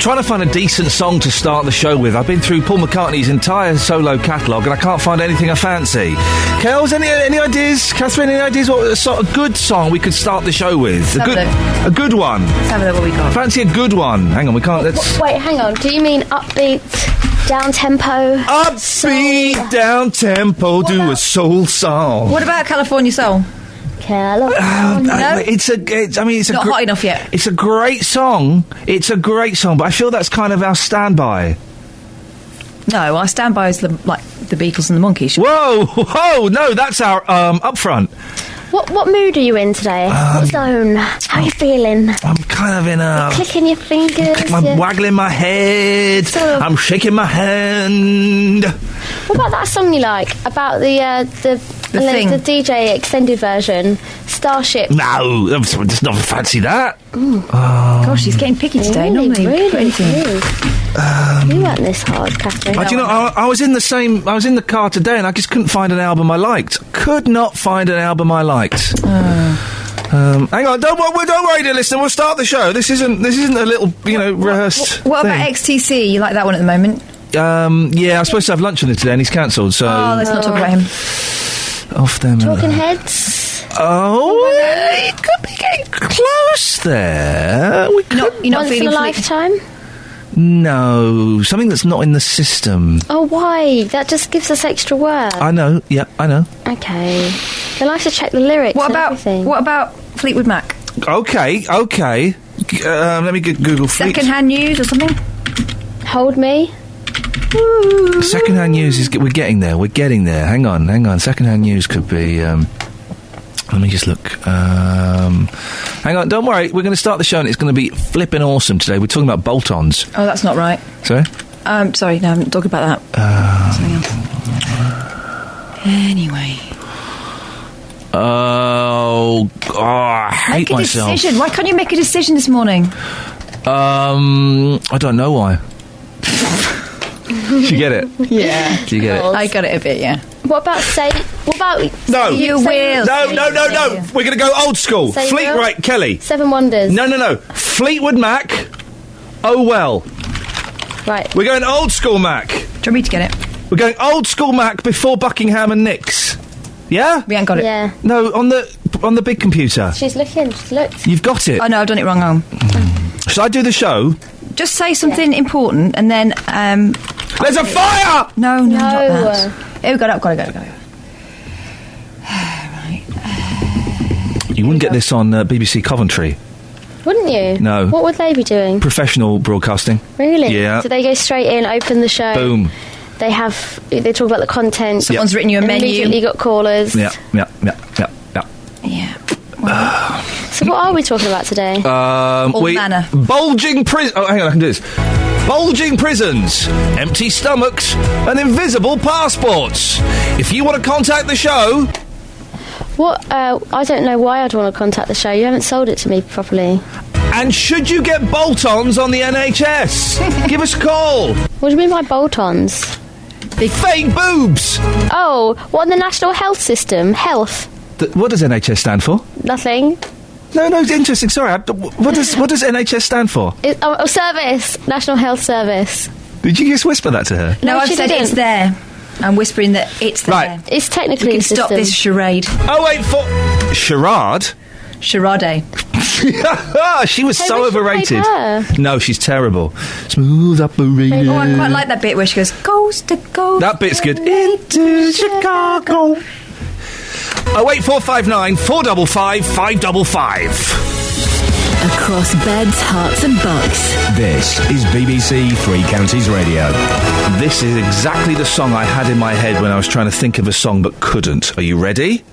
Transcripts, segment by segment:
trying to find a decent song to start the show with. I've been through Paul McCartney's entire solo catalogue and I can't find anything I fancy. Kels, any ideas? Catherine, any ideas what a good song we could start the show with? A good one. Let's have a look what we got. Fancy a good one. Hang on, we can't... Wait, hang on. Do you mean upbeat, down-tempo? Upbeat, down-tempo, do a soul song. What about California Soul? California. No? It's not hot enough yet. It's a great song. But I feel that's kind of our standby. No, our standby is the Beatles and the Monkees. Whoa, no, that's our up front. What mood are you in today? What zone? How are you feeling? I'm kind of in a... You're clicking your fingers. I'm waggling my head. I'm shaking my hand. What about that song you like? About the DJ extended version, Starship. No, I just not fancy that. Gosh, he's getting picky today. Normally, you weren't this hard, Catherine. Do you know? I was in the car today, and I just couldn't find an album I liked. Could not find an album I liked. Hang on, don't worry, dear listener. We'll start the show. This isn't a little, rehearsed. What about XTC? You like that one at the moment? Yeah, I was supposed to have lunch with him today, and he's cancelled. So let's not talk about him. Off them. Talking Heads. Oh, it could be getting close there. You're not feeling a lifetime. No, something that's not in the system. Oh, why? That just gives us extra work. I know. Yeah, I know. Okay. Then I have to check the lyrics. What everything. about Fleetwood Mac? Okay. Let me Google secondhand news or something. Hold Me. Secondhand news is we're getting there. Hang on. Secondhand news could be. Let me just look. Hang on, don't worry. We're going to start the show and it's going to be flipping awesome today. We're talking about bolt-ons. Oh, that's not right. Sorry? Sorry, no, I'm not talking about that. Something else. Anyway. I hate myself. Make a decision. Why can't you make a decision this morning? I don't know why. Did you get it? Yeah. Did you get it? I got it a bit, yeah. What about No. You will. No. We're going to go old school. Right, Kelly. Seven Wonders. No. Fleetwood Mac. Oh, well. Right. We're going old school Mac. Do you want me to get it? We're going old school Mac before Buckingham and Nix. Yeah? We ain't got it. Yeah. No, on the big computer. She's looking. She's looked. You've got it. Oh, no, I've done it wrong. Should I do the show? Just say something important and then... There's a fire! No, not that. Oh, got it. Right. You wouldn't get this on BBC Coventry. Wouldn't you? No. What would they be doing? Professional broadcasting. Really? Yeah. So they go straight in, open the show. Boom. They talk about the content. Someone's written you a menu. Immediately got callers. Yeah. Yeah. So what are we talking about today? manner. Bulging prison... Oh, hang on, I can do this. Bulging prisons, empty stomachs, and invisible passports. If you want to contact the show... What? I don't know why I'd want to contact the show. You haven't sold it to me properly. And should you get bolt-ons on the NHS? Give us a call. What do you mean by bolt-ons? Big fake boobs. Oh, what in the National Health System? Health. What does NHS stand for? Nothing. No, it's interesting. Sorry, what does NHS stand for? Service. National Health Service. Did you just whisper that to her? No, I've said it's there. I'm whispering that it's there. Right. It's technically we can stop system. this charade. 084... Charade? Charade. She was so Richard overrated. Paper. No, she's terrible. Smooth operator. Oh, I quite like that bit where she goes, coast to coast. That bit's good. Into Chicago. 08459 455 555. Across beds, hearts and bucks. This is BBC Three Counties Radio. This is exactly the song I had in my head when I was trying to think of a song but couldn't. Are you ready?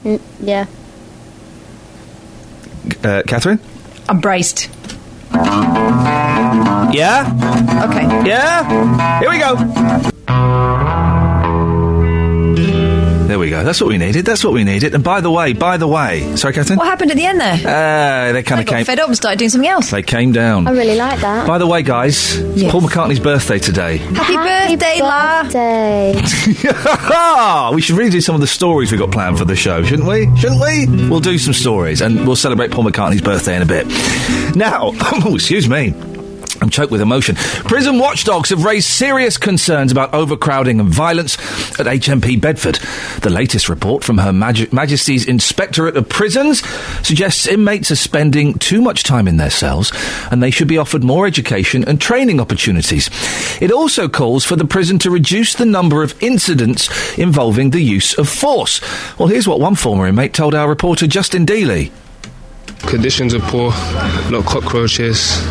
Yeah. Catherine? I'm braced. Yeah? Okay. Yeah? Here we go. There we go. That's what we needed. And by the way, sorry, Catherine? What happened at the end there? They kind of got came... fed up and started doing something else. They came down. I really like that. By the way, guys, it's Paul McCartney's birthday today. Happy birthday, La! We should really do some of the stories we've got planned for the show, shouldn't we? We'll do some stories, and we'll celebrate Paul McCartney's birthday in a bit. Now, excuse me. I'm choked with emotion. Prison watchdogs have raised serious concerns about overcrowding and violence at HMP Bedford. The latest report from Her Majesty's Inspectorate of Prisons suggests inmates are spending too much time in their cells and they should be offered more education and training opportunities. It also calls for the prison to reduce the number of incidents involving the use of force. Well, here's what one former inmate told our reporter Justin Dealey. Conditions are poor, a lot of cockroaches.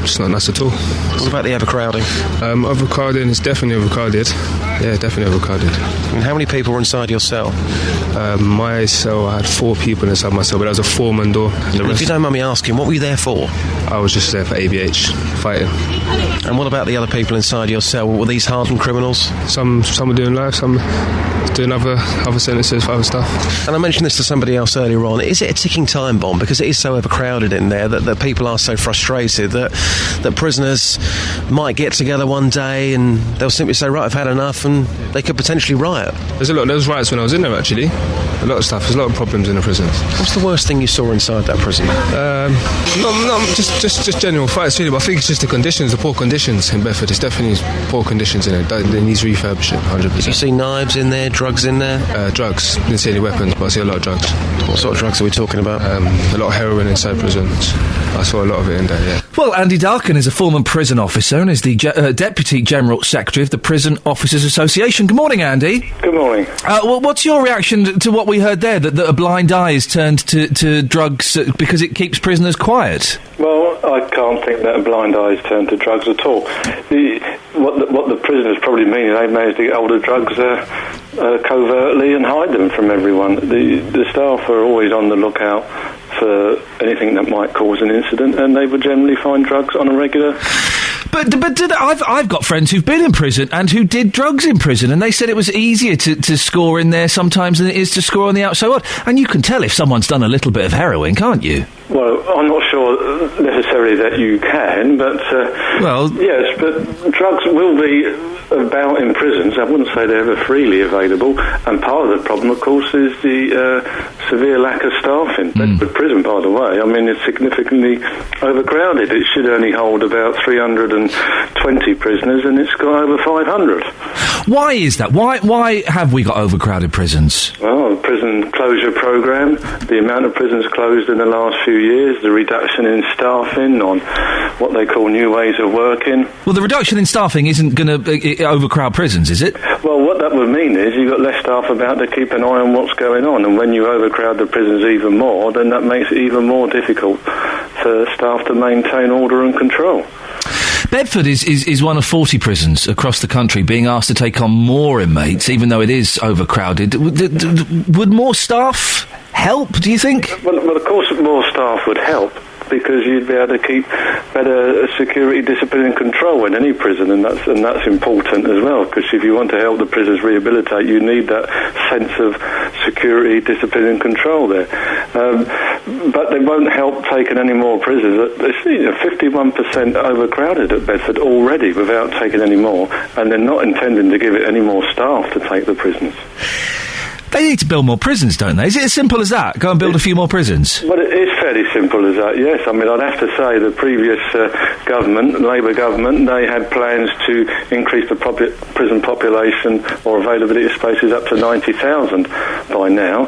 It's not nice at all. What about the overcrowding? Overcrowding is definitely overcrowded. Yeah, definitely overcrowded. And how many people were inside your cell? My cell, I had 4 people inside my cell, but that was a 4-man door. If you don't mind me asking, what were you there for? I was just there for ABH, fighting. And what about the other people inside your cell? Were these hardened criminals? Some were doing life, some doing other sentences for other stuff. And I mentioned this to somebody else earlier on. Is it a ticking time bomb? Because it is so overcrowded in there that people are so frustrated that prisoners might get together one day and they'll simply say, right, I've had enough, and they could potentially riot. There was riots when I was in there, actually. A lot of stuff. There's a lot of problems in the prisons. What's the worst thing you saw inside that prison? Just general fights, really. But I think it's just the conditions, the poor conditions in Bedford. It's definitely poor conditions in it. It needs refurbishing, 100%. Did you see knives in there, drugs in there? Drugs. Didn't see any weapons, but I see a lot of drugs. What sort of drugs are we talking about? A lot of heroin inside prisons. I saw a lot of it in there, yeah. Well, Andy Darkin is a former prison officer and is the Deputy General Secretary of the Prison Officers Association. Good morning, Andy. Good morning. Well, what's your reaction to what we heard there, that a blind eye is turned to drugs because it keeps prisoners quiet? Well, I can't think that a blind eye is turned to drugs at all. What the prisoners probably mean is they've managed to get hold of drugs covertly and hide them from everyone. The staff are always on the lookout for anything that might cause an incident, and they would generally find drugs on a regular. But I've got friends who've been in prison and who did drugs in prison, and they said it was easier to score in there sometimes than it is to score on the outside. And you can tell if someone's done a little bit of heroin, can't you? Well, I'm not sure necessarily that you can, but yes, but drugs will be about in prisons. I wouldn't say they're ever freely available, and part of the problem, of course, is the severe lack of staff in Bedford Prison, by the way. I mean, it's significantly overcrowded. It should only hold about 320 prisoners, and it's got over 500. Why is that? Why have we got overcrowded prisons? Well, the prison closure programme, the amount of prisons closed in the last few years, the reduction in staffing on what they call new ways of working. Well, the reduction in staffing isn't going to overcrowd prisons, is it? Well, what that would mean is you've got less staff about to keep an eye on what's going on, and when you overcrowd the prisons even more, then that makes it even more difficult for staff to maintain order and control. Bedford is one of 40 prisons across the country being asked to take on more inmates, even though it is overcrowded. Would more staff help, do you think? Well, of course more staff would help, because you'd be able to keep better security, discipline and control in any prison, and that's important as well, because if you want to help the prisoners rehabilitate, you need that sense of security, discipline and control there. But they won't help taking any more prisoners. It's 51% overcrowded at Bedford already without taking any more, and they're not intending to give it any more staff to take the prisoners. They need to build more prisons, don't they? Is it as simple as that? Go and build a few more prisons? Well, it is fairly simple as that, yes. I mean, I'd have to say the previous government, Labour government, they had plans to increase the prison population or availability of spaces up to 90,000 by now.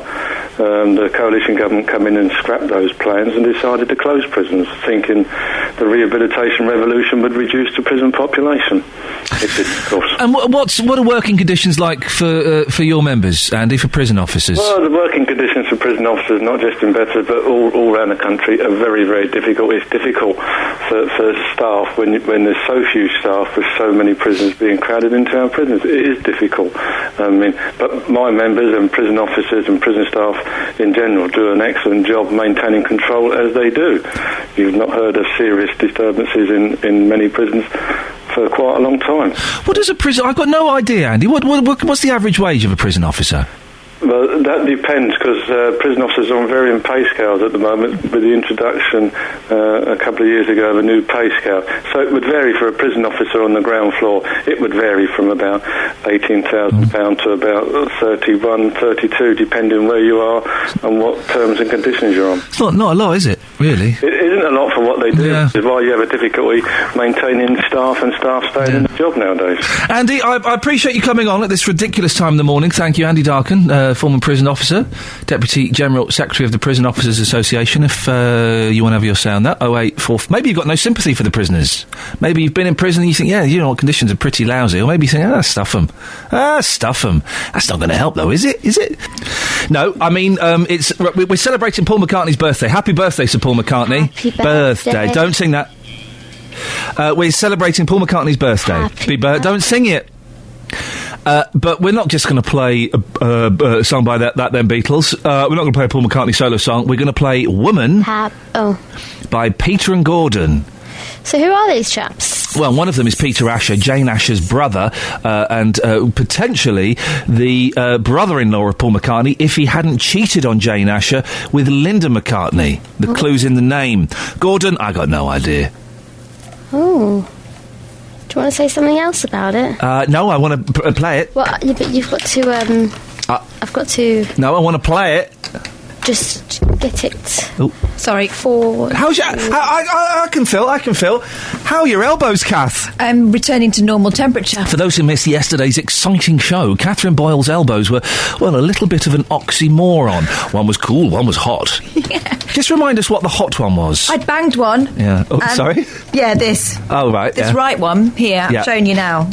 The coalition government come in and scrapped those plans and decided to close prisons, thinking the rehabilitation revolution would reduce the prison population. It did, of course. And what are working conditions like for your members, Andy, for prison officers? Well, the working conditions for prison officers, not just in Bedford, but all around the country, are very, very difficult. It's difficult for staff when there's so few staff with so many prisons being crowded into our prisons. It is difficult. I mean, but my members and prison officers and prison staff in general do an excellent job maintaining control as they do. You've not heard of serious disturbances in many prisons for quite a long time. What is a prison? I've got no idea, Andy. What's the average wage of a prison officer? Well, that depends, because prison officers are on varying pay scales at the moment with the introduction a couple of years ago of a new pay scale. So it would vary for a prison officer on the ground floor. It would vary from about £18,000 to about 31, 32, depending where you are and what terms and conditions you're on. It's not a lot, is it, really? It isn't a lot for what they do. Yeah. Which is why you have a difficulty maintaining staff and staff staying in the job nowadays. Andy, I appreciate you coming on at this ridiculous time in the morning. Thank you, Andy Darkin, former prison officer, Deputy General Secretary of the Prison Officers Association. If you want to have your say on that, 084... Maybe you've got no sympathy for the prisoners. Maybe you've been in prison and you think, yeah, you know what, conditions are pretty lousy. Or maybe you think, stuff them. Stuff them. That's not going to help, though, is it? Is it? No, I mean, we're celebrating Paul McCartney's birthday. Happy birthday, Sir Paul McCartney. Happy birthday. Don't sing that. We're celebrating Paul McCartney's birthday. Don't sing it. But we're not just going to play a song by them Beatles. We're not going to play a Paul McCartney solo song. We're going to play Woman by Peter and Gordon. So who are these chaps? Well, one of them is Peter Asher, Jane Asher's brother, and potentially the brother-in-law of Paul McCartney if he hadn't cheated on Jane Asher with Linda McCartney. The clue's in the name. Gordon, I got no idea. Oh. Do you want to say something else about it? No, I want to play it. Well, yeah, but you've got to, I've got to... No, I want to play it. Just get it. Oh. Sorry. Forward. How's your... I can feel. How are your elbows, Kath? I'm returning to normal temperature. For those who missed yesterday's exciting show, Catherine Boyle's elbows were, well, a little bit of an oxymoron. One was cool, one was hot. Yeah. Just remind us what the hot one was. I'd banged one. Yeah. Oh, sorry? Yeah, this. Oh, right, This right one here, I'm showing you now.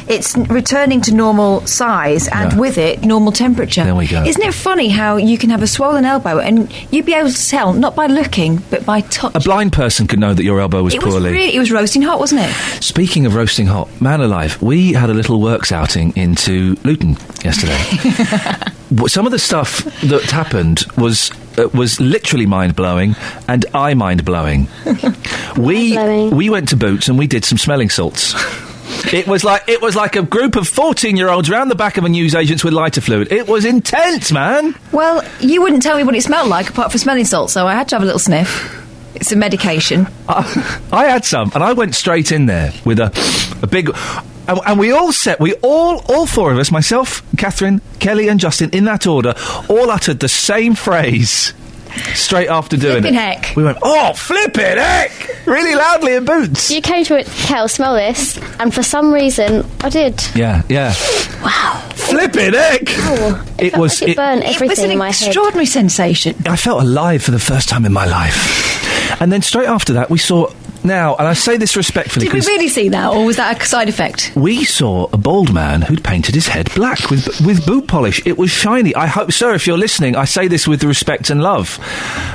It's returning to normal size and with it, normal temperature. There we go. Isn't it funny how you can have a swollen elbow and you'd be able to tell, not by looking, but by touch. A blind person could know that your elbow was poorly. It was roasting hot, wasn't it? Speaking of roasting hot, man alive, we had a little works outing into Luton yesterday. Some of the stuff that happened was literally mind-blowing and mind-blowing. We went to Boots and we did some smelling salts. It was like a group of 14-year-olds round the back of a newsagents with lighter fluid. It was intense, man. Well, you wouldn't tell me what it smelled like apart from smelling salt, so I had to have a little sniff. It's a medication. I had some, and I went straight in there with a big... And we all four of us, myself, Catherine, Kelly and Justin, in that order, all uttered the same phrase straight after doing Flippin' it. heck. We went, oh, flippin' heck! Really loudly in Boots. You came to it, Kel, smell this, and for some reason, I did. Yeah. Wow. Flippin' heck! Oh, it burned everything in my head. It was an extraordinary sensation. I felt alive for the first time in my life. And then straight after that, we saw... Now, and I say this respectfully... Did we really see that, or was that a side effect? We saw a bald man who'd painted his head black with boot polish. It was shiny. I hope, sir, if you're listening, I say this with respect and love.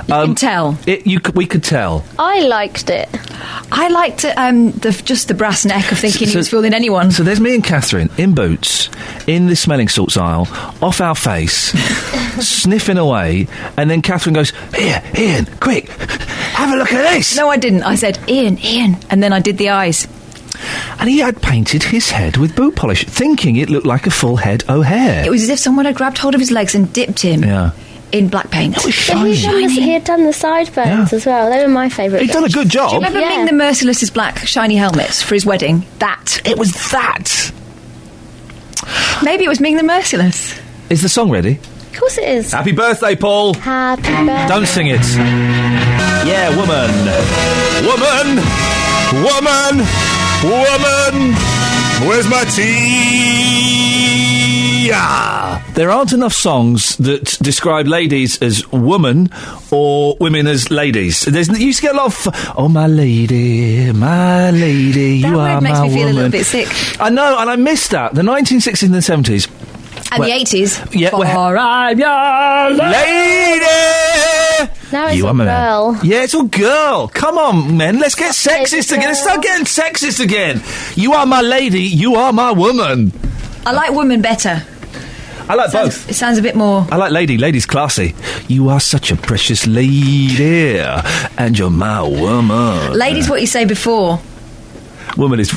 You can tell. We could tell. I liked it. I liked just the brass neck of thinking he was fooling anyone. So there's me and Catherine in Boots, in the smelling salts aisle, off our face, sniffing away, and then Catherine goes, "Here, Iain, quick, have a look at this." No, I didn't. I said, Iain, and then I did the eyes. And he had painted his head with boot polish, thinking it looked like a full head o' hair. It was as if someone had grabbed hold of his legs and dipped him in black paint. It was shiny. He had done the sideburns as well. They were my favourite. He'd done a good job. Do you remember Ming the Merciless's black shiny helmets for his wedding? That. It was that. Maybe it was Ming the Merciless. Is the song ready? Of course it is. Happy birthday, Paul. Happy birthday. Don't sing it. Yeah, woman. Where's my tea? There aren't enough songs that describe ladies as woman or women as ladies. You used to get a lot of... Oh, my lady, you are my woman. That makes me feel a little bit sick. I know, and I missed that. The 1960s and the 70s. And the 80s. Yeah, For I'm your lady! Now it's you all are my girl. Man. Yeah, it's all girl. Come on, men. Let's get sexist again. Let's start getting sexist again. You are my lady. You are my woman. I like woman better. I like both. It sounds a bit more... I like lady. Lady's classy. You are such a precious lady, and you're my woman. Lady's what you say before. Woman is...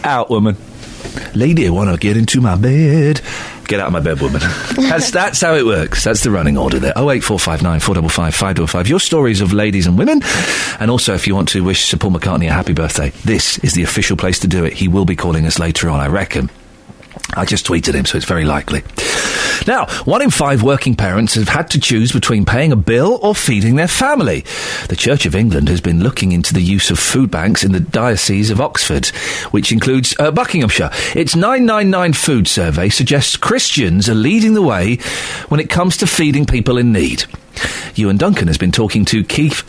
out, woman. Lady, I want to get into my bed. Get out of my bed, woman. That's how it works. That's the running order there. 08459 455 555. Your stories of ladies and women. And also, if you want to wish Sir Paul McCartney a happy birthday, this is the official place to do it. He will be calling us later on, I reckon. I just tweeted him, so it's very likely. Now, 1 in 5 working parents have had to choose between paying a bill or feeding their family. The Church of England has been looking into the use of food banks in the Diocese of Oxford, which includes Buckinghamshire. Its 999 food survey suggests Christians are leading the way when it comes to feeding people in need. Ewan Duncan has been talking to Keith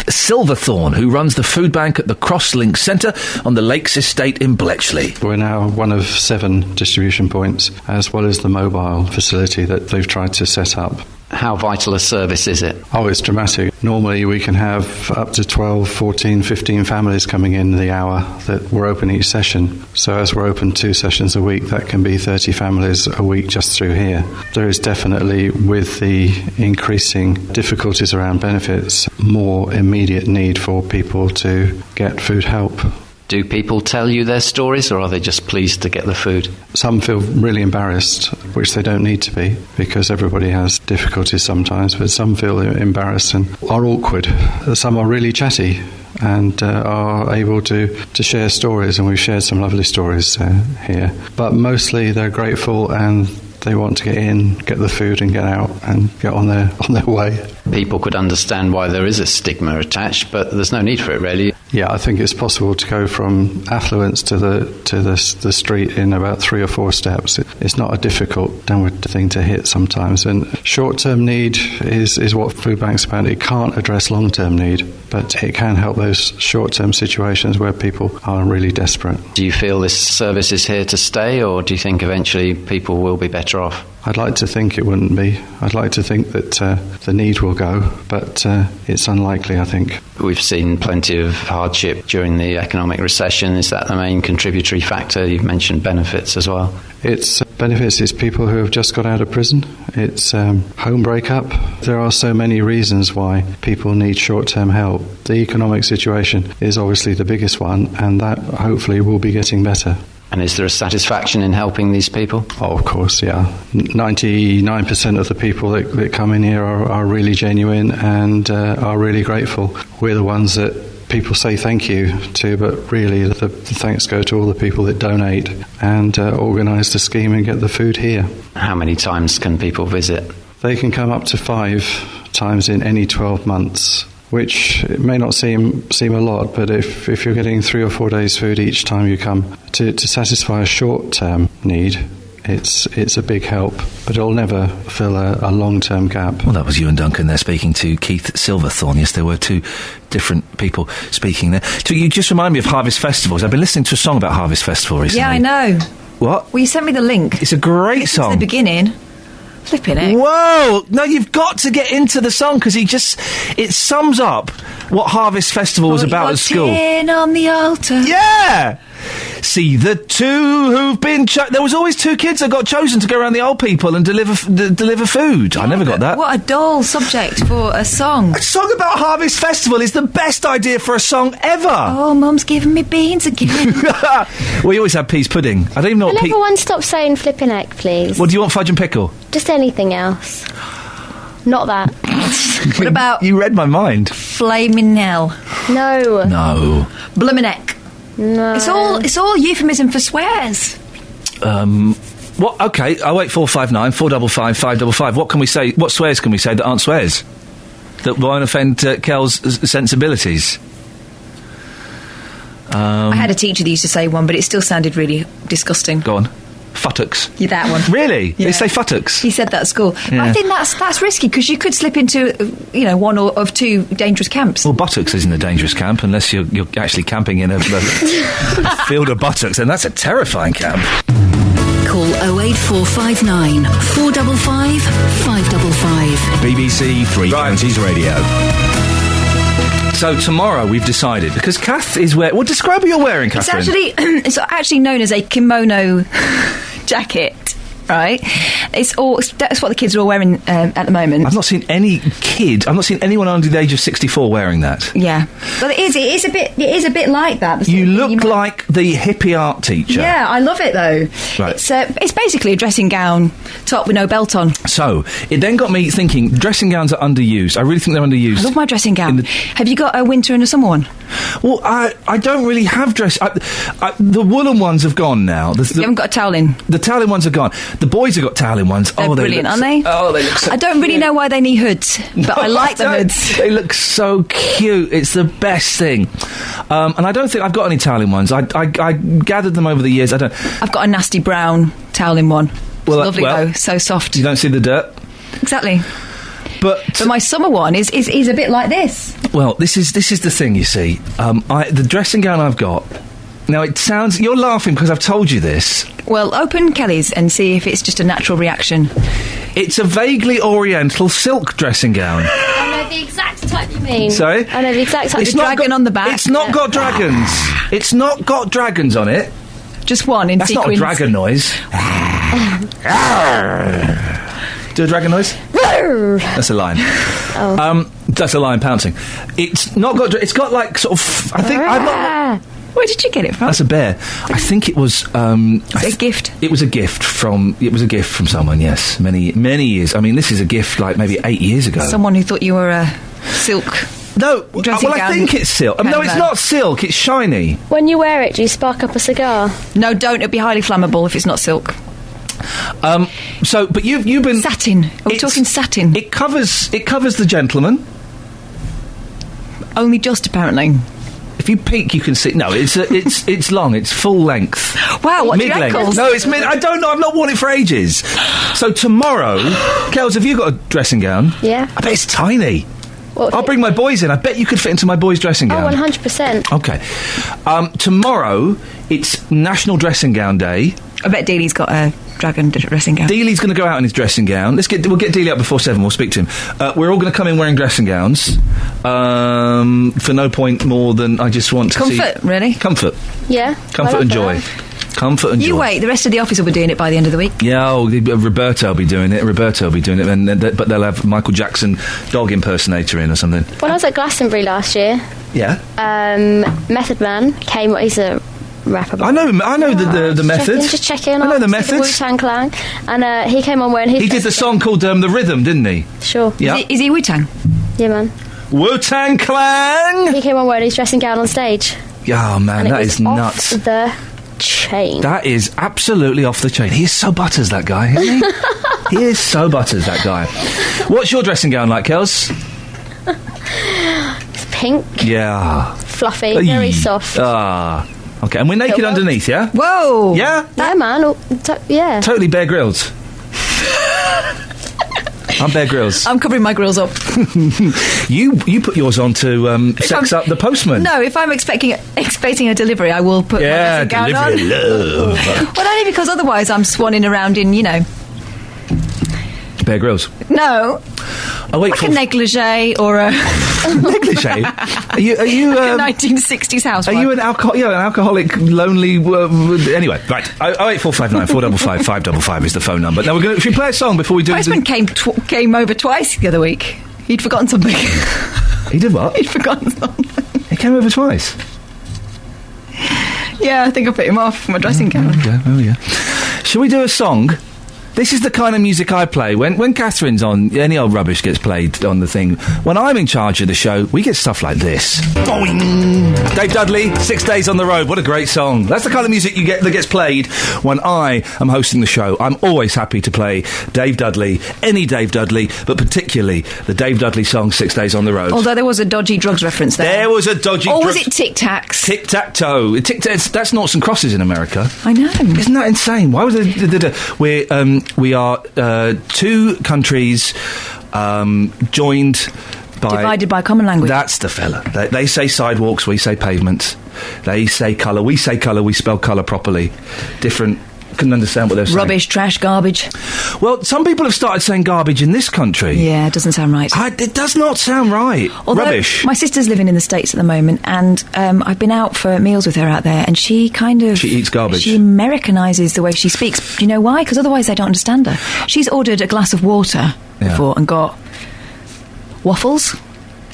Silverthorne, who runs the food bank at the Crosslink Centre on the Lakes Estate in Bletchley. We're now one of 7 distribution points, as well as the mobile facility that they've tried to set up. How vital a service is it? Oh, it's dramatic. Normally we can have up to 12, 14, 15 families coming in the hour that we're open each session. So as we're open 2 sessions a week, that can be 30 families a week just through here. There is definitely, with the increasing difficulties around benefits, more immediate need for people to get food help. Do people tell you their stories, or are they just pleased to get the food? Some feel really embarrassed, which they don't need to be, because everybody has difficulties sometimes, but some feel embarrassed and are awkward. Some are really chatty and are able to share stories, and we've shared some lovely stories here. But mostly they're grateful and they want to get in, get the food and get out and get on their way. People could understand why there is a stigma attached, but there's no need for it, really. Yeah, I think it's possible to go from affluence to the street in about 3 or 4 steps. It's not a difficult downward thing to hit sometimes. And short-term need is what food banks are about. It can't address long-term need, but it can help those short-term situations where people are really desperate. Do you feel this service is here to stay, or do you think eventually people will be better off? I'd like to think it wouldn't be. I'd like to think that the need will go, but it's unlikely, I think. We've seen plenty of hardship during the economic recession. Is that the main contributory factor? You've mentioned benefits as well. It's benefits. It's people who have just got out of prison. It's home breakup. There are so many reasons why people need short-term help. The economic situation is obviously the biggest one, and that hopefully will be getting better. And is there a satisfaction in helping these people? Oh, of course, yeah. 99% of the people that come in here are really genuine and are really grateful. We're the ones that people say thank you to, but really the thanks go to all the people that donate and organise the scheme and get the food here. How many times can people visit? They can come up to 5 times in any 12 months. Which it may not seem a lot, but if you're getting 3 or 4 days' food each time you come, to satisfy a short-term need, it's a big help, but it'll never fill a long-term gap. Well, that was Ewan Duncan there speaking to Keith Silverthorne. Yes, there were 2 different people speaking there. So you just remind me of Harvest Festivals. I've been listening to a song about Harvest Festival recently. Yeah, I know. What? Well, you sent me the link. It's a great song. It's the beginning. Flipping it. Whoa! No, you've got to get into the song because it sums up what Harvest Festival was about at school. Tin on the altar. Yeah! See the 2 who've been... there was always 2 kids that got chosen to go around the old people and deliver food. Yeah, I never got that. What a dull subject for a song. A song about Harvest Festival is the best idea for a song ever. Oh, Mum's giving me beans again. We always have peas pudding. I don't even know what Can everyone stop saying flipping egg, please? What do you want, fudge and pickle? Just anything else. Not that. What about... You read my mind. Flaming Nell. No. No. Bloomin' Neck. No. It's all euphemism for swears. What? Okay. 08459 455 555. What can we say? What swears can we say that aren't swears? That won't offend Kel's sensibilities? I had a teacher that used to say one, but it still sounded really disgusting. Go on. Futtocks. Yeah, that one. Really? Yeah. They say futtocks? He said that at school. Yeah. I think that's risky because you could slip into, one of 2 dangerous camps. Well, buttocks isn't a dangerous camp unless you're actually camping in a field of buttocks, and that's a terrifying camp. Call 08459 455 555. BBC Three Counties Radio. So tomorrow we've decided, because Kath is wearing... Well, describe what you're wearing, Catherine. It's actually known as a kimono jacket, right? That's what the kids are all wearing at the moment. I've not seen anyone under the age of 64 wearing that. Yeah, but it is a bit like that. You look like the hippie art teacher. Yeah, I love it though. Right. It's basically a dressing gown top with no belt on. So it then got me thinking. Dressing gowns are underused. I really think they're underused. I love my dressing gown. Have you got a winter and a summer one? Well, I don't really have the woolen ones have gone now. You haven't got a towel-in? The towel-in ones are gone. The boys have got towel-in ones. They're brilliant, aren't they? Oh, they look so I don't really know why they need hoods, but I like the hoods. They look so cute. It's the best thing. And I don't think I've got any towel-in ones. I gathered them over the years. I've got a nasty brown towel-in one. It's lovely though, so soft. You don't see the dirt? Exactly. But my summer one is a bit like this. Well, this is the thing, you see. The dressing gown I've got. Now, it sounds... You're laughing because I've told you this. Well, open Kelly's and see if it's just a natural reaction. It's a vaguely oriental silk dressing gown. I know the exact type you mean. Sorry? I know the exact type. It's dragon on the back. It's not got dragons. It's not got dragons on it. Just one in That's sequins. That's not a dragon noise. Do a dragon noise? That's a lion. Oh. That's a lion pouncing. It's not got... It's got like sort of... I think... I'm not... Where did you get it from? That's a bear. I think it was... a gift? It was a gift from someone, yes. Many years. I mean, this is a gift like maybe 8 years ago. Someone who thought you were a silk... No, I think it's silk. No, it's not silk. It's shiny. When you wear it, do you spark up a cigar? No, don't. It'll be highly flammable if it's not silk. But you've been satin. Are we talking satin? It covers the gentleman. Only just apparently. If you peek, you can see. No, it's long. It's full length. Wow, what's your mid-length? ankles? No, it's mid. I don't know. I've not worn it for ages. So tomorrow, Kels, have you got a dressing gown? Yeah. I bet it's tiny. I'll bring my boys in. I bet you could fit into my boys' dressing gown. Oh, 100%. Okay. Tomorrow, it's National Dressing Gown Day. I bet Dealey's got a dragon dressing gown. Dealey's going to go out in his dressing gown. We'll get Dealey up before 7. We'll speak to him. We're all going to come in wearing dressing gowns for no point more than I just want to see... Comfort, really? Comfort. Yeah. Comfort and joy. Comfort and joy. You wait, the rest of the office will be doing it by the end of the week. Yeah, Roberto will be doing it, but they'll have Michael Jackson dog impersonator in or something. When I was at Glastonbury last year... Yeah? Method Man came... He's a rapper. I know the Methods. Just checking. I know the Methods. Wu-Tang Clan. And he came on wearing his... He did the song called The Rhythm, didn't he? Sure. Yeah. Is he Wu-Tang? Yeah, man. Wu-Tang Clan! He came on wearing his dressing gown on stage. Oh, man, that is nuts. Off the chain. That is absolutely off the chain. He is so butters, that guy, isn't he? He is so butters, that guy. What's your dressing gown like, Kels? It's pink. Yeah. Fluffy, very soft. Okay, and we're naked underneath, yeah? Whoa! Yeah? Yeah, man. Yeah. Totally Bear Grylls. I'm Bear Grylls. I'm covering my grills up. You put yours on to sex up the postman. No, if I'm expecting a delivery, I will put my dressing gown on. Love. Well, only because otherwise I'm swanning around in, Bear Grylls. No. Oh, wait, like a negligee or a... negligee? Are you like a 1960s housewife. Are you an alcoholic, lonely... anyway, right. 08459 455 555 is the phone number. Now, should we play a song before we do... Postman came over twice the other week. He'd forgotten something. He did what? He'd forgotten something. He came over twice? Yeah, I think I put him off my dressing gown. Oh, yeah. Shall we do a song? This is the kind of music I play. When Catherine's on, any old rubbish gets played on the thing. When I'm in charge of the show, we get stuff like this. Boing! Dave Dudley, 6 Days on the Road. What a great song. That's the kind of music that gets played when I am hosting the show. I'm always happy to play Dave Dudley, any Dave Dudley, but particularly the Dave Dudley song 6 Days on the Road. Although there was a dodgy drugs reference there. There was a dodgy drugs... Or was it Tic Tacs? Tic-Tac-Toe. That's noughts and crosses in America. I know. Isn't that insane? Why was it... We are 2 countries joined by... Divided by common language. That's the fella. They say sidewalks, we say pavements. They say colour, we say colour, we spell colour properly. Different couldn't understand what they were saying. Rubbish, trash, garbage. Well, some people have started saying garbage in this country. Yeah, it doesn't sound right. It does not sound right. Although Rubbish. My sister's living in the States at the moment, and I've been out for meals with her out there, and she eats garbage. She Americanises the way she speaks. Do you know why? Because otherwise they don't understand her. She's ordered a glass of water before and got waffles.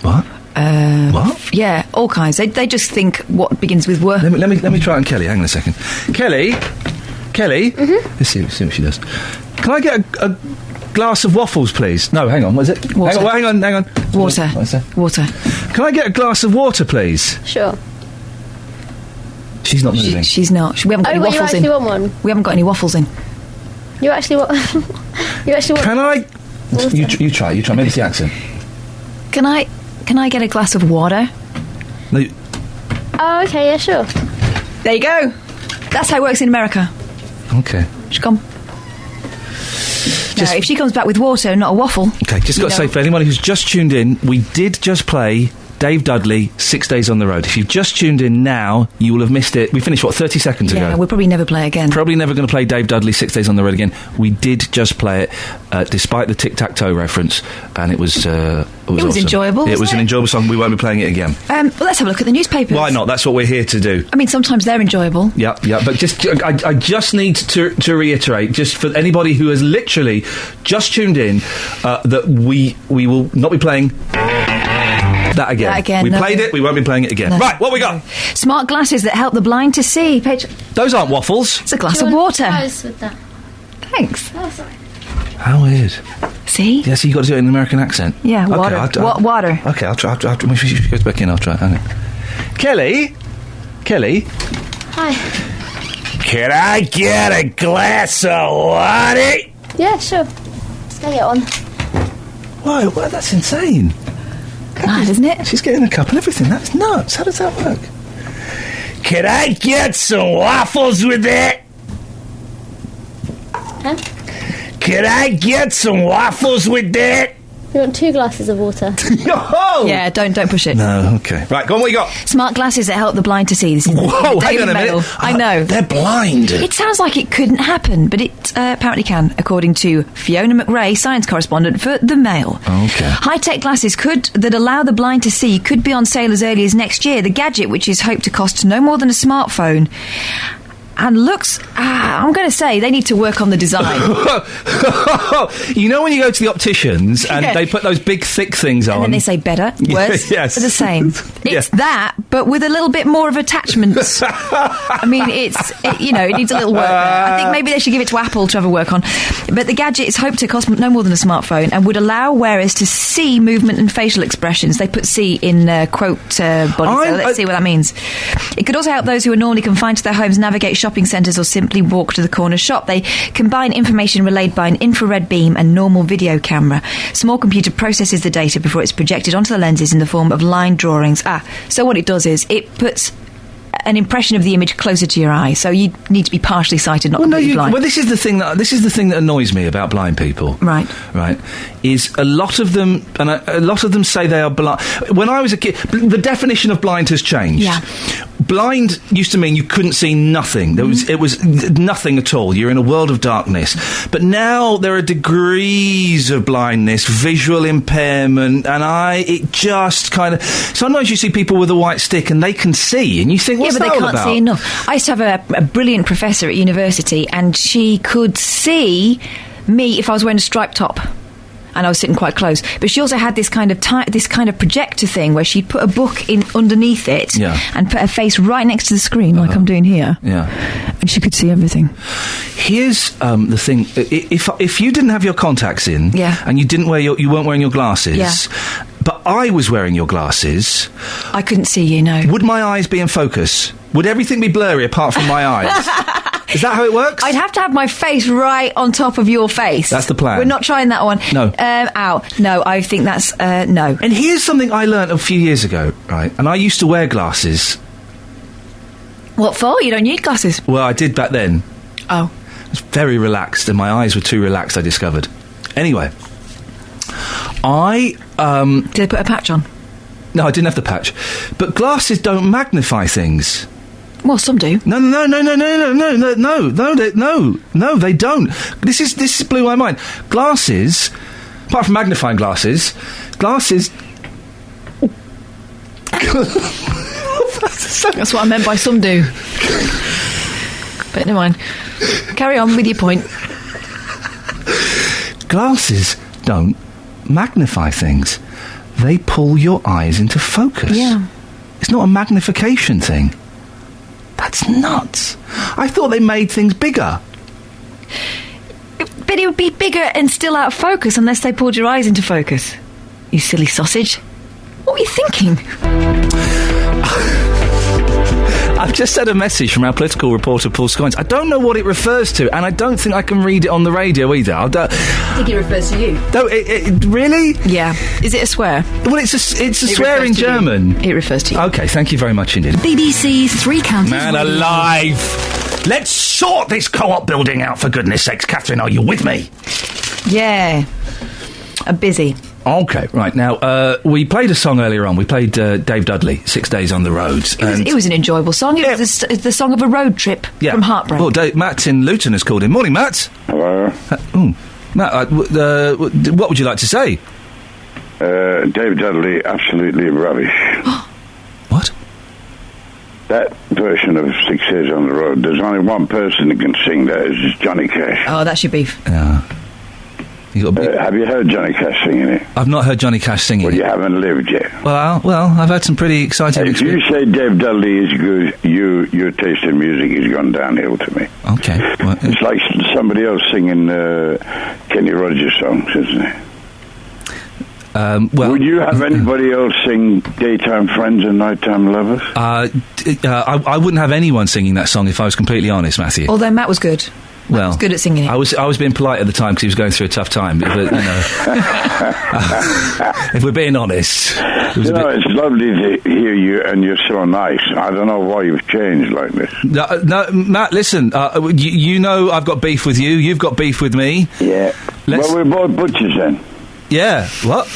What? What? Yeah, all kinds. They just think what begins with word. Let me try it on Kelly. Hang on a second. Kelly? Mm-hmm. Let's see what she does. Can I get a glass of waffles, please? No, hang on. What is it? Water. Hang on. Water. What is that? Water. Can I get a glass of water, please? Sure. She's not moving. She's not. We haven't got any waffles in. You actually want one? We haven't got any waffles in. You actually want... you actually want... Can I... You try. Maybe it's the accent. Can I get a glass of water? No. Oh, okay, yeah, sure. There you go. That's how it works in America. Okay. She's gone. Now, if she comes back with water, not a waffle... Okay, just got to say, for anyone who's just tuned in, we did just play Dave Dudley, 6 Days on the Road. If you've just tuned in now, you will have missed it. We finished, 30 seconds ago? Yeah, we'll probably never play again. Probably never going to play Dave Dudley, 6 Days on the Road again. We did just play it, despite the tic-tac-toe reference, and it was awesome. Enjoyable, It was an enjoyable song. We won't be playing it again. Well, let's have a look at the newspapers. Why not? That's what we're here to do. I mean, sometimes they're enjoyable. Yeah, but I just need to reiterate, just for anybody who has literally just tuned in, that we will not be playing... That again. We played it, we won't be playing it again. No. Right, what we got? Smart glasses that help the blind to see. Those aren't waffles. It's a glass of water. With that? Thanks. Oh, sorry. How weird. See? Yeah, so you've got to do it in an American accent. Yeah, water. Water. Okay, I'll try. When she goes back in, I'll try. Okay. Kelly? Hi. Can I get a glass of water? Yeah, sure. Let's get it on. Whoa, that's insane. Mad, isn't it? She's getting a cup and everything. That's nuts. How does that work? Can I get some waffles with it? Huh? Can I get some waffles with that? You want 2 glasses of water? Oh! Yeah, don't push it. No, okay. Right, go on, what you got? Smart glasses that help the blind to see. This is Whoa, hang on a minute. I know. They're blind. It sounds like it couldn't happen, but it apparently can, according to Fiona McRae, science correspondent for The Mail. Okay. High-tech glasses that allow the blind to see could be on sale as early as next year. The gadget, which is hoped to cost no more than a smartphone, and looks... I'm going to say they need to work on the design. You know when you go to the opticians and they put those big thick things on? And then they say better, worse, yes. the same. It's that, but with a little bit more of attachments. I mean, it needs a little work there. I think maybe they should give it to Apple to have a work on. But the gadget is hoped to cost no more than a smartphone and would allow wearers to see movement and facial expressions. They put "see" in quote body, so let's see what that means. It could also help those who are normally confined to their homes navigate shopping centres or simply walk to the corner shop. They combine information relayed by an infrared beam and normal video camera. Small computer processes the data before it's projected onto the lenses in the form of line drawings. So what it does is it puts an impression of the image closer to your eye, so you need to be partially sighted, not completely blind. Well, this is the thing that annoys me about blind people. Right. Is a lot of them, and a lot of them say they are blind. When I was a kid, the definition of blind has changed. Yeah. Blind used to mean you couldn't see nothing. It was nothing at all. You're in a world of darkness. But now there are degrees of blindness, visual impairment, and it just kind of... Sometimes you see people with a white stick and they can see, and you think, what's that all about? Yeah, but they can't see enough. I used to have a brilliant professor at university, and she could see me if I was wearing a striped top. And I was sitting quite close, but she also had this kind of projector thing where she'd put a book in underneath it and put her face right next to the screen, like I'm doing here. Yeah, and she could see everything. Here's the thing: if you didn't have your contacts in, and you weren't wearing your glasses, but I was wearing your glasses, I couldn't see you. No, would my eyes be in focus? Would everything be blurry apart from my eyes? Is that how it works? I'd have to have my face right on top of your face. That's the plan. We're not trying that one. No. No, I think that's... no. And here's something I learnt a few years ago, right? And I used to wear glasses. What for? You don't need glasses. Well, I did back then. Oh. I was very relaxed, and my eyes were too relaxed, I discovered. Anyway, Did they put a patch on? No, I didn't have the patch. But glasses don't magnify things. Well, some do. No, they don't. This blew my mind. Glasses, apart from magnifying glasses. That's what I meant by some do. But never mind. Carry on with your point. Glasses don't magnify things. They pull your eyes into focus. Yeah. It's not a magnification thing. That's nuts. I thought they made things bigger. But it would be bigger and still out of focus unless they pulled your eyes into focus. You silly sausage. What were you thinking? I've just had a message from our political reporter, Paul Scoggins. I don't know what it refers to, and I don't think I can read it on the radio either. I think it refers to you. No, it really? Yeah. Is it a swear? Well, it's a swear in German. It refers to you. Okay, thank you very much indeed. BBC's Three Counties Man Radio. alive! Let's sort this co-op building out, for goodness sakes. Catherine, are you with me? Yeah. I'm busy. Okay, right. Now, we played a song earlier on. We played Dave Dudley, 6 Days on the Road. It was an enjoyable song. It was the song of a road trip from heartbreak. Well, Matt in Luton has called in. Morning, Matt. Hello. Matt, what would you like to say? Dave Dudley, absolutely rubbish. What? That version of 6 Days on the Road, there's only one person that can sing that, is Johnny Cash. Oh, that's your beef. Yeah. Have you heard Johnny Cash singing it? I've not heard Johnny Cash singing it. Well, you haven't lived yet. Well, I've had some pretty exciting experience. If you say Dave Dudley is good, your taste in music has gone downhill to me. Okay. Well, it's like somebody else singing Kenny Rogers songs, isn't it? Would you have anybody else sing Daytime Friends and Nighttime Lovers? I wouldn't have anyone singing that song if I was completely honest, Matthew. Although Matt was good. Well, was good at singing it. I was being polite at the time because he was going through a tough time. But, if we're being honest, it's lovely to hear you, and you're so nice. I don't know why you've changed like this. No, Matt, listen. You know I've got beef with you. You've got beef with me. Yeah. Well, we're both butchers then. Yeah. What?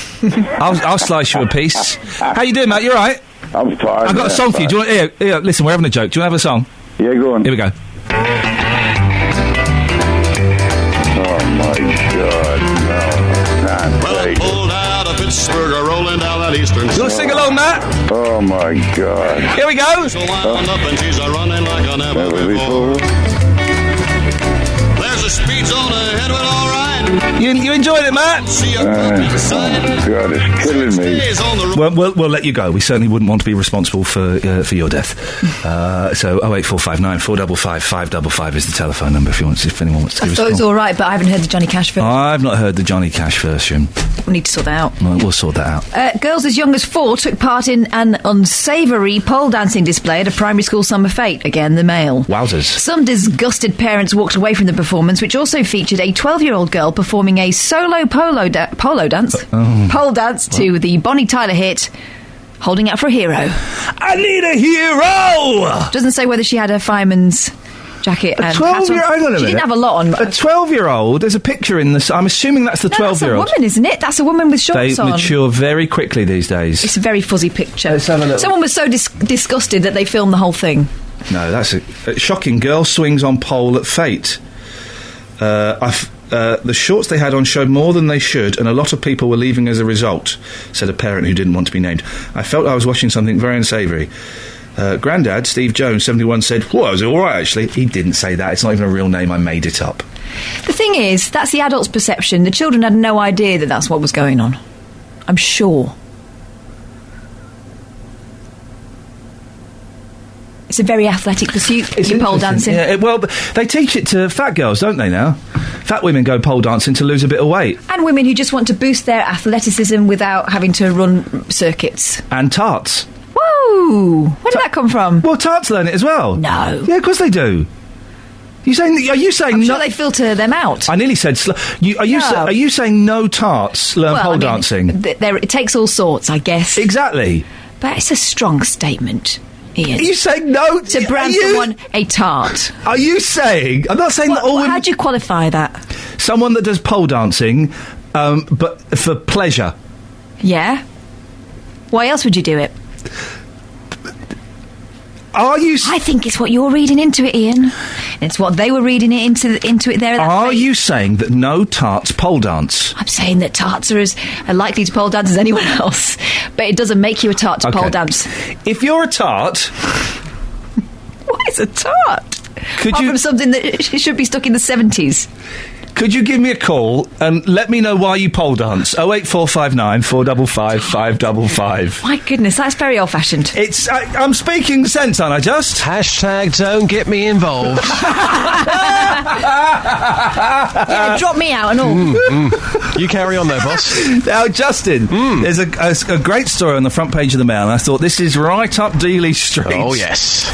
I'll slice you a piece. How you doing, Matt? You all right? I'm fine. I've got a song for you. Do you want? Here, listen. We're having a joke. Do you want to have a song? Yeah, go on. Here we go. Well, pulled out of Pittsburgh, rolling down that eastern. You want to sing along, Matt? Oh my God! Here we go. So wound up and she's running like a never before. There's a speed zone ahead, but all right. You enjoyed it, Matt? Oh God, it's killing me. Well, we'll let you go. We certainly wouldn't want to be responsible for your death. So 08459 455 555 is the telephone number if anyone wants to give us a call. I thought it was all right, but I haven't heard the Johnny Cash version. I've not heard the Johnny Cash version. We need to sort that out. We'll sort that out. Girls as young as 4 took part in an unsavoury pole dancing display at a primary school summer fete. Again, the Mail. Wowzers. Some disgusted parents walked away from the performance, which also featured a 12-year-old girl performing a solo pole dance to the Bonnie Tyler hit Holding Out for a Hero. I need a hero! Doesn't say whether she had a fireman's jacket and hat on. Hang on a minute. She didn't have a lot on. A 12-year-old, there's a picture in this. I'm assuming that's the 12-year-old. That's a woman, isn't it? That's a woman with shorts on. They mature very quickly these days. It's a very fuzzy picture. Let's have a look. Someone was so disgusted that they filmed the whole thing. No, that's a shocking. Girl swings on pole at fate. The shorts they had on showed more than they should, and a lot of people were leaving as a result, said a parent who didn't want to be named. I felt I was watching something very unsavoury. Grandad, Steve Jones, 71, said, well, it was all right, actually. He didn't say that. It's not even a real name. I made it up. The thing is, that's the adult's perception. The children had no idea that that's what was going on. I'm sure. It's a very athletic pursuit, pole dancing. Yeah, well, they teach it to fat girls, don't they, now? Fat women go pole dancing to lose a bit of weight. And women who just want to boost their athleticism without having to run circuits. And tarts. Whoa! Where did that come from? Well, tarts learn it as well. No. Yeah, of course they do. Are you saying I'm sure they filter them out. I nearly said... are you saying no tarts learn pole dancing? It takes all sorts, I guess. Exactly. But it's a strong statement. Ian. Are you saying no? To brand someone a tart. Are you saying... I'm not saying that all women... How do you qualify that? Someone that does pole dancing, but for pleasure. Yeah? Why else would you do it? Are you... I think it's what you're reading into it, Ian. It's what they were reading it into it there. Are you saying that no tarts pole dance? I'm saying that tarts are as likely to pole dance as anyone else, but it doesn't make you a tart to pole dance. If you're a tart... What is a tart? Apart from something that should be stuck in the 70s. Could you give me a call and let me know why you pole dance? 08459 455 555. My goodness, that's very old-fashioned. I'm speaking sense, aren't I, just? Hashtag don't get me involved. Yeah, drop me out and all. You carry on there, boss. Now, Justin, there's a great story on the front page of the Mail, and I thought this is right up Dealey Street. Oh, yes.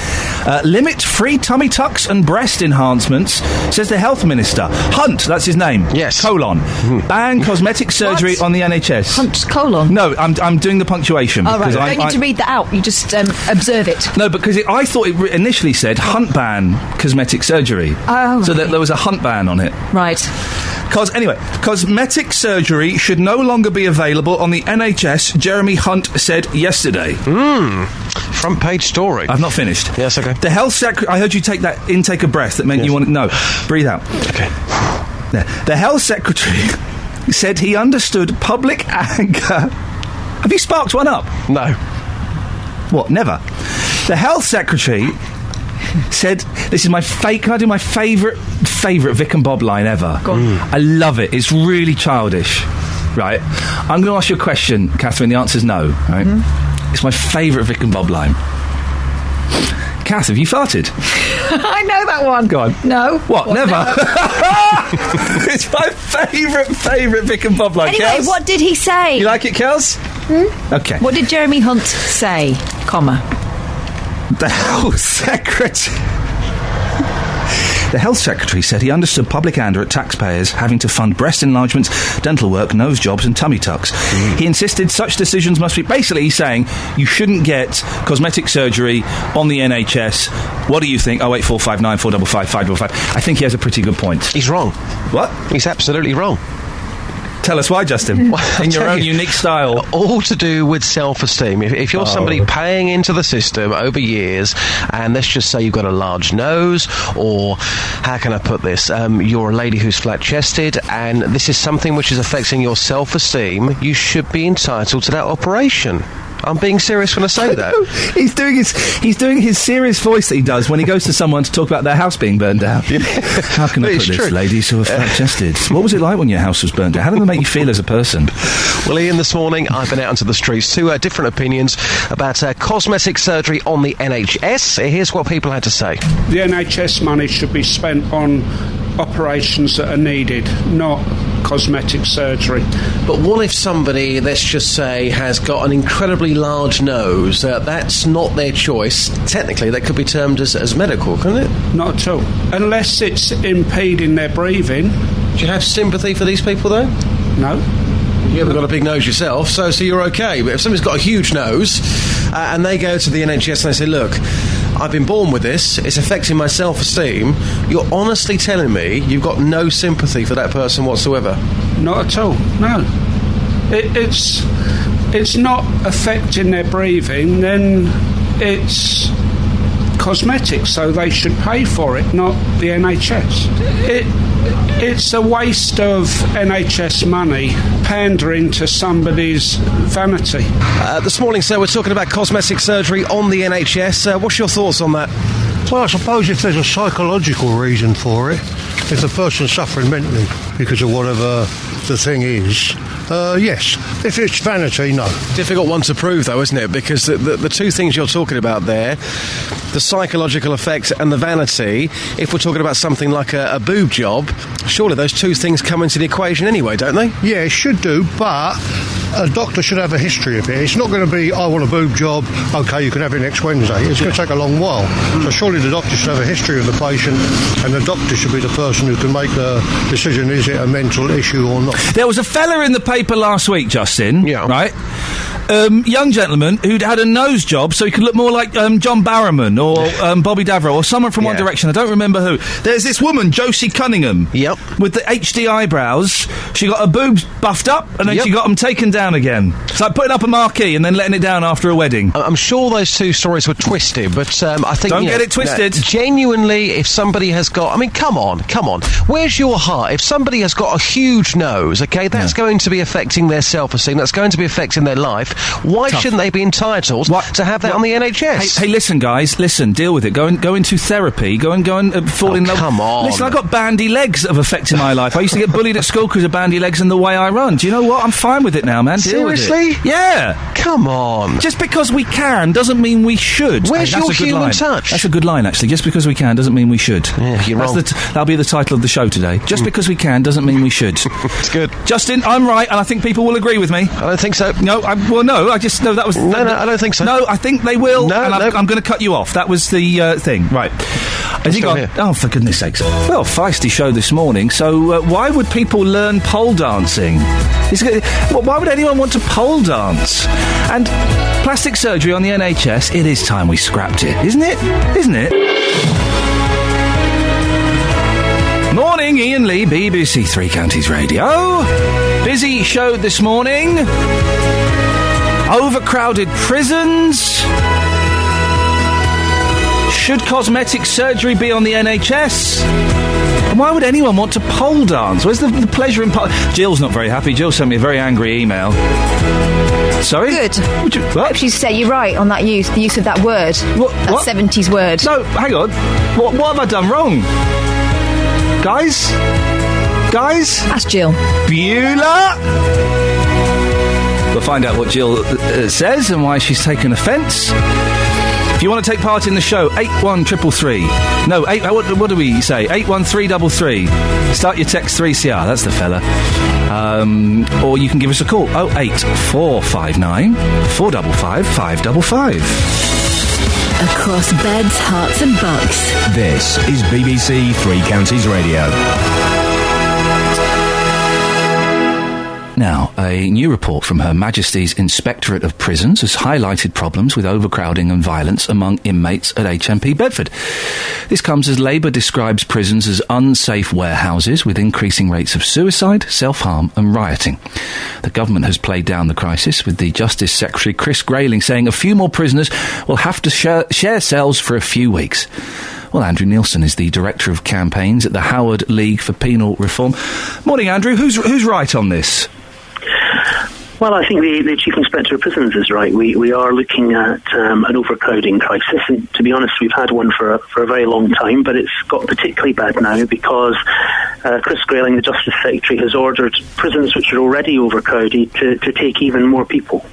Limit free tummy tucks and breast enhancements, says the Health Minister. Hunt, that's his name. Yes. Colon. Ban cosmetic surgery on the NHS. Hunt, colon? No, I'm doing the punctuation. Oh, right. You don't need to read that out. You just observe it. No, because I thought it initially said hunt ban cosmetic surgery. Oh, so that there was a hunt ban on it. Right. Anyway, cosmetic surgery should no longer be available on the NHS, Jeremy Hunt said yesterday. Front page story. I've not finished. Yes, okay. The health secretary... I heard you take that intake of breath that meant you wanted... No, breathe out. Okay. The health secretary said he understood public anger... Have you sparked one up? No. What, never? The health secretary... said, this is my can I do my favourite Vic and Bob line ever? Go on. I love it. It's really childish. Right? I'm going to ask you a question, Catherine. The answer's no. Right? It's my favourite Vic and Bob line. Kath, have you farted? I know that one. Go on. No. What? Never? It's my favourite Vic and Bob line. Anyway, Kels? what did he say? You like it, Kels? Okay. What did Jeremy Hunt say, comma? The health secretary... The health secretary said he understood public anger at taxpayers having to fund breast enlargements, dental work, nose jobs and tummy tucks. He insisted such decisions must be... Basically, he's saying you shouldn't get cosmetic surgery on the NHS. What do you think? 08459 455 555. I think he has a pretty good point. He's wrong. What? He's absolutely wrong. Tell us why, Justin. In your own unique style. All to do with self-esteem. If you're somebody paying into the system over years, and let's just say you've got a large nose, or how can I put this? You're a lady who's flat-chested, and this is something which is affecting your self-esteem, you should be entitled to that operation. I'm being serious when I say that. He's doing his serious voice that he does when he goes to someone to talk about their house being burned down. How can I put this, ladies who are flat-chested? What was it like when your house was burned down? How did it make you feel as a person? Well, Ian, this morning I've been out into the streets. Two different opinions about cosmetic surgery on the NHS. Here's what people had to say. The NHS money should be spent on operations that are needed, not cosmetic surgery. But what if somebody, let's just say, has got an incredibly large nose? That's not their choice. Technically, that could be termed as medical, couldn't it? Not at all. Unless it's impeding their breathing. Do you have sympathy for these people, though? No. You haven't got a big nose yourself, so you're okay. But if somebody's got a huge nose and they go to the NHS and they say, look, I've been born with this, it's affecting my self-esteem, you're honestly telling me you've got no sympathy for that person whatsoever? Not at all, no. It's not affecting their breathing, then it's cosmetic, so they should pay for it, not the NHS. It's a waste of NHS money pandering to somebody's vanity. This morning, sir, we're talking about cosmetic surgery on the NHS. What's your thoughts on that? Well, I suppose if there's a psychological reason for it, if the person's suffering mentally because of whatever the thing is, yes. If it's vanity, no. Difficult one to prove, though, isn't it? Because the two things you're talking about there, the psychological effect and the vanity, if we're talking about something like a boob job, surely those two things come into the equation anyway, don't they? Yeah, it should do, but a doctor should have a history of it. It's not going to be, I want a boob job, OK, you can have it next Wednesday. It's going to take a long while. So surely the doctor should have a history of the patient, and the doctor should be the person who can make the decision, is it a mental issue or not. There was a fella in the paper last week, Justin, right, young gentleman who'd had a nose job so he could look more like John Barrowman or Bobby Davro or someone from One Direction. I don't remember who. There's this woman, Josie Cunningham. Yep. With the HD eyebrows. She got her boobs buffed up and then she got them taken down again. It's like putting up a marquee and then letting it down after a wedding. I'm sure those two stories were twisted, but I think... Don't get it twisted. Genuinely, if somebody has got... I mean, come on. Where's your heart? If somebody has got a huge nose, okay, that's going to be affecting their self-esteem, that's going to be affecting their life. Why shouldn't they be entitled to have that on the NHS? Hey, listen, guys, deal with it. Go into therapy. Go and fall in love. Come on. Listen, I've got bandy legs that have affected my life. I used to get bullied at school because of bandy legs and the way I run. Do you know what? I'm fine with it now, man. Seriously? Deal with it. Yeah. Come on. Just because we can doesn't mean we should. Where's your human touch? That's a good line, actually. Just because we can doesn't mean we should. Yeah, you're wrong. That'll be the title of the show today. Just because we can doesn't mean we should. It's good. Justin, I'm right, and I think people will agree with me. I don't think so. No, I just know that was... No, I don't think so. No, I think they will, No, I'm going to cut you off. That was the thing. Right. Has he gone? Oh, for goodness sakes. Well, feisty show this morning, so why would people learn pole dancing? Why would anyone want to pole dance? And plastic surgery on the NHS, it is time we scrapped it, isn't it? Isn't it? Morning, Iain Lee, BBC Three Counties Radio. Busy show this morning. Overcrowded prisons. Should cosmetic surgery be on the NHS? And why would anyone want to pole dance? Where's the pleasure in pole... Jill's not very happy. Jill sent me a very angry email. Sorry? Good. What? She's said you're right on that the use of that word. That 70s word. No, hang on. What have I done wrong? Guys? Ask Jill. Beulah? We'll find out what Jill says and why she's taken offence. If you want to take part in the show, 81333. No, what do we say? 81333. Start your text 3CR, that's the fella. Or you can give us a call, 08459 455 555. Across beds, hearts and bucks. This is BBC Three Counties Radio. Now, a new report from Her Majesty's Inspectorate of Prisons has highlighted problems with overcrowding and violence among inmates at HMP Bedford. This comes as Labour describes prisons as unsafe warehouses with increasing rates of suicide, self-harm and rioting. The government has played down the crisis, with the Justice Secretary Chris Grayling saying a few more prisoners will have to share cells for a few weeks. Well, Andrew Nielsen is the Director of Campaigns at the Howard League for Penal Reform. Morning, Andrew. Who's right on this? Well, I think the Chief Inspector of Prisons is right. We are looking at an overcrowding crisis, and to be honest, we've had one for a very long time, but it's got particularly bad now because Chris Grayling, the Justice Secretary, has ordered prisons which are already overcrowded to take even more people.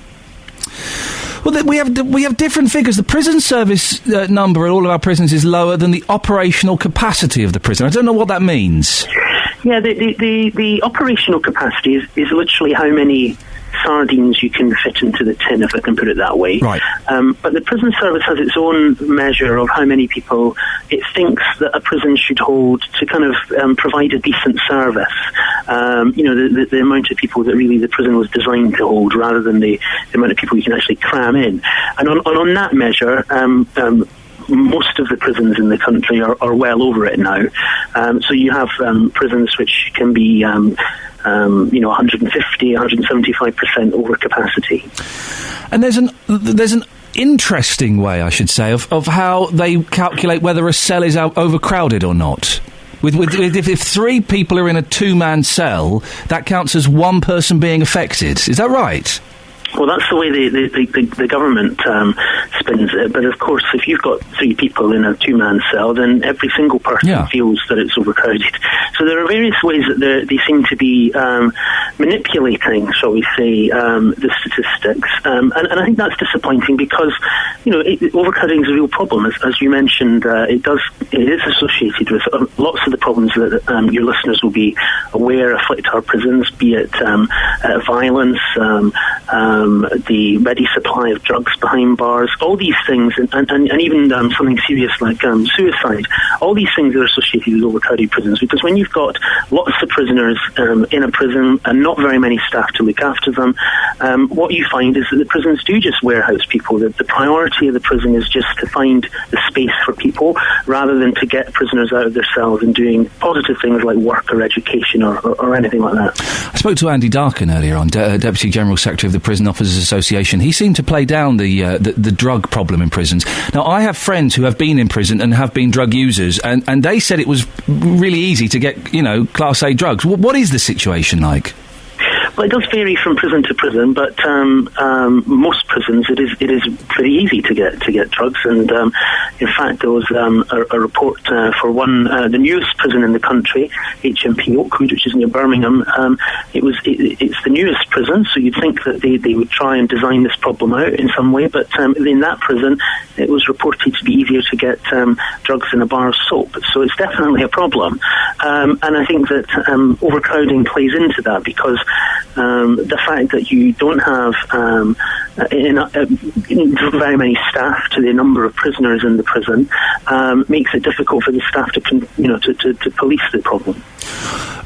Well, we have different figures. The prison service number at all of our prisons is lower than the operational capacity of the prison. I don't know what that means. Yeah, the operational capacity is literally how many sardines you can fit into the tin, if I can put it that way. Right. But the prison service has its own measure of how many people it thinks that a prison should hold to kind of provide a decent service. The amount of people that really the prison was designed to hold, rather than the amount of people you can actually cram in. And on that measure, most of the prisons in the country are well over it now. So you have prisons which can be 150, 175% over capacity. And there's an interesting way, I should say, of how they calculate whether a cell is overcrowded or not. If 3 people are in a 2-man cell, that counts as 1 person being affected. Is that right? Well, that's the way the government spins it. But of course, if you've got 3 people in a 2-man cell, then every single person feels that it's overcrowded. So there are various ways that they seem to be manipulating, shall we say, the statistics. And I think that's disappointing because, overcrowding is a real problem. As you mentioned, it is associated with lots of the problems that your listeners will be aware afflict our prisons, be it violence, the ready supply of drugs behind bars, all these things, and even something serious like suicide, all these things are associated with overcrowded prisons, because when you've got lots of prisoners in a prison and not very many staff to look after them, what you find is that the prisons do just warehouse people. The priority of the prison is just to find the space for people, rather than to get prisoners out of their cells and doing positive things like work or education or anything like that. I spoke to Andy Darkin earlier on, Deputy General Secretary of the Prison Officers Association. He seemed to play down the drug problem in prisons. Now, I have friends who have been in prison and have been drug users, and they said it was really easy to get, Class A drugs. What is the situation like? Well, it does vary from prison to prison, but most prisons it is pretty easy to get drugs. And in fact, there was a report for the newest prison in the country, HMP Oakwood, which is near Birmingham. It's the newest prison, so you'd think that they would try and design this problem out in some way. But in that prison, it was reported to be easier to get drugs in a bar of soap. So it's definitely a problem. And I think that overcrowding plays into that, because the fact that you don't have very many staff to the number of prisoners in the prison makes it difficult for the staff to police the problem.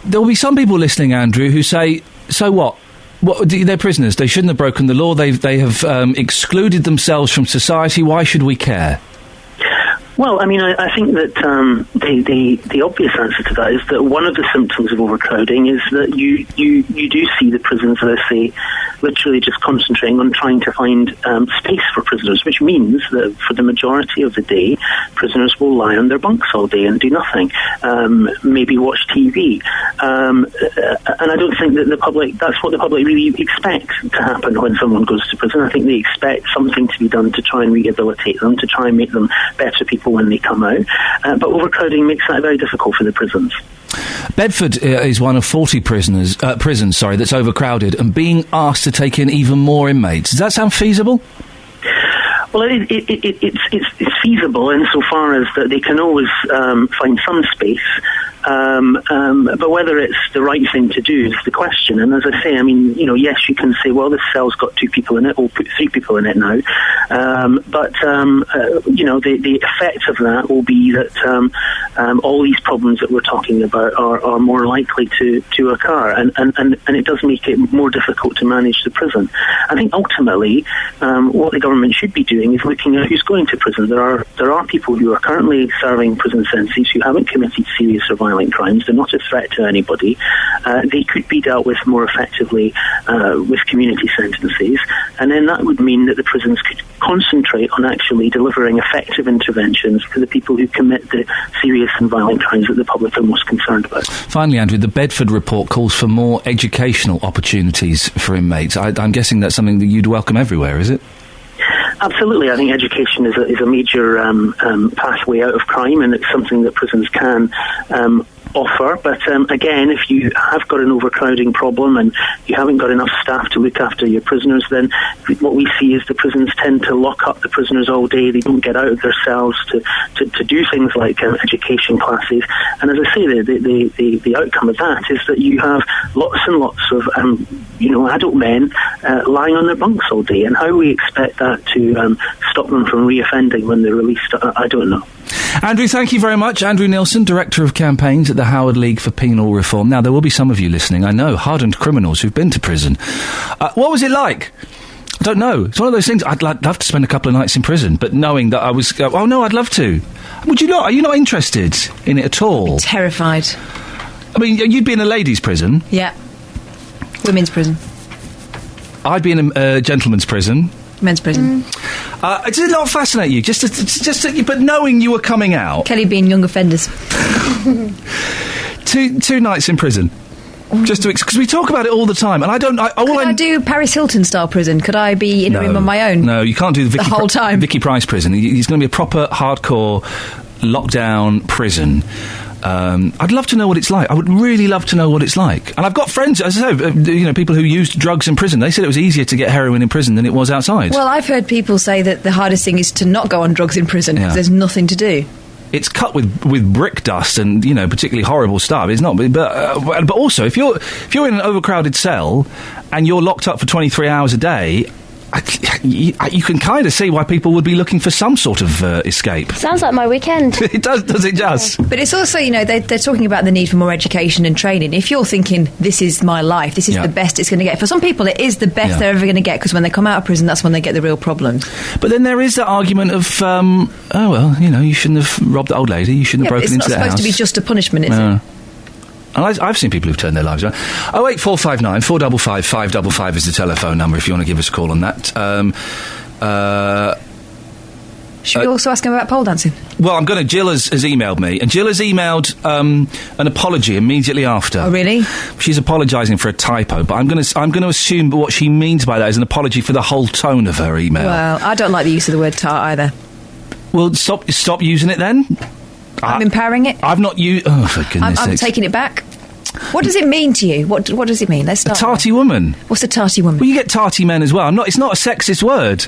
There will be some people listening, Andrew, who say, so what? They're prisoners. They shouldn't have broken the law. They have excluded themselves from society. Why should we care? Well, I mean, I think that the obvious answer to that is that one of the symptoms of overcrowding is that you do see the prisons, as I say, literally just concentrating on trying to find space for prisoners, which means that for the majority of the day, prisoners will lie on their bunks all day and do nothing, maybe watch TV. And I don't think that that's what the public really expects to happen when someone goes to prison. I think they expect something to be done to try and rehabilitate them, to try and make them better people when they come out, but overcrowding makes that very difficult for the prisons. Bedford is one of 40 prisons that's overcrowded and being asked to take in even more inmates. Does that sound feasible? Well, it's feasible insofar as that they can always find some space, but whether it's the right thing to do is the question. And as I say, I mean, yes, you can say, well, this cell's got 2 people in it, or put 3 people in it now, but the effect of that will be that all these problems that we're talking about are more likely to occur, and it does make it more difficult to manage the prison. I think ultimately what the government should be doing is looking at who's going to prison. There are people who are currently serving prison sentences who haven't committed serious or violent crimes. They're not a threat to anybody. They could be dealt with more effectively with community sentences, and then that would mean that the prisons could concentrate on actually delivering effective interventions for the people who commit the serious and violent crimes that the public are most concerned about. Finally, Andrew, the Bedford report calls for more educational opportunities for inmates. I'm guessing that's something that you'd welcome everywhere, is it? Absolutely. I think education is a major pathway out of crime, and it's something that prisons can offer. But again, if you have got an overcrowding problem and you haven't got enough staff to look after your prisoners, then what we see is the prisons tend to lock up the prisoners all day. They don't get out of their cells to do things like education classes. And as I say, the outcome of that is that you have lots and lots of adult men lying on their bunks all day. And how we expect that to stop them from reoffending when they're released, I don't know. Andrew, thank you very much. Andrew Nielsen, Director of Campaigns at the Howard League for Penal Reform. Now, there will be some of you listening, I know, hardened criminals who've been to prison. What was it like? I don't know. It's one of those things. I'd love to spend a couple of nights in prison, but knowing that I was... oh, no, I'd love to. Would you not? Are you not interested in it at all? I'm terrified. I mean, you'd be in a ladies' prison. Yeah. Women's prison. I'd be in a gentleman's prison. Men's prison. Does it not fascinate you? But knowing you were coming out... Kelly being young offenders. two nights in prison. Just to... Because we talk about it all the time, and I don't... Could I do Paris Hilton-style prison? Could I be in a room on my own? No, you can't do the whole time. Vicky Price prison. It's going to be a proper, hardcore, lockdown prison. I'd love to know what it's like. I would really love to know what it's like. And I've got friends, as I say, people who used drugs in prison. They said it was easier to get heroin in prison than it was outside. Well, I've heard people say that the hardest thing is to not go on drugs in prison because there's nothing to do. It's cut with brick dust and, particularly horrible stuff. It's not, but also if you're in an overcrowded cell and you're locked up for 23 hours a day, you can kind of see why people would be looking for some sort of escape. Sounds like my weekend. It does it just? But it's also, they're talking about the need for more education and training. If you're thinking, this is my life, this is the best it's going to get, for some people it is the best they're ever going to get, because when they come out of prison, that's when they get the real problems. But then there is that argument of, you shouldn't have robbed the old lady, you shouldn't have broken into their house. It's not supposed to be just a punishment, is it? And I've seen people who've turned their lives around. 08459 455 555 is the telephone number if you want to give us a call on that. Should we also ask him about pole dancing? Well, Jill has emailed me, and Jill has emailed an apology immediately after. Oh, really? She's apologising for a typo, but I'm going to assume what she means by that is an apology for the whole tone of her email. Well, I don't like the use of the word tart either. Well, stop using it then. I'm empowering it. I've not used... Oh, for goodness sakes. I'm taking it back. What does it mean to you? What does it mean? Let's start. A tarty woman. What's a tarty woman? Well, you get tarty men as well. It's not a sexist word.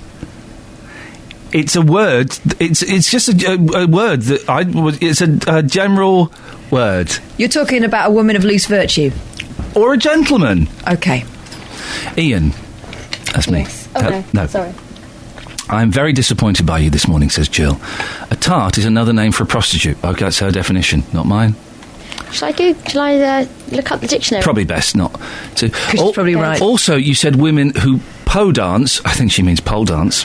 It's a word. It's just a word that it's a general word. You're talking about a woman of loose virtue, or a gentleman. Okay. Iain, that's me. Yes. Okay. No. Sorry. I'm very disappointed by you this morning, says Jill. A tart is another name for a prostitute. Okay, that's her definition, not mine. Shall I look up the dictionary? Probably best not. So, she's probably right. Also, you said women who pole dance, I think she means pole dance,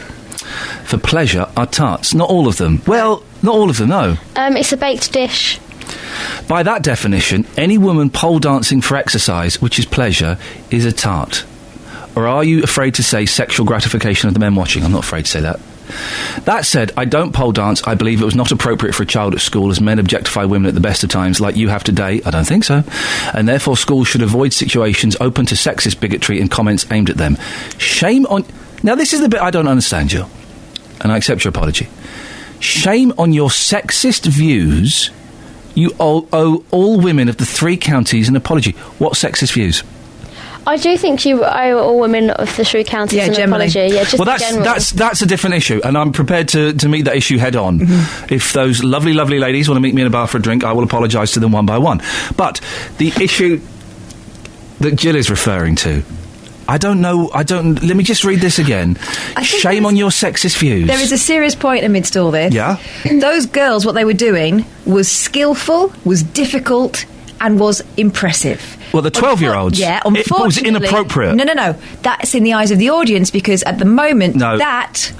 for pleasure are tarts. Not all of them. Well, not all of them, no. It's a baked dish. By that definition, any woman pole dancing for exercise, which is pleasure, is a tart. Or are you afraid to say sexual gratification of the men watching? I'm not afraid to say that. That said, I don't pole dance. I believe it was not appropriate for a child at school, as men objectify women at the best of times, like you have today. I don't think so. And therefore schools should avoid situations open to sexist bigotry and comments aimed at them. Shame on... Now, this is the bit I don't understand, Jill. And I accept your apology. Shame on your sexist views. You owe all women of the 3 counties an apology. What sexist views? I do think you owe all women of the 3 counties an apology. Yeah, just that's a different issue, and I'm prepared to meet that issue head on. Mm-hmm. If those lovely, lovely ladies want to meet me in a bar for a drink, I will apologise to them one by one. But the issue that Jill is referring to, I don't know. Let me just read this again. Shame on your sexist views. There is a serious point amidst all this. Yeah. Those girls, what they were doing was skillful, was difficult, and was impressive. Well, the 12-year-olds. Yeah, unfortunately. It was inappropriate. No. That's in the eyes of the audience, because at the moment, that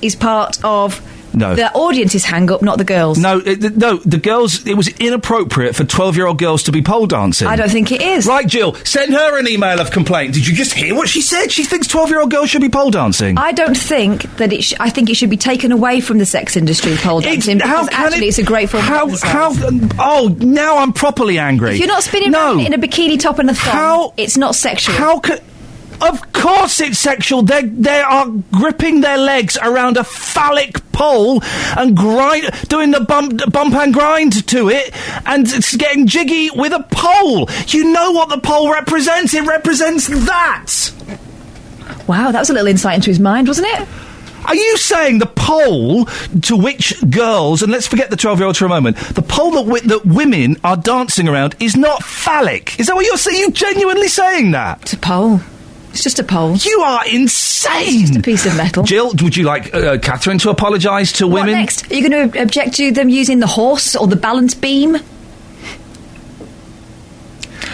is part of the audience's hang-up, not the girls. No, the girls, it was inappropriate for 12-year-old girls to be pole dancing. I don't think it is. Right, Jill, send her an email of complaint. Did you just hear what she said? She thinks 12-year-old girls should be pole dancing. I don't think that I think it should be taken away from the sex industry, pole dancing, because it's a great form of exercise. Oh, now I'm properly angry. If you're not spinning around in a bikini top and a thong, it's not sexual. Of course it's sexual. They are gripping their legs around a phallic pole and doing the bump and grind to it, and it's getting jiggy with a pole. You know what the pole represents. It represents that. Wow, that was a little insight into his mind, wasn't it? Are you saying the pole to which girls, and let's forget the 12-year-olds for a moment, the pole that women are dancing around is not phallic? Is that what you're saying? Are you genuinely saying that? It's a pole. It's just a pole. You are insane. It's just a piece of metal. Jill, would you like Catherine to apologise to women? What next? Are you going to object to them using the horse or the balance beam?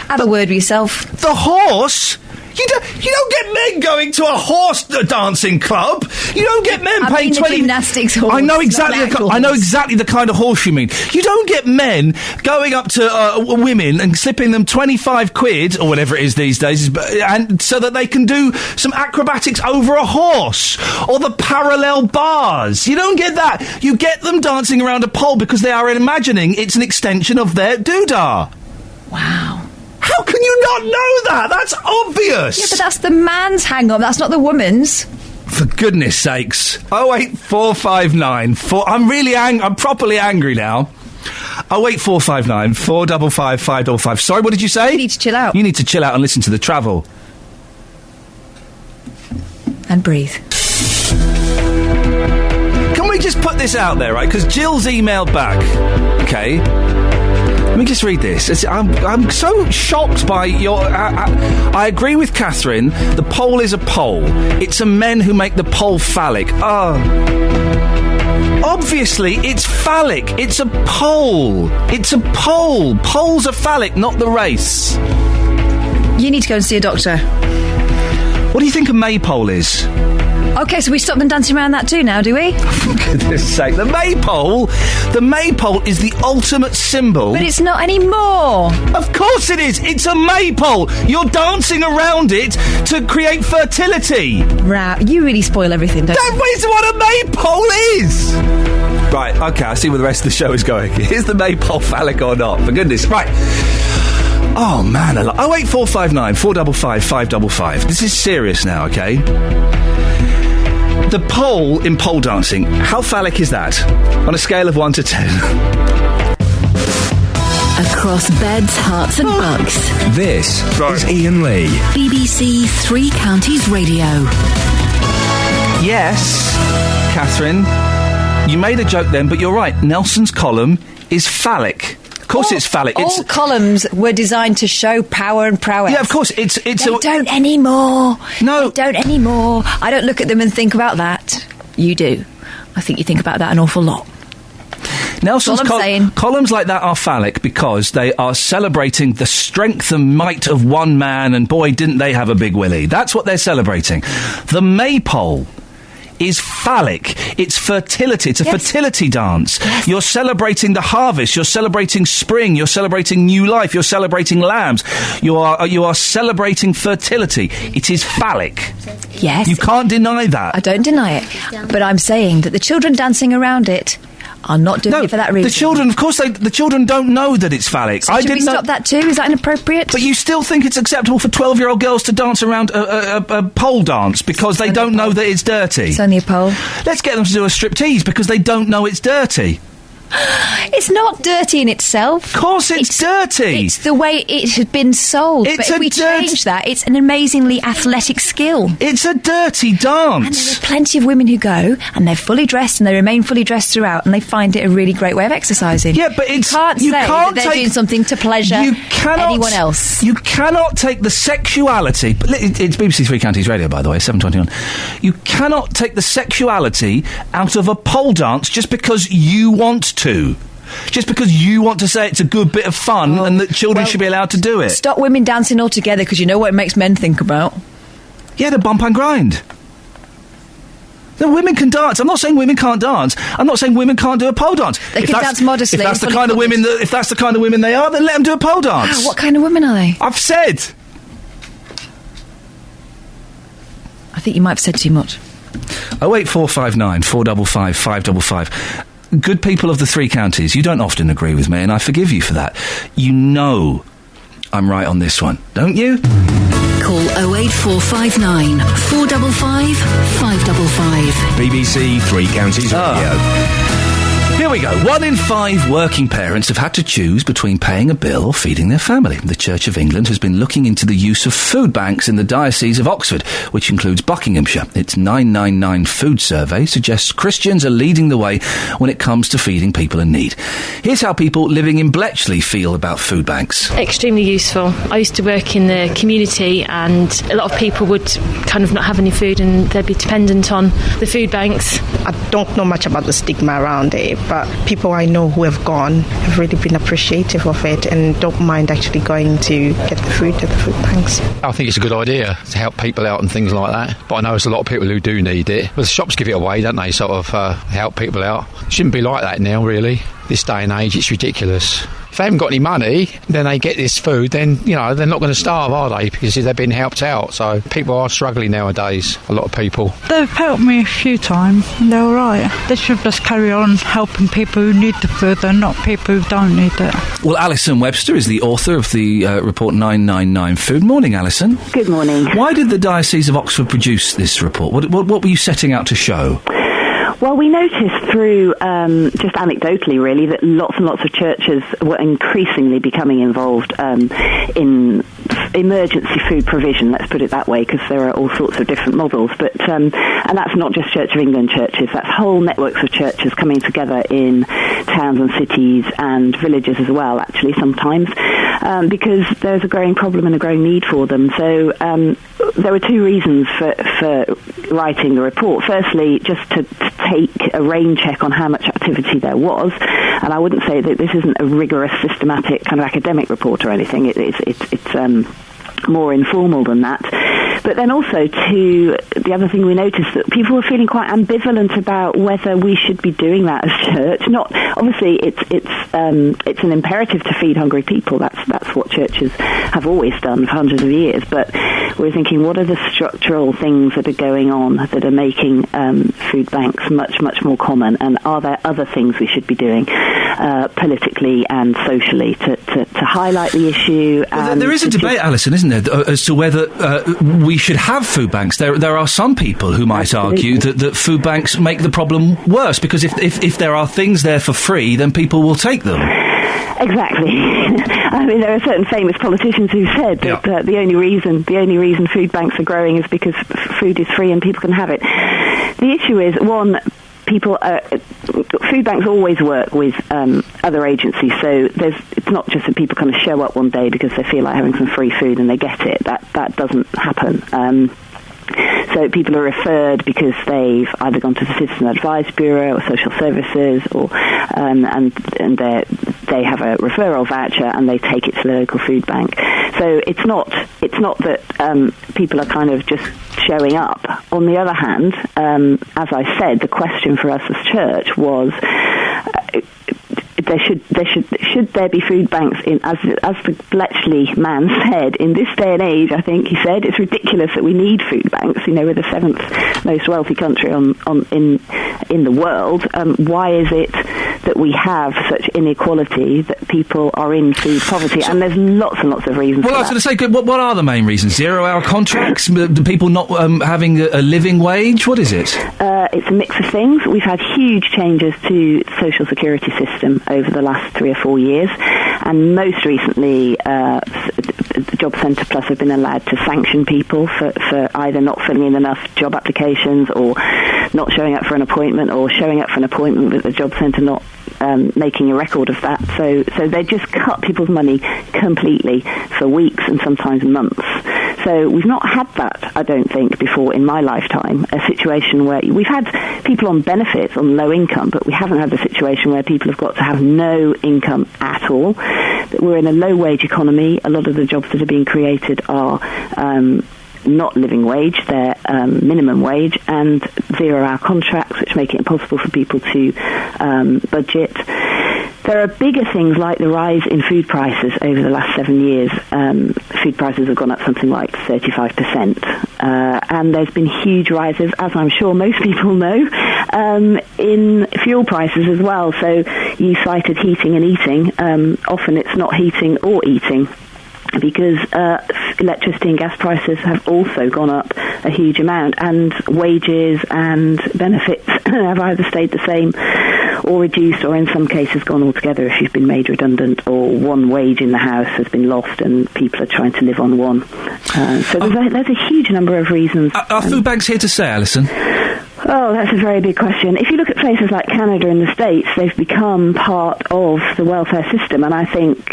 Have a word with yourself. The horse? You don't get men going to a horse dancing club. You don't get men paying 20 gymnastics horse. I know exactly the kind of horse you mean. You don't get men going up to women and slipping them 25 quid or whatever it is these days, and so that they can do some acrobatics over a horse or the parallel bars. You don't get that. You get them dancing around a pole because they are imagining it's an extension of their doodah. Wow. How can you not know that? That's obvious. Yeah, but that's the man's hang-up. That's not the woman's. For goodness sakes. 08459 I'm really I'm properly angry now. 08459 455 555. Sorry, what did you say? You need to chill out. You need to chill out and listen to the Travel. And breathe. Can we just put this out there, right? Because Jill's emailed back, okay? Let me just read this. I'm so shocked by your... I agree with Catherine. The pole is a pole. It's a men who make the pole phallic. Obviously, it's phallic. It's a pole. It's a pole. Poles are phallic, not the race. You need to go and see a doctor. What do you think a maypole is? Okay, so we stop them dancing around that too now, do we? For goodness sake. The maypole is the ultimate symbol. But it's not anymore. Of course it is. It's a maypole. You're dancing around it to create fertility. You really spoil everything, don't you? That is what a maypole is. Right, okay, I see where the rest of the show is going. Is the maypole phallic or not? For goodness. Right. Oh, man. 08459 455 555. This is serious now, okay? The pole in pole dancing, how phallic is that? On a scale of 1 to 10. Across beds, hearts and bucks. This is Iain Lee. BBC Three Counties Radio. Yes, Catherine, you made a joke then, but you're right. Nelson's column is phallic. Of course it's phallic. All columns were designed to show power and prowess. Yeah, of course. They don't anymore. No. They don't anymore. I don't look at them and think about that. You do. I think you think about that an awful lot. Nelson's columns like that are phallic because they are celebrating the strength and might of one man, and boy, didn't they have a big willy. That's what they're celebrating. The maypole is phallic. It's fertility. It's a fertility dance. Yes. You're celebrating the harvest. You're celebrating spring. You're celebrating new life. You're celebrating lambs. You are celebrating fertility. It is phallic. Yes. You can't deny that. I don't deny it. But I'm saying that the children dancing around it are not doing it for that reason. The children, of course, the children don't know that it's phallic. So should we stop that too? Is that inappropriate? But you still think it's acceptable for 12-year-old girls to dance around a pole dance because they don't know that it's dirty? It's only a pole. Let's get them to do a striptease because they don't know it's dirty. It's not dirty in itself. Of course it's dirty. It's the way it has been sold. But if we change that, it's an amazingly athletic skill. It's a dirty dance. And there are plenty of women who go, and they're fully dressed, and they remain fully dressed throughout, and they find it a really great way of exercising. Yeah, but you can't say that they're doing something to pleasure anyone else. You cannot take the sexuality... It's BBC Three Counties Radio, by the way, 7:21. You cannot take the sexuality out of a pole dance just because you want to. Just because you want to say it's a good bit of fun and that children should be allowed to do it. Stop women dancing altogether, because you know what it makes men think about? Yeah, the bump and grind. No, women can dance. I'm not saying women can't dance. I'm not saying women can't do a pole dance. They can dance modestly. If that's the kind of women they are, then let them do a pole dance. What kind of women are they? I've said. I think you might have said too much. 08459 455 555. Good people of the Three Counties, you don't often agree with me, and I forgive you for that. You know I'm right on this one, don't you? Call 08459 455 555. BBC Three Counties Radio. Here we go. 1 in 5 working parents have had to choose between paying a bill or feeding their family. The Church of England has been looking into the use of food banks in the Diocese of Oxford, which includes Buckinghamshire. Its 999 food survey suggests Christians are leading the way when it comes to feeding people in need. Here's how people living in Bletchley feel about food banks. Extremely useful. I used to work in the community, and a lot of people would kind of not have any food and they'd be dependent on the food banks. I don't know much about the stigma around it, but people I know who have gone have really been appreciative of it and don't mind actually going to get the food at the food banks. I think it's a good idea to help people out and things like that, but I know there's a lot of people who do need it. Well, the shops give it away, don't they, sort of help people out. It shouldn't be like that now, really. This day and age, it's ridiculous. If they haven't got any money, then they get this food, then, you know, they're not going to starve, are they? Because they've been helped out. So people are struggling nowadays, a lot of people. They've helped me a few times, and they're all right. They should just carry on helping people who need the food and not people who don't need it. Well, Alison Webster is the author of the report 999 Food. Morning, Alison. Good morning. Why did the Diocese of Oxford produce this report? What were you setting out to show? Well, we noticed through, just anecdotally really, that lots and lots of churches were increasingly becoming involved in emergency food provision, let's put it that way, because there are all sorts of different models. But And that's not just Church of England churches, that's whole networks of churches coming together in towns and cities and villages as well, actually, sometimes, because there's a growing problem and a growing need for them. So there were two reasons for writing the report. Firstly, just to take a rain check on how much activity there was, and I wouldn't say that this isn't a rigorous, systematic kind of academic report or anything. It's more informal than that. But then also, the other thing we noticed, that people were feeling quite ambivalent about whether we should be doing that as church. Not obviously, it's an imperative to feed hungry people. That's what churches have always done for hundreds of years. But we're thinking, what are the structural things that are going on that are making food banks much more common? And are there other things we should be doing politically and socially to highlight the issue? Well, there is a debate, Alison, isn't there, as to whether we should have food banks. There are some people who might argue that food banks make the problem worse, because if there are things there for free, then people will take them. Exactly. I mean, there are certain famous politicians who said that the only reason food banks are growing is because food is free and people can have it. The issue is, one, food banks always work with other agencies, so it's not just that people kind of show up one day because they feel like having some free food and they get it. That doesn't happen. So people are referred because they've either gone to the Citizen Advice Bureau or Social Services, or and they have a referral voucher and they take it to the local food bank. So it's not that people are kind of just showing up. On the other hand, as I said, the question for us as church was, should there be food banks in, as the Bletchley man said, in this day and age? I think he said it's ridiculous that we need food banks. You know, we're the 7th most wealthy country in the world. Why is it that we have such inequality that people are in food poverty? And there's lots and lots of reasons. Well, for I was going to say, what are the main reasons? 0-hour contracts? Do people not having a living wage? What is it? It's a mix of things. We've had huge changes to the social security system over the last 3 or 4 years, and most recently the Job Centre Plus have been allowed to sanction people for either not filling in enough job applications, or not showing up for an appointment, or showing up for an appointment with the Job Centre not making a record of that. So they just cut people's money completely for weeks and sometimes months. So we've not had that, I don't think, before in my lifetime, a situation where we've had people on benefits on low income, but we haven't had the situation where people have got to have no income at all. We're in a low wage economy. A lot of the jobs that are being created are not living wage, they're minimum wage, and 0-hour contracts, which make it impossible for people to budget. There are bigger things like the rise in food prices over the last 7 years. Food prices have gone up something like 35%. And there's been huge rises, as I'm sure most people know, in fuel prices as well. So you cited heating and eating. Often it's not heating or eating, because electricity and gas prices have also gone up a huge amount, and wages and benefits have either stayed the same or reduced, or in some cases gone altogether if you've been made redundant, or one wage in the house has been lost and people are trying to live on one. So there's a huge number of reasons. Are food banks here to stay, Alison? Oh, that's a very big question. If you look at places like Canada and the States, they've become part of the welfare system, and I think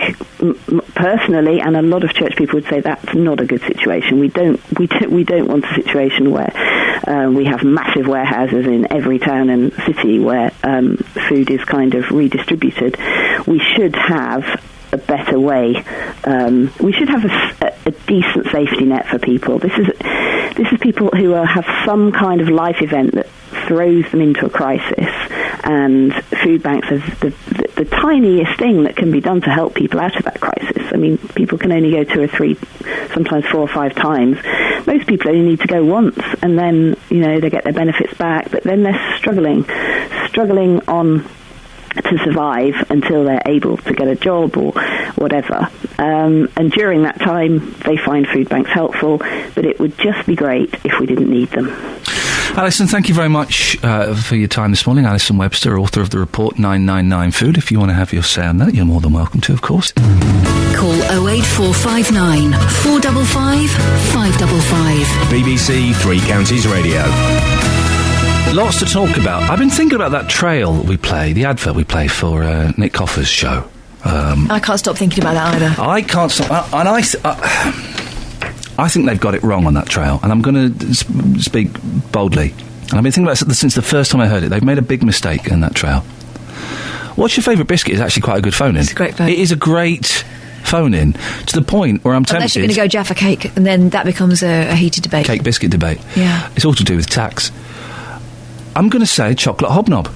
personally, and a lot of church people would say that's not a good situation. We don't want a situation where we have massive warehouses in every town and city where food is kind of redistributed. We should have a better way. We should have a decent safety net for people. This is people who have some kind of life event that throws them into a crisis, and food banks is the tiniest thing that can be done to help people out of that crisis. I mean, people can only go 2 or 3, sometimes 4 or 5 times. Most people only need to go once, and then they get their benefits back, but then they're struggling on to survive until they're able to get a job or whatever. And during that time, they find food banks helpful, but it would just be great if we didn't need them. Alison, thank you very much for your time this morning. Alison Webster, author of the report 999 Food. If you want to have your say on that, you're more than welcome to, of course. Call 08459 455 555. BBC Three Counties Radio. Lots to talk about. I've been thinking about that trail we play, the advert we play for Nick Coffer's show. I can't stop thinking about that either. I can't stop. And I think they've got it wrong on that trail. And I'm going to speak boldly. And I've been thinking about it since the first time I heard it. They've made a big mistake in that trail. What's your favourite biscuit is actually quite a good phone-in. It's a great phone. It is a great phone-in, to the point where I'm tempted... Unless you're going to go Jaffa cake, and then that becomes a heated debate. Cake-biscuit debate. Yeah. It's all to do with tax. I'm going to say chocolate hobnob.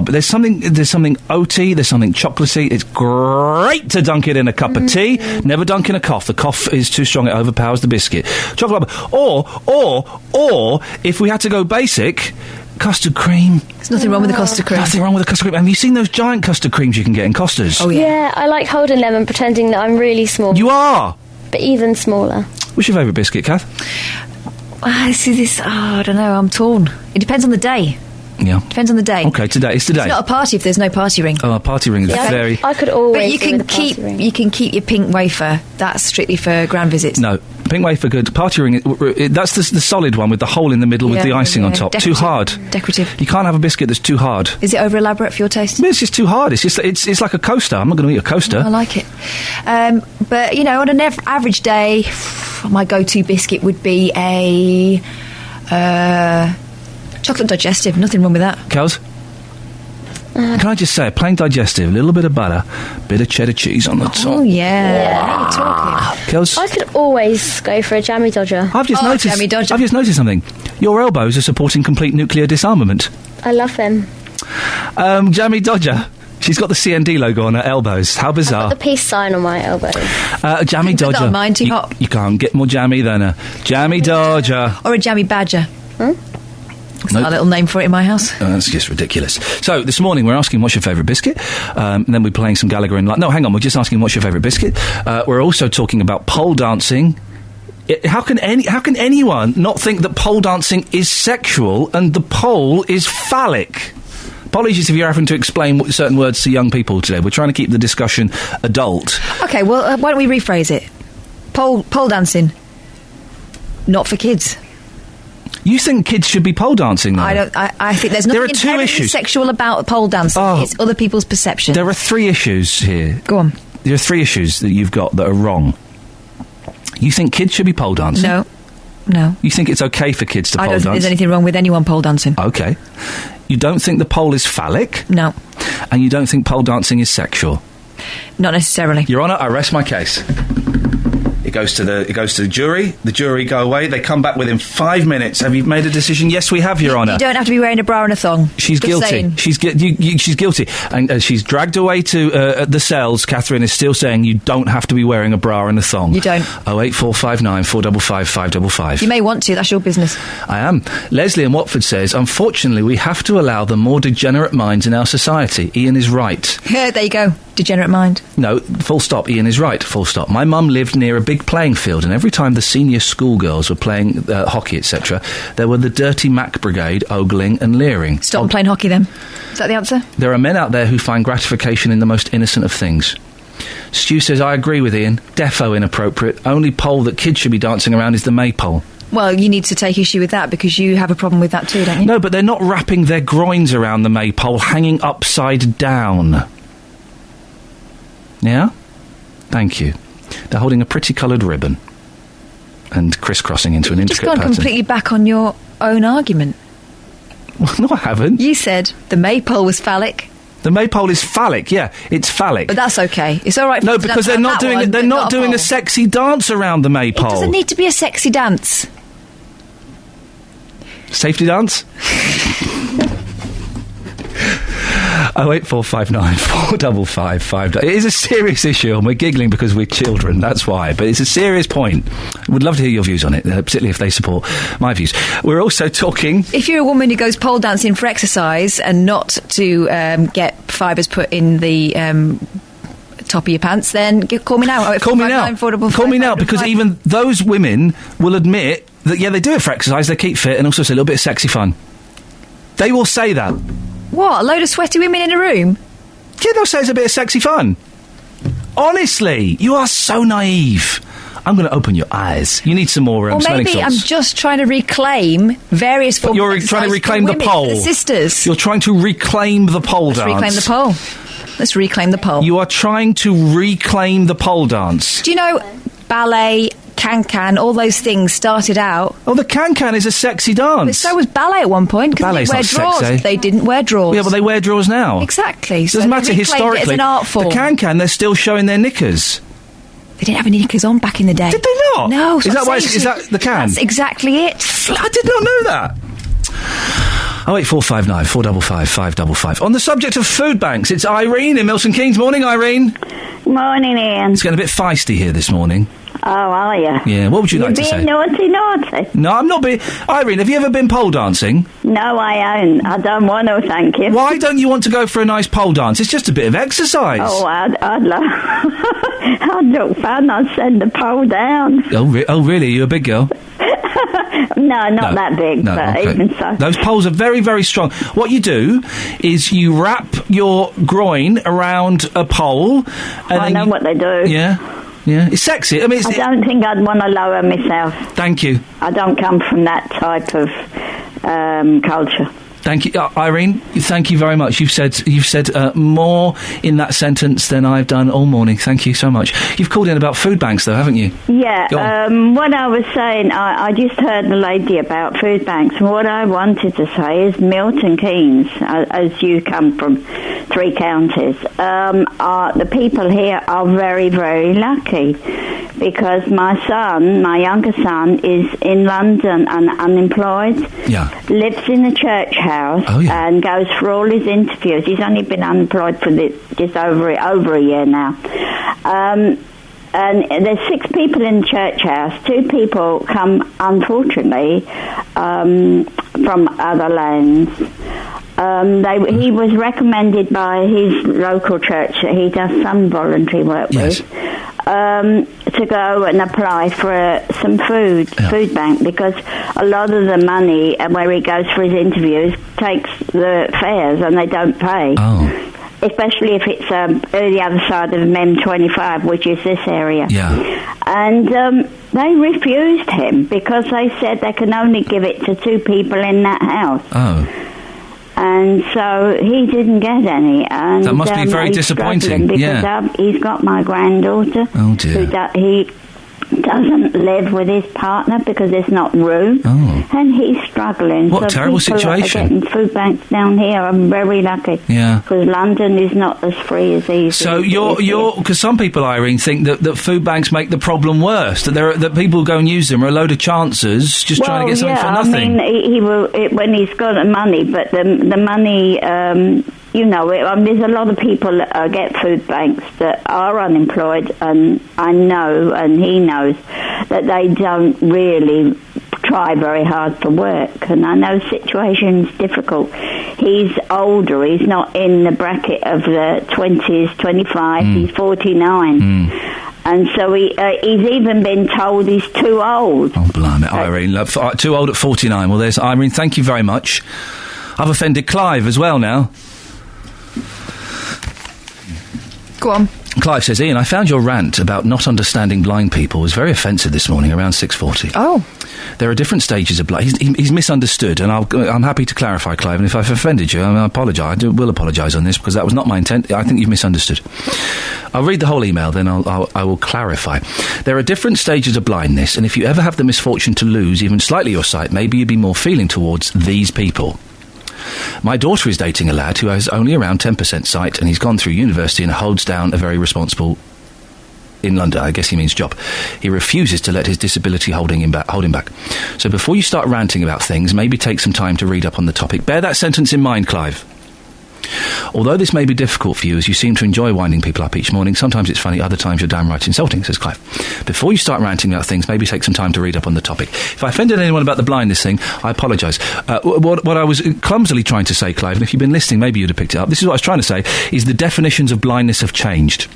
There's something oaty, there's something chocolatey. It's great to dunk it in a cup of tea. Never dunk in a cough. The cough is too strong, it overpowers the biscuit. Chocolate hobnob. Or, if we had to go basic... custard cream. There's nothing wrong with the custard cream. Nothing wrong with the custard cream. Have you seen those giant custard creams you can get in Costas? Oh, yeah. I like holding them and pretending that I'm really small. You are? But even smaller. What's your favourite biscuit, Kath? I don't know, I'm torn. It depends on the day. Yeah. Depends on the day. Okay, it's today. It's not a party if there's no party ring. Oh, a party ring is very... I could always. But you can keep your pink wafer. That's strictly for grand visits. No, pink wafer good. Party ring, that's the solid one with the hole in the middle with the icing on top. Decorative. Too hard. Decorative. You can't have a biscuit that's too hard. Is it over elaborate for your taste? It's just too hard. It's like a coaster. I'm not going to eat a coaster. I like it. But on an average day, my go-to biscuit would be a chocolate digestive. Nothing wrong with that. Kels? Can I just say, a plain digestive, a little bit of butter, bit of cheddar cheese on the top. Oh, yeah. Now you're talking. Kels? I could always go for a jammy dodger. I've just noticed something. Your elbows are supporting complete nuclear disarmament. I love them. Jammy Dodger. She's got the CND logo on her elbows. How bizarre. I've got the peace sign on my elbows. Jammy Dodger. Put that on mine, too hot. You can't get more jammy than a Jammy Dodger. Or a jammy badger. Huh? That's not a little name for it in my house. That's just ridiculous. So, this morning we're asking what's your favourite biscuit, and then we're playing some Gallagher in... No, hang on, we're just asking what's your favourite biscuit. We're also talking about pole dancing. How can anyone not think that pole dancing is sexual and the pole is phallic? Apologies if you're having to explain certain words to young people today. We're trying to keep the discussion adult. OK, well, why don't we rephrase it? Pole dancing. Not for kids. You think kids should be pole dancing, though? I think there's nothing inherently sexual about pole dancing. It's other people's perception. There are 3 issues here. Go on. There are 3 issues that you've got that are wrong. You think kids should be pole dancing? No. You think it's okay for kids to pole dance? I don't think there's anything wrong with anyone pole dancing. Okay. You don't think the pole is phallic? No. And you don't think pole dancing is sexual? Not necessarily. Your Honour, I rest my case. It goes to the jury. The jury go away. They come back within 5 minutes. Have you made a decision? Yes, we have, Your Honour. You don't have to be wearing a bra and a thong. She's guilty. She's guilty. And she's dragged away to the cells. Catherine is still saying you don't have to be wearing a bra and a thong. You don't. 08459 455 555. You may want to. That's your business. I am. Leslie in Watford says, unfortunately, we have to allow the more degenerate minds in our society. Ian is right. Yeah, there you go. Degenerate mind. No, full stop. Ian is right. Full stop. My mum lived near a big playing field, and every time the senior schoolgirls were playing hockey, etc., there were the Dirty Mac Brigade ogling and leering. Stop playing hockey, then. Is that the answer? There are men out there who find gratification in the most innocent of things. Stu says, I agree with Ian. Defo inappropriate. Only pole that kids should be dancing around is the maypole. Well, you need to take issue with that because you have a problem with that too, don't you? No, but they're not wrapping their groins around the maypole, hanging upside down. Yeah? Thank you. They're holding a pretty coloured ribbon and crisscrossing into an intricate pattern. You've just gone completely back on your own argument. Well, no, I haven't. You said the maypole was phallic. The maypole is phallic, yeah, it's phallic. But that's okay. It's all right. No, because they're not doing a sexy dance around the maypole. It doesn't need to be a sexy dance. Safety dance? 08459 455 5. It is a serious issue, and we're giggling because we're children, that's why. But it's a serious point. We'd love to hear your views on it, particularly if they support my views. We're also talking... If you're a woman who goes pole dancing for exercise and not to get fibres put in the... top of your pants, then call me now. Call me now. Call me now, because even those women will admit that, yeah, they do it for exercise, they keep fit, and also it's a little bit of sexy fun. They will say that. What, a load of sweaty women in a room? Yeah, they'll say it's a bit of sexy fun. Honestly, you are so naive. I'm going to open your eyes. You need some more or smelling maybe salts. I'm just trying to reclaim various forms You're of trying to exercise reclaim for the women, pole. for the sisters. You're trying to reclaim the pole Let's dance. reclaim the pole. Let's reclaim the pole. You are trying to reclaim the pole dance. Do you know ballet, can-can, all those things started out... Oh, the can-can is a sexy dance. But so was ballet at one point, because they Ballet's didn't wear not drawers. sexy. They didn't wear drawers. Yeah, but they wear drawers now. Exactly. So Doesn't they matter reclaimed it historically. as an art form. The can-can, they're still showing their knickers. They didn't have any knickers on back in the day. Did they not? No. Is that why? Is that the can? That's exactly it. I did not know that. 08459 455 555. On the subject of food banks, it's Irene in Milton Keynes. Morning, Irene. Morning, Ian. It's getting a bit feisty here this morning. Oh, are you? Yeah, what would you like to say? You're being naughty. No, I'm not being... Irene, have you ever been pole dancing? No, I haven't. I don't want to, thank you. Why don't you want to go for a nice pole dance? It's just a bit of exercise. Oh, I'd love... I'd look fun. I'd send the pole down. Oh, really? Are you a big girl? No, not that big, No, but okay. even so. Those poles are very, very strong. What you do is you wrap your groin around a pole. And I know what they do. Yeah. Yeah, it's sexy. I mean, I don't think I'd want to lower myself. Thank you. I don't come from that type of culture. Thank you, Irene. Thank you very much. You've said more in that sentence than I've done all morning. Thank you so much. You've called in about food banks, though, haven't you? Yeah. What I was saying, I just heard the lady about food banks, and what I wanted to say is Milton Keynes, as you come from 3 counties, the people here are very, very lucky. Because my younger son, is in London and unemployed. Yeah. Lives in a church house and goes for all his interviews. He's only been unemployed for just over a year now. And there's 6 people in the church house. 2 people come, unfortunately, from other lands. He was recommended by his local church that he does some voluntary work with. To go and apply for some food bank, because a lot of the money where he goes for his interviews takes the fares and they don't pay. Especially if it's the other side of M25, which is this area. Yeah. And they refused him because they said they can only give it to 2 people in that house. Oh. And so he didn't get any. And, that must be very disappointing. Because he's got my granddaughter. Oh, dear. He doesn't live with his partner because there's not room. Oh. And he's struggling. What a terrible situation. Getting food banks down here. I'm very lucky. Yeah. Because London is not as free as easy. So you're because some people, Irene, think that food banks make the problem worse. That people who go and use them are a load of chancers just trying to get something for nothing. I mean, he will when he's got the money, but the money. There's a lot of people that get food banks that are unemployed, and I know, and he knows, that they don't really try very hard for work. And I know situation's difficult. He's older. He's not in the bracket of the 20s, 25. He's 49. And so he's even been told he's too old. Oh, blimey, Irene. Too old at 49. Well, there's Irene. Thank you very much. I've offended Clive as well now. Go on. Clive says, Ian, I found your rant about not understanding blind people was very offensive this morning around 6:40. Oh. There are different stages of blind... He's misunderstood, and I'm happy to clarify, Clive, and if I've offended you, I apologise. I will apologise on this, because that was not my intent. I think you've misunderstood. I'll read the whole email, then I will clarify. There are different stages of blindness, and if you ever have the misfortune to lose even slightly your sight, maybe you'd be more feeling towards these people. My daughter is dating a lad who has only around 10% sight, and he's gone through university and holds down a very responsible... in London, I guess he means job. He refuses to let his disability hold him back. So before you start ranting about things, maybe take some time to read up on the topic. Bear that sentence in mind, Clive. Although this may be difficult for you, as you seem to enjoy winding people up each morning, sometimes it's funny, other times you're damn right insulting, says Clive. Before you start ranting about things, maybe take some time to read up on the topic. If I offended anyone about the blindness thing, I apologise. What I was clumsily trying to say, Clive, and if you've been listening, maybe you'd have picked it up. This is what I was trying to say, is the definitions of blindness have changed.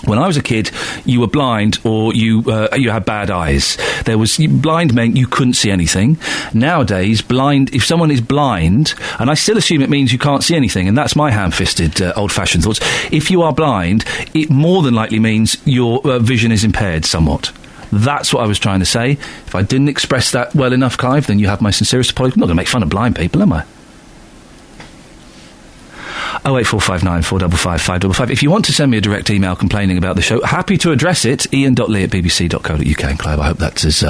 When I was a kid, you were blind or you had bad eyes. Blind meant you couldn't see anything. Nowadays, if someone is blind, and I still assume it means you can't see anything, and that's my ham-fisted, old-fashioned thoughts. If you are blind, it more than likely means your vision is impaired somewhat. That's what I was trying to say. If I didn't express that well enough, Clive, then you have my sincerest apology. I'm not going to make fun of blind people, am I? 08459 455 555. If you want to send me a direct email complaining about the show, happy to address it. ian.lee@bbc.co.uk. And Clive, I hope that has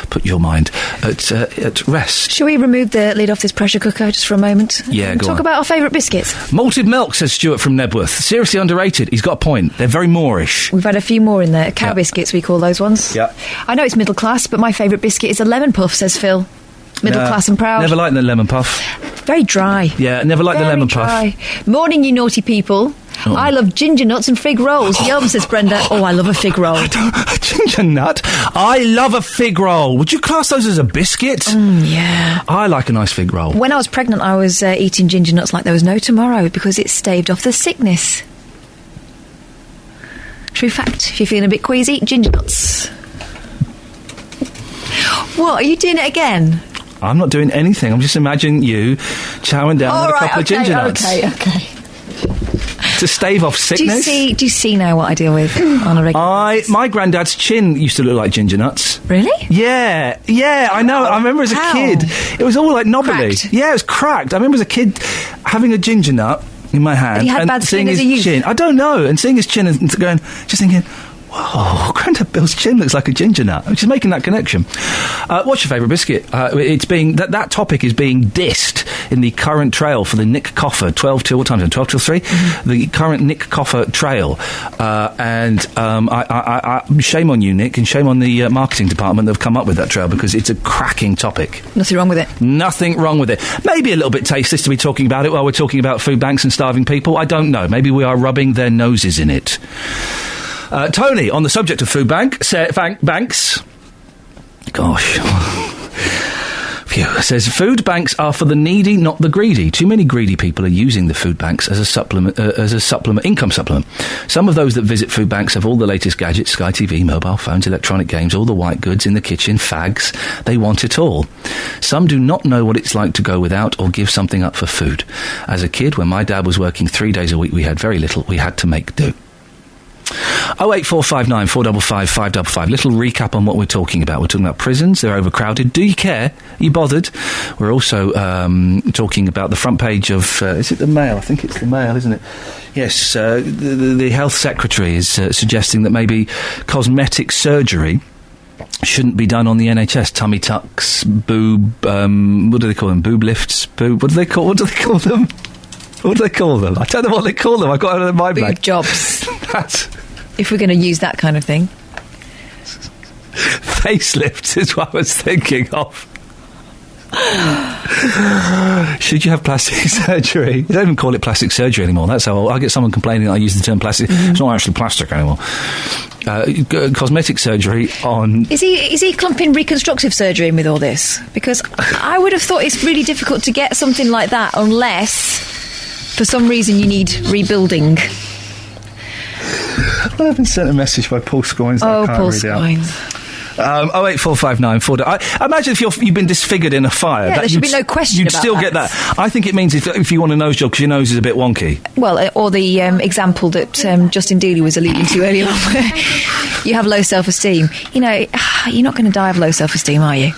put your mind at rest. Shall we remove the lid off this pressure cooker just for a moment? Yeah, go on. Talk about our favourite biscuits. Malted milk, says Stuart from Nebworth. Seriously underrated. He's got a point. They're very Moorish. We've had a few more in there. Cow biscuits, we call those ones. Yeah. I know it's middle class, but my favourite biscuit is a lemon puff, says Phil. Middle class and proud. Never liked the lemon puff. Very dry. Yeah, never liked the lemon puff. Morning, you naughty people. Oh. I love ginger nuts and fig rolls. Yum, says Brenda. Oh, I love a fig roll. A ginger nut? I love a fig roll. Would you class those as a biscuit? Yeah. I like a nice fig roll. When I was pregnant, I was eating ginger nuts like there was no tomorrow because it staved off the sickness. True fact. If you're feeling a bit queasy, ginger nuts. What, are you doing it again? I'm not doing anything. I'm just imagining you chowing down with a couple of ginger nuts. Okay. To stave off sickness. Do you see now what I deal with on a regular My granddad's chin used to look like ginger nuts. Really? Yeah, I know. I remember as a kid, it was all like knobbly. Cracked. Yeah, it was cracked. I remember as a kid having a ginger nut in my hand and he had bad seeing skin his as a youth. chin. I don't know, and seeing his chin and just thinking, whoa, Grandad Bill's chin looks like a ginger nut. I'm just making that connection. What's your favourite biscuit? It's being that topic is being dissed in the current trail for the Nick Coffer 12 till what time? 12 till 3. The current Nick Coffer trail, and I shame on you, Nick, and shame on the marketing department that have come up with that trail because it's a cracking topic. Nothing wrong with it. Nothing wrong with it. Maybe a little bit tasteless to be talking about it while we're talking about food banks and starving people. I don't know. Maybe we are rubbing their noses in it. Tony, on the subject of food banks, gosh, phew, says food banks are for the needy, not the greedy. Too many greedy people are using the food banks as a supplement, income supplement. Some of those that visit food banks have all the latest gadgets: Sky TV, mobile phones, electronic games, all the white goods in the kitchen, fags. They want it all. Some do not know what it's like to go without or give something up for food. As a kid, when my dad was working 3 days a week, we had very little. We had to make do. 08459 455 555. Little recap on what we're talking about. We're talking about prisons. They're overcrowded. Do you care? Are you bothered? We're also talking about the front page of... is it the Mail? I think it's the Mail, isn't it? Yes. The Health Secretary is suggesting that maybe cosmetic surgery shouldn't be done on the NHS. Tummy tucks, boob... what do they call them? Boob lifts? What do they call them? What do they call them? I don't know what they call them. I've got it in my bag. Boob jobs. If we're going to use that kind of thing. Facelifts is what I was thinking of. Should you have plastic surgery? They don't even call it plastic surgery anymore. That's how I get someone complaining that I use the term plastic. It's not actually plastic anymore. Cosmetic surgery on... Is he clumping reconstructive surgery in with all this? Because I would have thought it's really difficult to get something like that unless, for some reason, you need rebuilding. I've been sent a message by Paul Scoins that I can't Paul read Scoins. out. 08459 4... I imagine if you've been disfigured in a fire... Yeah, there should be no question you'd about still that. Get that. I think it means if you want a nose job because your nose is a bit wonky. Well, or the example that Justin Dealey was alluding to earlier on, where you have low self-esteem. You know, you're not going to die of low self-esteem, are you?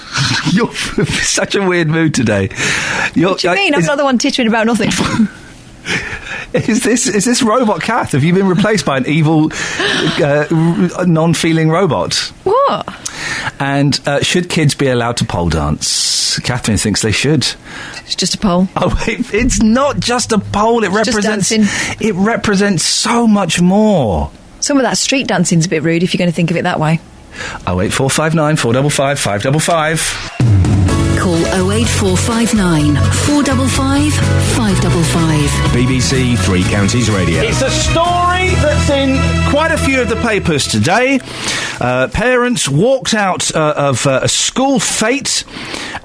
You're in such a weird mood today. What do you mean? I'm not the one tittering about nothing. Is this robot Kath? Have you been replaced by an evil, non-feeling robot? What? And should kids be allowed to pole dance? Catherine thinks they should. It's just a pole. Oh, wait, it's not just a pole. It represents so much more. Some of that street dancing's a bit rude if you're going to think of it that way. 08459 455 555. Call 08459 455 555. BBC Three Counties Radio. It's a story that's in quite a few of the papers today. Parents walked out of a school fete.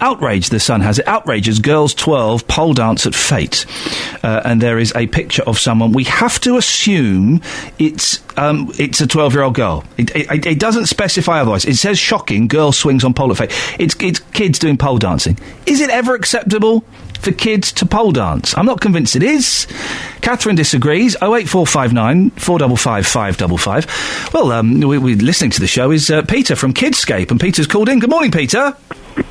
Outrage, the Sun has it. Outrages girls 12 pole dance at fete. And there is a picture of someone. We have to assume it's a 12-year-old girl. It doesn't specify otherwise. It says shocking, girl swings on pole at fete. It's kids doing pole dancing. Is it ever acceptable? for kids to pole dance? I'm not convinced it is. Catherine disagrees. 08459 455 555. Well, we're listening to the show is Peter from Kidscape, and Peter's called in. Good morning, Peter.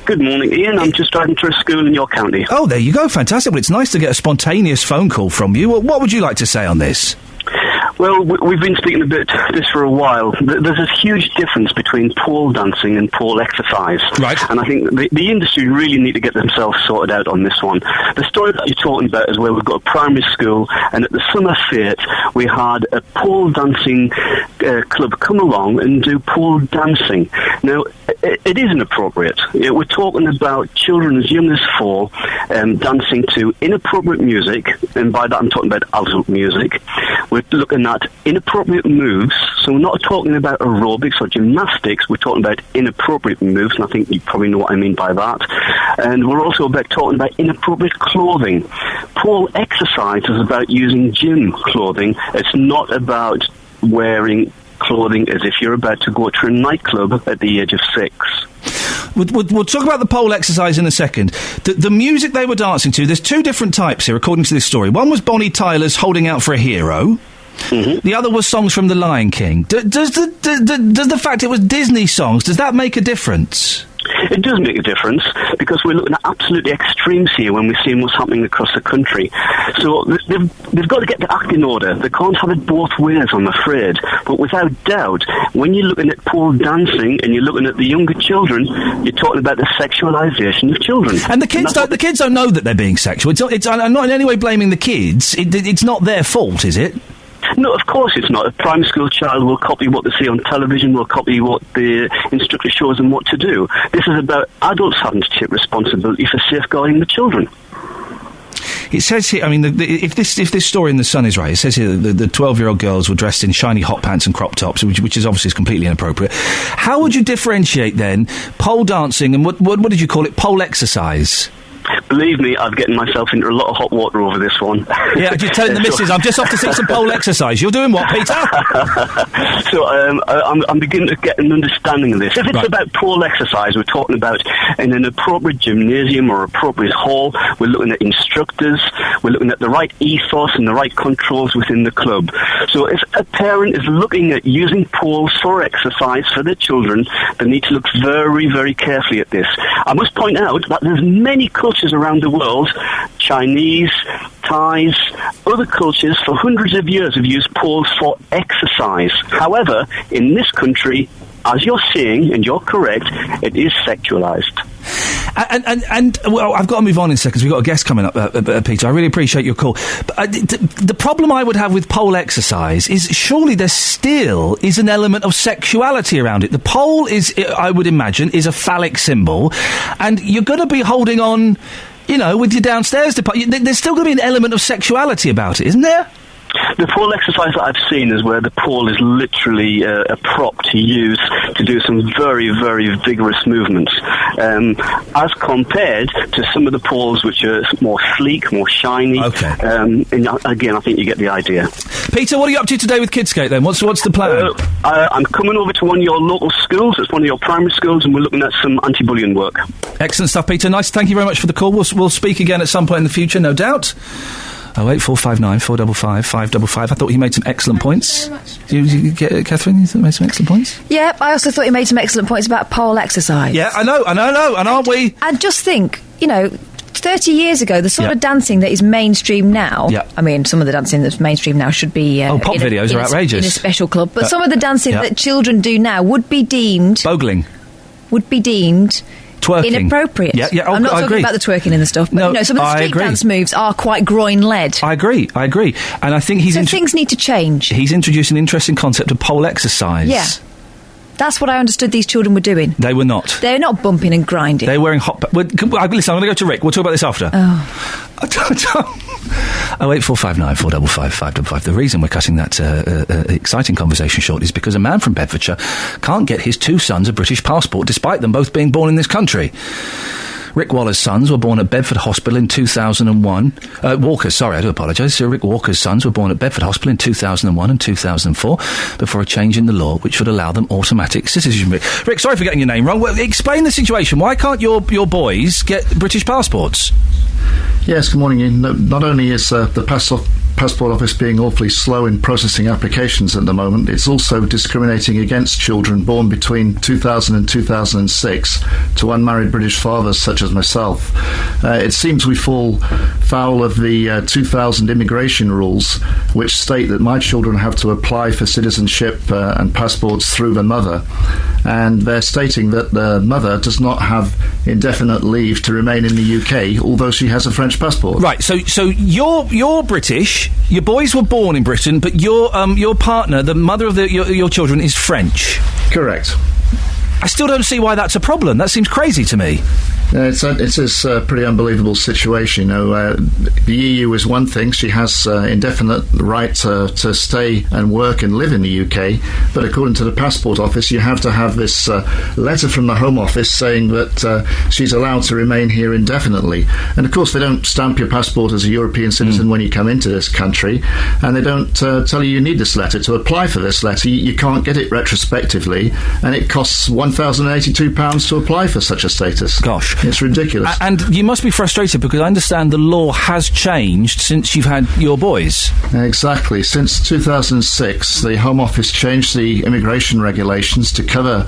Good morning, Ian. I'm just driving to a school in your county. Oh, there you go. Fantastic. Well, it's nice to get a spontaneous phone call from you. What would you like to say on this? Well, we've been speaking about this for a while. There's a huge difference between pole dancing and pole exercise. Right. And I think the industry really need to get themselves sorted out on this one. The story that you're talking about is where we've got a primary school, and at the summer fete, we had a pole dancing club come along and do pole dancing. Now, it is inappropriate. We're talking about children as young as 4 dancing to inappropriate music, and by that I'm talking about adult music. We're looking at inappropriate moves, so we're not talking about aerobics or gymnastics, we're talking about inappropriate moves, and I think you probably know what I mean by that. And we're also talking about inappropriate clothing. Pole exercise is about using gym clothing. It's not about wearing clothing as if you're about to go to a nightclub at the age of 6. We'll talk about the pole exercise in a second. The music they were dancing to, there's 2 different types here, according to this story. One was Bonnie Tyler's Holding Out for a Hero. Mm-hmm. The other was songs from The Lion King. Does the fact it was Disney songs, does that make a difference? It does make a difference, because we're looking at absolutely extremes here when we're seeing what's happening across the country. So they've got to get the act in order. They can't have it both ways, I'm afraid. But without doubt, when you're looking at pole dancing and you're looking at the younger children, you're talking about the sexualisation of children. And the kids don't know that they're being sexual. I'm not in any way blaming the kids. It's not their fault, is it? No, of course it's not. A primary school child will copy what they see on television, will copy what the instructor shows them what to do. This is about adults having to take responsibility for safeguarding the children. It says here, I mean, if this story in The Sun is right, it says here that the 12-year-old girls were dressed in shiny hot pants and crop tops, which is obviously completely inappropriate. How would you differentiate, then, pole dancing and what did you call it, pole exercise? Believe me, I'm getting myself into a lot of hot water over this one. Yeah, just telling the missus, I'm just off to see some pole exercise. You're doing what, Peter? So I'm beginning to get an understanding of this. If it's about pole exercise, we're talking about in an appropriate gymnasium or appropriate hall. We're looking at instructors. We're looking at the right ethos and the right controls within the club. So if a parent is looking at using poles for exercise for their children, they need to look very, very carefully at this. I must point out that there's many cultures around the world, Chinese, Thais, other cultures for hundreds of years have used poles for exercise. However, in this country, as you're seeing, and you're correct, it is sexualised. And well, I've got to move on in seconds. We've got a guest coming up, Peter. I really appreciate your call. But the problem I would have with pole exercise is surely there still is an element of sexuality around it. The pole is, I would imagine, is a phallic symbol, and you're going to be holding on, with your downstairs department. There's still going to be an element of sexuality about it, isn't there? The pole exercise that I've seen is where the pole is literally a prop to use to do some very, very vigorous movements, as compared to some of the poles which are more sleek, more shiny. Okay. And again, I think you get the idea. Peter, what are you up to today with Kidscape then? What's the plan? I'm coming over to one of your local schools. It's one of your primary schools, and we're looking at some anti-bullying work. Excellent stuff, Peter. Nice. Thank you very much for the call. We'll speak again at some point in the future, no doubt. 08459 455 555. I thought he made some excellent points. Did you get Catherine? You thought he made some excellent points? Yeah, I also thought he made some excellent points about pole exercise. Yeah, I know, and aren't we? And just think, 30 years ago, the sort of dancing that is mainstream now, I mean, some of the dancing that's mainstream now should be... pop videos are outrageous. In a special club. But some of the dancing that children do now would be deemed... Bogling. Would be deemed... Twerking. Inappropriate. Yeah, I'm not talking about the twerking and the stuff, but some of the street dance moves are quite groin-led. I agree. And I think things need to change. He's introduced an interesting concept of pole exercise. Yeah. That's what I understood these children were doing. They were not. They're not bumping and grinding. They're wearing hot... Listen, I'm going to go to Rick. We'll talk about this after. 08459 455 555. The reason we're cutting that exciting conversation short is because a man from Bedfordshire can't get his 2 sons a British passport, despite them both being born in this country. Rick Waller's sons were born at Bedford Hospital in 2001. Walker's, sorry, I do apologise. So Rick Walker's sons were born at Bedford Hospital in 2001 and 2004 before a change in the law which would allow them automatic citizenship. Rick, sorry for getting your name wrong. Well, explain the situation. Why can't your boys get British passports? Yes, good morning, Ian. Not only is the Passport Office being awfully slow in processing applications at the moment, it's also discriminating against children born between 2000 and 2006 to unmarried British fathers such as myself. It seems we fall foul of the 2000 immigration rules, which state that my children have to apply for citizenship and passports through the mother. And they're stating that the mother does not have indefinite leave to remain in the UK, although she has a French passport. Right, so you're British, your boys were born in Britain, but your partner, the mother of your children, is French. Correct. I still don't see why that's a problem. That seems crazy to me. It's a pretty unbelievable situation. The EU is one thing. She has indefinite right to stay and work and live in the UK. But according to the Passport Office, you have to have this letter from the Home Office saying that she's allowed to remain here indefinitely. And of course, they don't stamp your passport as a European citizen when you come into this country. And they don't tell you need this letter. To apply for this letter, you can't get it retrospectively. And it costs £1,082 to apply for such a status. Gosh. It's ridiculous. And you must be frustrated because I understand the law has changed since you've had your boys. Exactly. Since 2006, the Home Office changed the immigration regulations to cover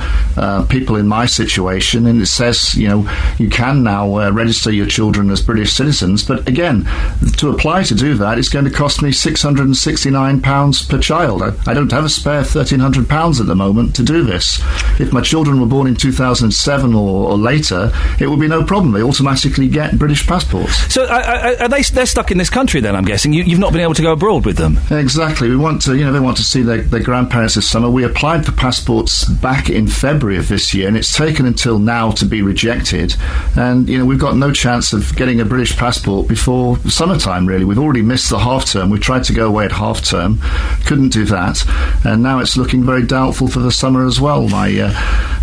people in my situation, and it says, you can now register your children as British citizens, but again, to apply to do that, it's going to cost me £669 per child. I don't have a spare £1,300 at the moment to do this. If my children were born in 2007 or later, it would be no problem. They automatically get British passports. So they're stuck in this country then, I'm guessing? You've not been able to go abroad with them? Exactly. We want to, they want to see their grandparents this summer. We applied for passports back in February of this year, and it's taken until now to be rejected. And, we've got no chance of getting a British passport before summertime, really. We've already missed the half-term. We tried to go away at half-term, couldn't do that. And now it's looking very doubtful for the summer as well. My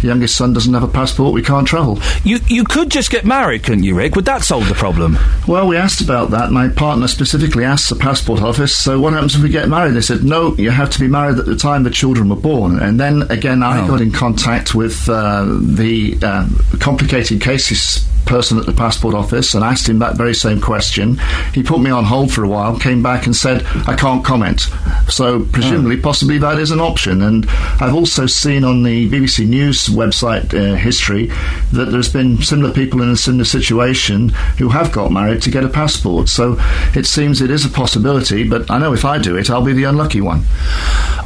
youngest son doesn't have a passport. We can't travel. You could just get married, couldn't you, Rick? Would that solve the problem? Well, we asked about that. My partner specifically asked the Passport Office, so what happens if we get married? They said, no, you have to be married at the time the children were born. And then, again, I got in contact with the complicated cases person at the Passport Office and asked him that very same question. He put me on hold for a while, came back and said, I can't comment. So presumably, possibly that is an option. And I've also seen on the BBC News website history that there's been similar people in a similar situation who have got married to get a passport. So it seems it is a possibility, but I know if I do it, I'll be the unlucky one.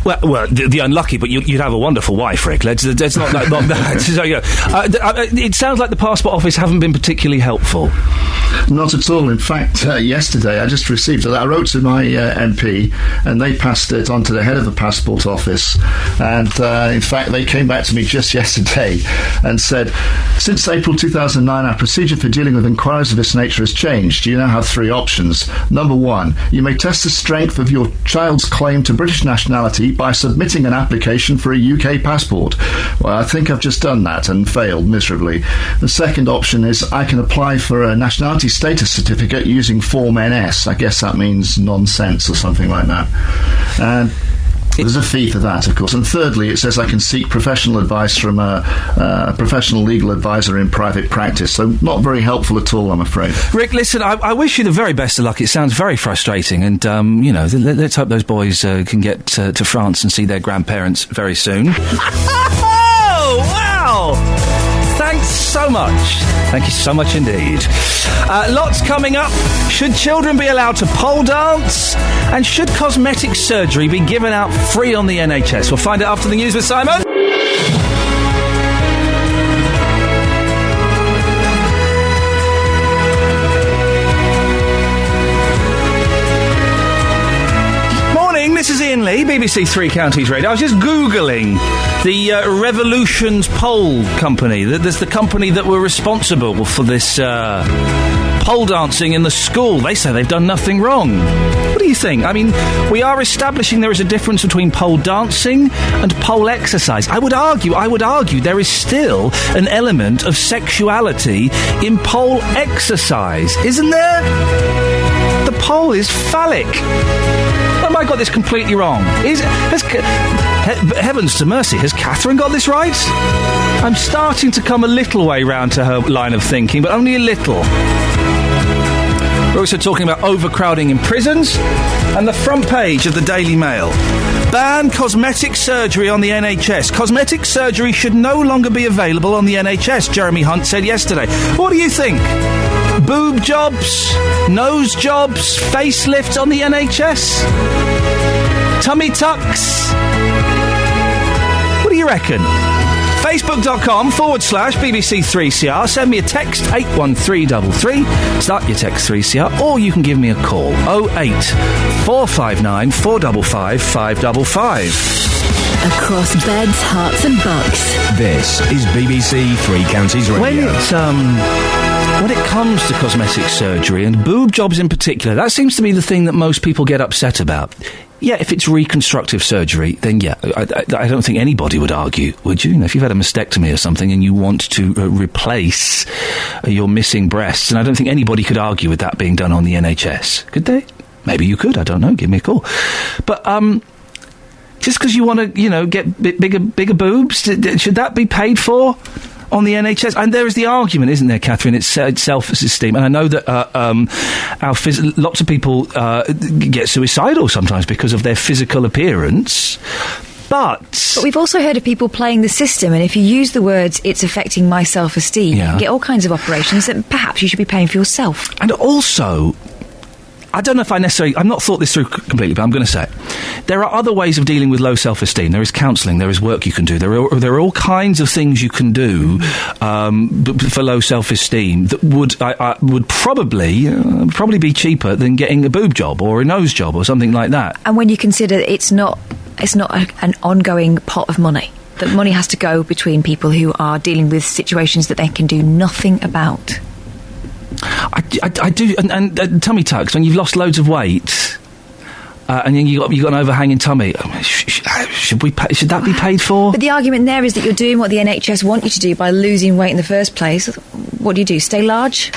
Well, the unlucky, but you'd have a wonderful wife, Rick. Let's not that. So, it sounds like the Passport Office haven't been particularly helpful. Not at all. In fact, yesterday I just received it. I wrote to my MP, and they passed it on to the head of the Passport Office. And in fact, they came back to me just yesterday and said, since April 2009, our procedure for dealing with inquiries of this nature has changed. You now have three options. Number one, you may test the strength of your child's claim to British nationality by submitting an application for a UK passport. Well, I think I've just done that and failed miserably. The second option is I can apply for a nationality status certificate using Form NS. I guess that means nonsense or something like that. And there's a fee for that, of course. And thirdly, it says I can seek professional advice from a professional legal advisor in private practice. So not very helpful at all, I'm afraid. Rick, listen, I wish you the very best of luck. It sounds very frustrating. And, let's hope those boys can get to France and see their grandparents very soon. Oh, wow! Thanks so much. Thank you so much indeed. Lots coming up. Should children be allowed to pole dance? And should cosmetic surgery be given out free on the NHS? We'll find out after the news with Simon. This is Iain Lee, BBC Three Counties Radio. I was just Googling the Revolutions Pole Company. There's the company that were responsible for this pole dancing in the school. They say they've done nothing wrong. What do you think? I mean, we are establishing there is a difference between pole dancing and pole exercise. I would argue there is still an element of sexuality in pole exercise, isn't there? The pole is phallic. Have I got this completely wrong? Heavens to mercy, has Catherine got this right? I'm starting to come a little way round to her line of thinking, but only a little. We're also talking about overcrowding in prisons. And the front page of the Daily Mail. Ban cosmetic surgery on the NHS. Cosmetic surgery should no longer be available on the NHS, Jeremy Hunt said yesterday. What do you think? Boob jobs? Nose jobs? Facelifts on the NHS? Tummy tucks? What do you reckon? Facebook.com/BBC3CR. Send me a text, 81333. Start your text 3CR, or you can give me a call, 08 459 455 555. Across beds, hearts and bucks. This is BBC Three Counties Radio. When it comes to cosmetic surgery, and boob jobs in particular, that seems to be the thing that most people get upset about. Yeah, if it's reconstructive surgery, then yeah, I don't think anybody would argue, would you? If you've had a mastectomy or something and you want to replace your missing breasts, and I don't think anybody could argue with that being done on the NHS. Could they? Maybe you could, I don't know, give me a call. But, just because you want to, get bigger boobs, should that be paid for on the NHS? And there is the argument, isn't there, Catherine? It's self-esteem. And I know that lots of people get suicidal sometimes because of their physical appearance. But we've also heard of people playing the system, and if you use the words, it's affecting my self-esteem, you can get all kinds of operations that perhaps you should be paying for yourself. And also, I don't know if I've not thought this through completely, but I'm going to say it. There are other ways of dealing with low self-esteem. There is counselling, there is work you can do, there are all kinds of things you can do for low self-esteem that would probably be cheaper than getting a boob job or a nose job or something like that. And when you consider it's not an ongoing pot of money, that money has to go between people who are dealing with situations that they can do nothing about. I do, and tummy tucks, when you've lost loads of weight, and then you got an overhanging tummy, should that be paid for? But the argument there is that you're doing what the NHS want you to do by losing weight in the first place. What do? Stay large?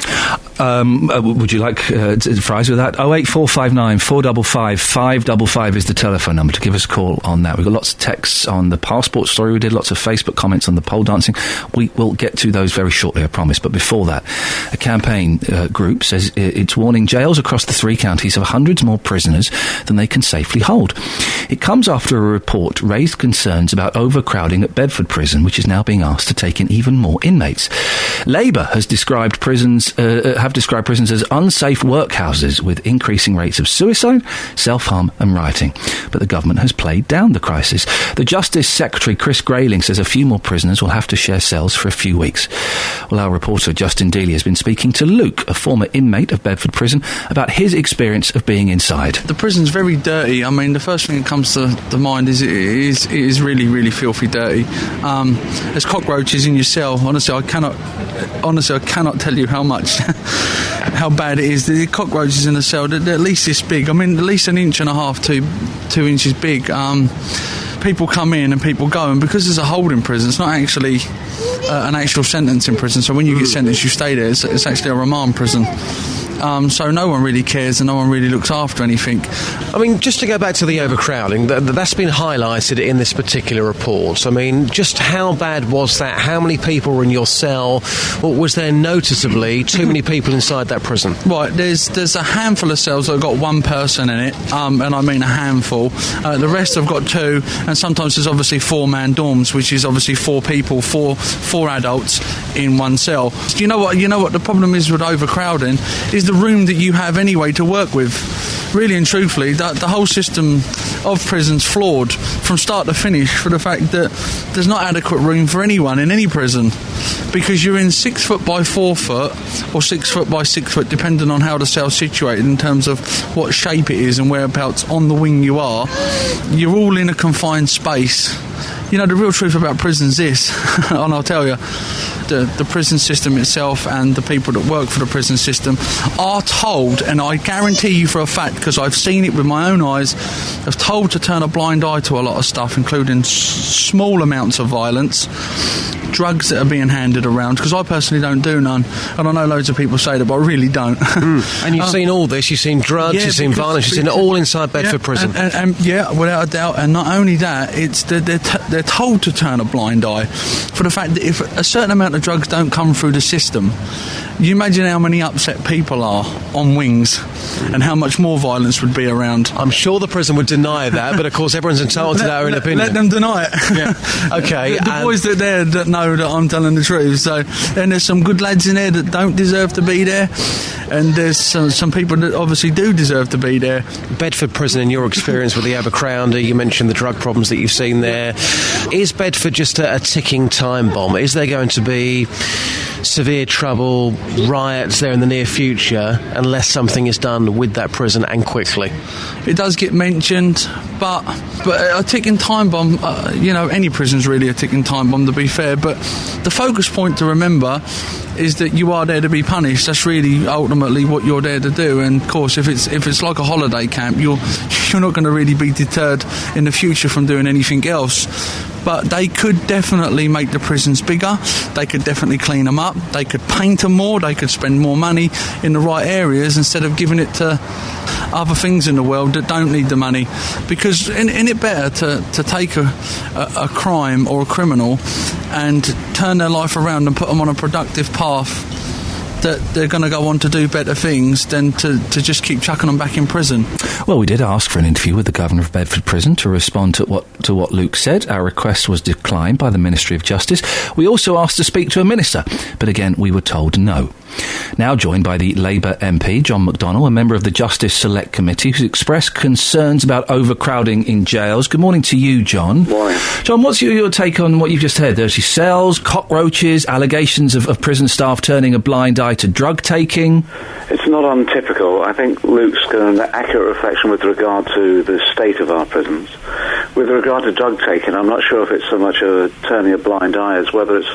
Would you like fries with that? 08459 455 555 is the telephone number to give us a call on that. We've got lots of texts on the passport story. We did lots of Facebook comments on the pole dancing. We will get to those very shortly, I promise. But before that, a campaign group says it's warning jails across the three counties have hundreds more prisoners than they can safely hold. It comes after a report raised concerns about overcrowding at Bedford Prison, which is now being asked to take in even more inmates. Labour has described prisons as unsafe workhouses with increasing rates of suicide, self-harm and rioting. But the government has played down the crisis. The Justice Secretary, Chris Grayling, says a few more prisoners will have to share cells for a few weeks. Well, our reporter, Justin Dealey, has been speaking to Luke, a former inmate of Bedford Prison, about his experience of being inside. The prison's very dirty. I mean, the first thing that comes to the mind is it is really, really filthy dirty. There's cockroaches in your cell. Honestly, I cannot tell you how bad it is. The cockroaches in the cell, they're at least this big. I mean, at least 1.5 to 2 inches big. People come in and people go, and because there's a holding prison, it's not actually an actual sentence in prison. So when you get sentenced, you stay there. It's actually a remand prison. So no one really cares and no one really looks after anything. I mean, just to go back to the overcrowding, that's been highlighted in this particular report. I mean, just how bad was that? How many people were in your cell? Or was there noticeably too many people inside that prison? Right, there's a handful of cells that have got one person in it, and I mean a handful. The rest have got two, and sometimes there's obviously 4-man dorms, which is obviously 4 people, four adults in one cell. You know what the problem is with overcrowding is the room that you have anyway to work with. Really and truthfully, the whole system of prison's flawed from start to finish for the fact that there's not adequate room for anyone in any prison, because you're in 6 foot by 4 foot or 6 foot by 6 foot, depending on how the cell's situated in terms of what shape it is and whereabouts on the wing you are. You're all in a confined space. You know, the real truth about prisons is, and I'll tell you, the prison system itself and the people that work for the prison system are told, and I guarantee you for a fact, because I've seen it with my own eyes, are told to turn a blind eye to a lot of stuff, including small amounts of violence, drugs that are being handed around, because I personally don't do none, and I know loads of people say that, but I really don't. And you've seen all this, you've seen drugs, you've seen violence, you've seen it all inside Bedford Prison. And without a doubt, and not only that, it's they're told to turn a blind eye for the fact that if a certain amount of drugs don't come through the system, You imagine how many upset people are on wings and how much more violence would be around. I'm sure the prison would deny that, but of course everyone's entitled to their own opinion. Let them deny it. Yeah. Okay. The boys that know that I'm telling the truth. So then there's some good lads in there that don't deserve to be there, and there's some people that obviously do deserve to be there. Bedford Prison, in your experience with the Abercrombie, you mentioned the drug problems that you've seen there. Is Bedford just a ticking time bomb? Is there going to be severe trouble, riots there in the near future unless something is done with that prison, and quickly? It does get mentioned, but a ticking time bomb, any prison's really a ticking time bomb, to be fair, but the focus point to remember is that you are there to be punished. That's really ultimately what you're there to do. And of course, if it's like a holiday camp, you're not going to really be deterred in the future from doing anything else. But they could definitely make the prisons bigger. They could definitely clean them up. They could paint them more. They could spend more money in the right areas instead of giving it to other things in the world that don't need the money. Because isn't it better to take a crime or a criminal and turn their life around and put them on a productive path that they're going to go on to do better things than to just keep chucking them back in prison? Well, we did ask for an interview with the Governor of Bedford Prison to respond to what Luke said. Our request was declined by the Ministry of Justice. We also asked to speak to a minister, but again we were told no. Now joined by the Labour MP, John McDonnell, a member of the Justice Select Committee, who's expressed concerns about overcrowding in jails. Good morning to you, John. Morning. John, what's your take on what you've just heard? There's these cells, cockroaches, allegations of prison staff turning a blind eye to drug taking. It's not untypical. I think Luke's given an accurate reflection with regard to the state of our prisons. With regard to drug taking, I'm not sure if it's so much turning a blind eye as whether it's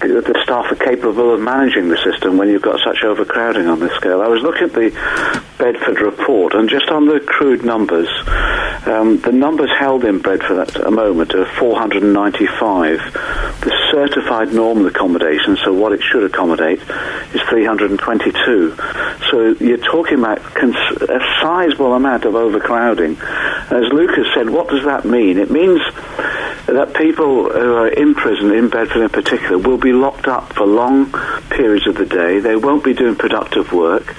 the staff are capable of managing the system when you've got such overcrowding on this scale. I was looking at the Bedford report, and just on the crude numbers, the numbers held in Bedford at a moment are 495. The certified normal accommodation, so what it should accommodate, is 322. So you're talking about a sizable amount of overcrowding. As Luke has said, what does that mean? It means that people who are in prison, in Bedford in particular, will be locked up for long periods of the day. They won't be doing productive work.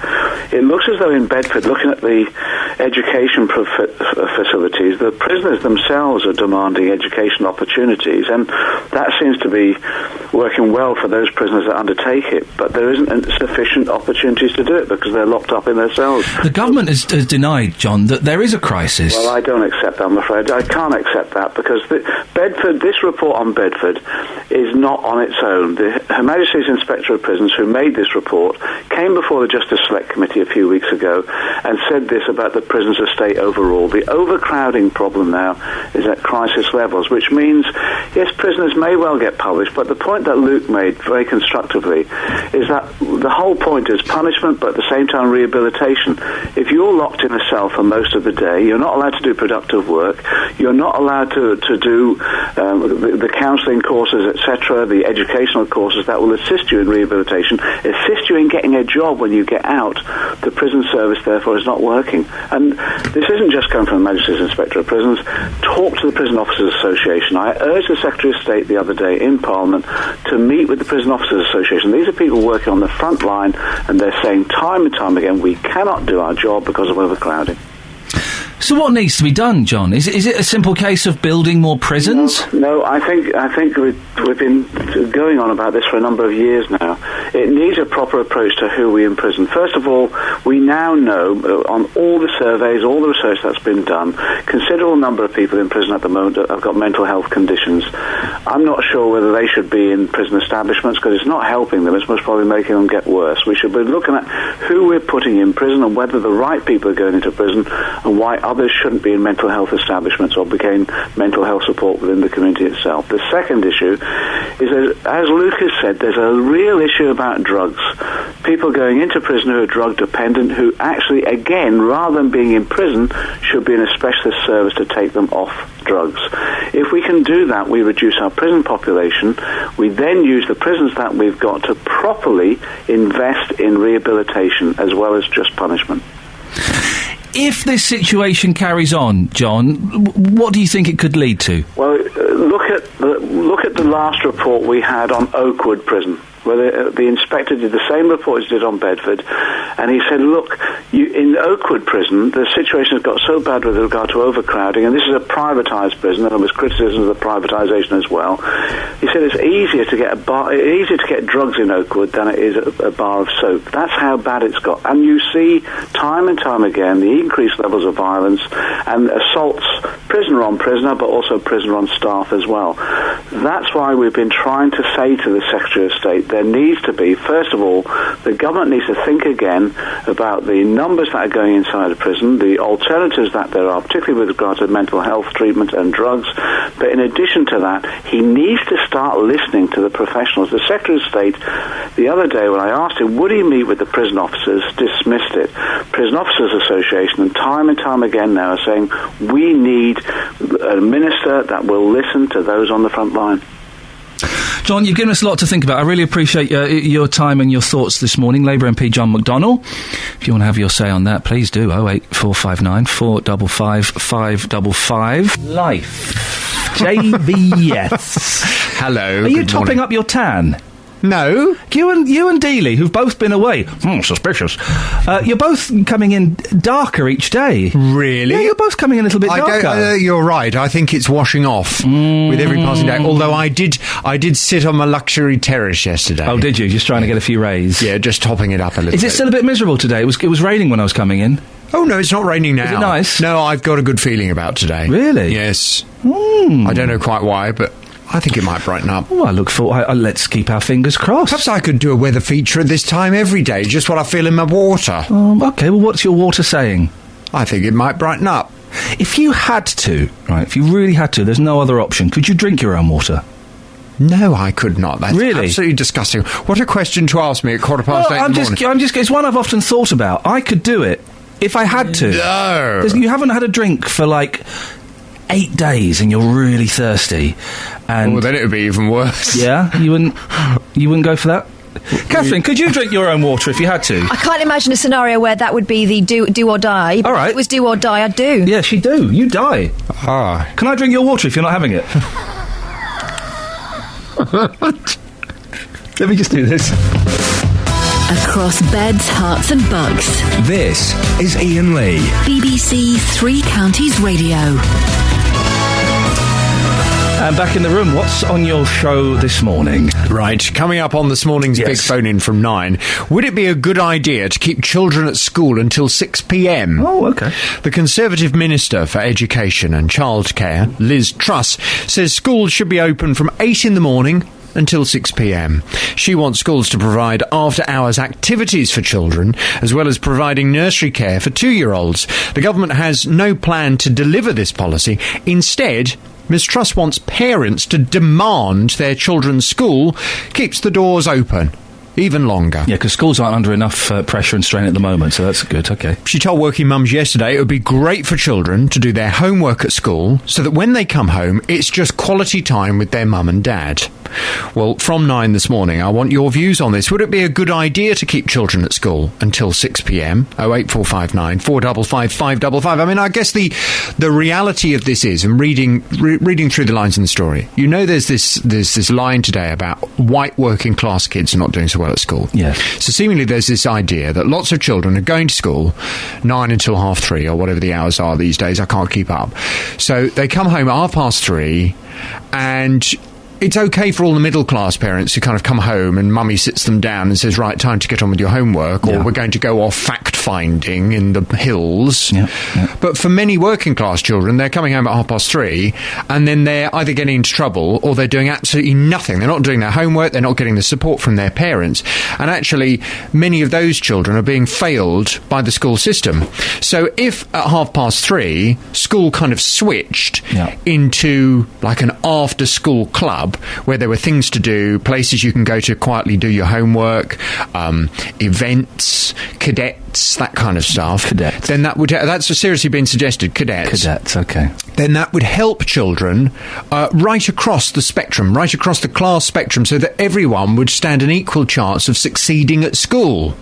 It looks as though in Bedford, looking at the education facilities, the prisoners themselves are demanding education opportunities, and that seems to be working well for those prisoners that undertake it, but there isn't sufficient opportunities to do it because they're locked up in their cells. The government has denied, John, that there is a crisis. Well, I don't accept that, I'm afraid. I can't accept that because this report on Bedford is not on its own. Her Majesty's Inspector of Prisons, who made this report, came before the Justice Select Committee a few weeks ago and said this about the prisons estate overall. The overcrowding problem now is at crisis levels, which means, yes, prisoners may well get published, but the point that Luke made very constructively is that the whole point is punishment, but at the same time rehabilitation. If you're locked in a cell for most of the day, you're not allowed to do productive work, you're not allowed to do the counselling courses, etc., the educational courses that will assist you in rehabilitation, assist you in getting a job when you get out. The prison service, therefore, is not working. And this isn't just coming from the Majesty's Inspector of Prisons. Talk to the Prison Officers Association. I urged the Secretary of State the other day in Parliament to meet with the Prison Officers Association. These are people working on the front line, and they're saying time and time again, we cannot do our job because of overcrowding. So what needs to be done, John? Is it a simple case of building more prisons? No, I think we've been going on about this for a number of years now. It needs a proper approach to who we imprison. First of all, we now know on all the surveys, all the research that's been done, considerable number of people in prison at the moment have got mental health conditions. I'm not sure whether they should be in prison establishments because it's not helping them, it's most probably making them get worse. We should be looking at who we're putting in prison and whether the right people are going into prison and why others shouldn't be in mental health establishments or begin mental health support within the community itself. The second issue is, as Luke has said, there's a real issue about drugs. People going into prison who are drug dependent, who actually, again, rather than being in prison, should be in a specialist service to take them off drugs. If we can do that, we reduce our prison population. We then use the prisons that we've got to properly invest in rehabilitation as well as just punishment. If this situation carries on, John, what do you think it could lead to? Well, look at the last report we had on Oakwood Prison. where the inspector did the same report as he did on Bedford, and he said, look, in Oakwood Prison, the situation has got so bad with regard to overcrowding, and this is a privatised prison, and there was criticism of the privatisation as well. He said it's easier to get drugs in Oakwood than it is a bar of soap. That's how bad it's got. And you see time and time again the increased levels of violence and assaults, prisoner on prisoner, but also prisoner on staff as well. That's why we've been trying to say to the Secretary of State, there needs to be, first of all, the government needs to think again about the numbers that are going inside a prison, the alternatives that there are, particularly with regard to mental health treatment and drugs. But in addition to that, he needs to start listening to the professionals. The Secretary of State, the other day when I asked him, would he meet with the prison officers, dismissed it. Prison Officers Association, and time again now, are saying we need a minister that will listen to those on the front line. John, you've given us a lot to think about. I really appreciate your time and your thoughts this morning. Labour MP John McDonnell. If you want to have your say on that, please do. 08459 455 555. Life. JVS. Hello. Are you topping up your tan? No. You and Dealey, who've both been away. Suspicious. You're both coming in darker each day. Really? Yeah, you're both coming in a little bit darker. You're right. I think it's washing off with every passing day. Although I did sit on my luxury terrace yesterday. Oh, did you? Just trying to get a few rays? Yeah, just topping it up a little bit. Is it still a bit miserable today? It was raining when I was coming in. Oh, no, it's not raining now. Is it nice? No, I've got a good feeling about today. Really? Yes. I don't know quite why, but I think it might brighten up. Oh, I look forward. Let's keep our fingers crossed. Perhaps I could do a weather feature at this time every day, just what I feel in my water. Okay, well, what's your water saying? I think it might brighten up. If you had to, right, if you really had to, there's no other option, could you drink your own water? No, I could not. That's really? Absolutely disgusting. What a question to ask me at 8:15 in the morning. It's one I've often thought about. I could do it if I had to. No. You haven't had a drink for, 8 days and you're really thirsty. And well, then it would be even worse. Yeah? You wouldn't go for that? Catherine, could you drink your own water if you had to? I can't imagine a scenario where that would be the do or die. All right. If it was do or die, I'd do. Yes, you do. You die. Ah. Can I drink your water if you're not having it? Let me just do this. Across beds, hearts and bucks. This is Iain Lee. BBC Three Counties Radio. And back in the room, what's on your show this morning? Right, coming up on this morning's Big Phone-In from 9, would it be a good idea to keep children at school until 6 p.m? Oh, OK. The Conservative Minister for Education and Childcare, Liz Truss, says schools should be open from 8 in the morning until 6 p.m. She wants schools to provide after-hours activities for children, as well as providing nursery care for 2-year-olds. The government has no plan to deliver this policy. Instead, Ms Truss wants parents to demand their children's school keeps the doors open even longer. Yeah, because schools aren't under enough pressure and strain at the moment, so that's good, OK. She told working mums yesterday it would be great for children to do their homework at school so that when they come home, it's just quality time with their mum and dad. Well, from 9 this morning, I want your views on this. Would it be a good idea to keep children at school until 6 p.m? 08459 455 555. I mean, I guess the reality of this is, and reading through the lines in the story, you know, there's this line today about white working class kids not doing so well at school. Yeah. So seemingly there's this idea that lots of children are going to school 9 until 3:30 or whatever the hours are these days. I can't keep up. So they come home at 3:30 and it's okay for all the middle-class parents who kind of come home and mummy sits them down and says, right, time to get on with your homework, or we're going to go off fact-finding in the hills. Yeah. But for many working-class children, they're coming home at 3:30 and then they're either getting into trouble or they're doing absolutely nothing. They're not doing their homework, they're not getting the support from their parents. And actually, many of those children are being failed by the school system. So if at 3:30, school kind of switched into like an after-school club, where there were things to do, places you can go to quietly do your homework, events, cadets, that kind of stuff. Cadets. Then that's seriously been suggested, cadets. Cadets, OK. Then that would help children right across the spectrum, right across the class spectrum, so that everyone would stand an equal chance of succeeding at school.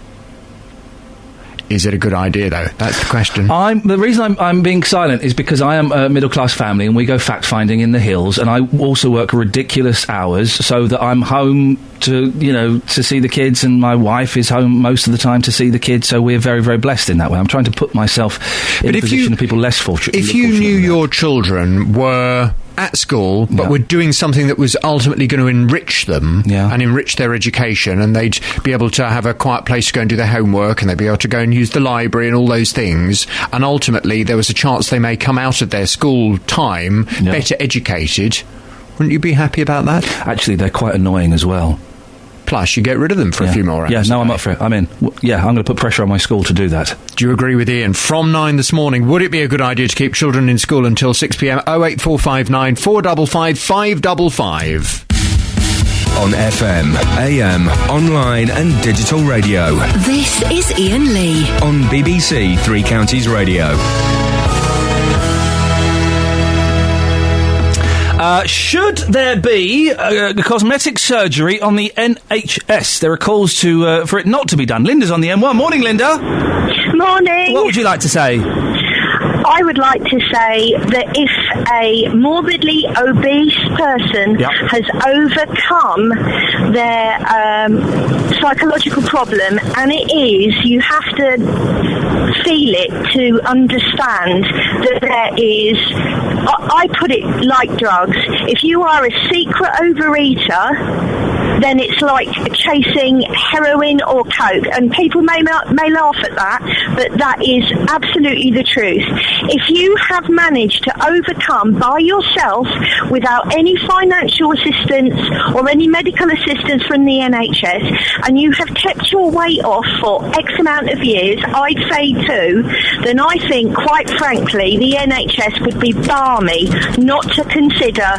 Is it a good idea, though? That's the question. The reason I'm being silent is because I am a middle-class family and we go fact-finding in the hills, and I also work ridiculous hours so that I'm home to see the kids, and my wife is home most of the time to see the kids, so we're very, very blessed in that way. I'm trying to put myself in the position of people less fortunate. If you knew your children were at school, but were doing something that was ultimately going to enrich them and enrich their education, and they'd be able to have a quiet place to go and do their homework, and they'd be able to go and use the library and all those things, and ultimately there was a chance they may come out of their school time better educated, wouldn't you be happy about that? Actually, they're quite annoying as well. Plus, you get rid of them for a few more hours. Yeah, no, I'm up for it. I'm in. I'm going to put pressure on my school to do that. Do you agree with Ian? From 9 this morning, would it be a good idea to keep children in school until 6pm? 08459 455 555. On FM, AM, online and digital radio. This is Iain Lee. On BBC Three Counties Radio. Should there be cosmetic surgery on the NHS? There are calls for it not to be done. Linda's on the M1. Morning, Linda. Morning. What would you like to say? I would like to say that if a morbidly obese person has overcome their psychological problem, and it is, you have to feel it to understand that there is, I put it like drugs, if you are a secret overeater, then it's like chasing heroin or coke, and people may laugh at that, but that is absolutely the truth. If you have managed to overcome by yourself without any financial assistance or any medical assistance from the NHS, and you have kept your weight off for X amount of years, I'd say 2, then I think, quite frankly, the NHS would be balmy not to consider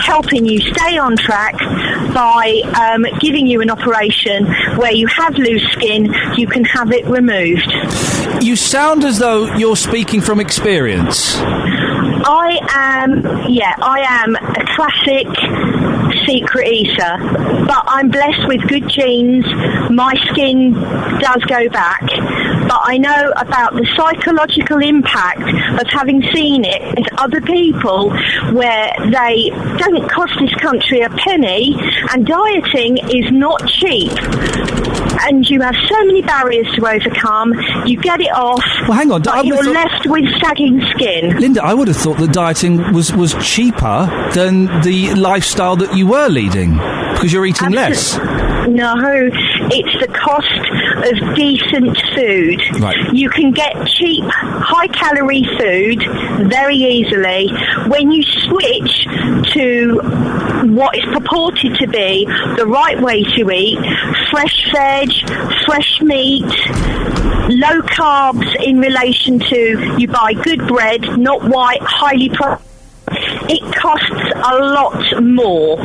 helping you stay on track by giving you an operation where you have loose skin, you can have it removed. You sound as though you're speaking from experience. I am a classic secret eater, but I'm blessed with good genes. My skin does go back, but I know about the psychological impact of having seen it with other people where they don't cost this country a penny, and dieting is not cheap. And you have so many barriers to overcome. You get it off, well, hang on, but you're left with sagging skin. Linda, I would have thought that dieting was cheaper than the lifestyle that you were leading, because you're eating less. No, it's the cost of decent food. Right. You can get cheap, high-calorie food very easily. When you switch to what is purported to be the right way to eat, fresh veg, fresh meat, low carbs in relation to you buy good bread, not white, highly processed, it costs a lot more.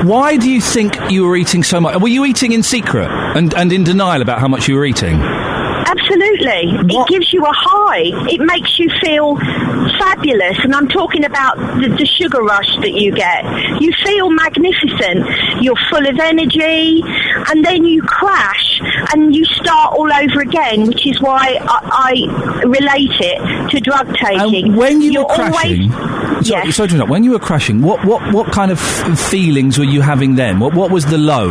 Why do you think you were eating so much? Were you eating in secret and in denial about how much you were eating? Absolutely. It gives you a high. It makes you feel fabulous. And I'm talking about the sugar rush that you get. You feel magnificent. You're full of energy. And then you crash and you start all over again, which is why I relate it to drug taking. And when you were crashing... Sorry to interrupt. When you were crashing, what kind of feelings were you having then? What was the low?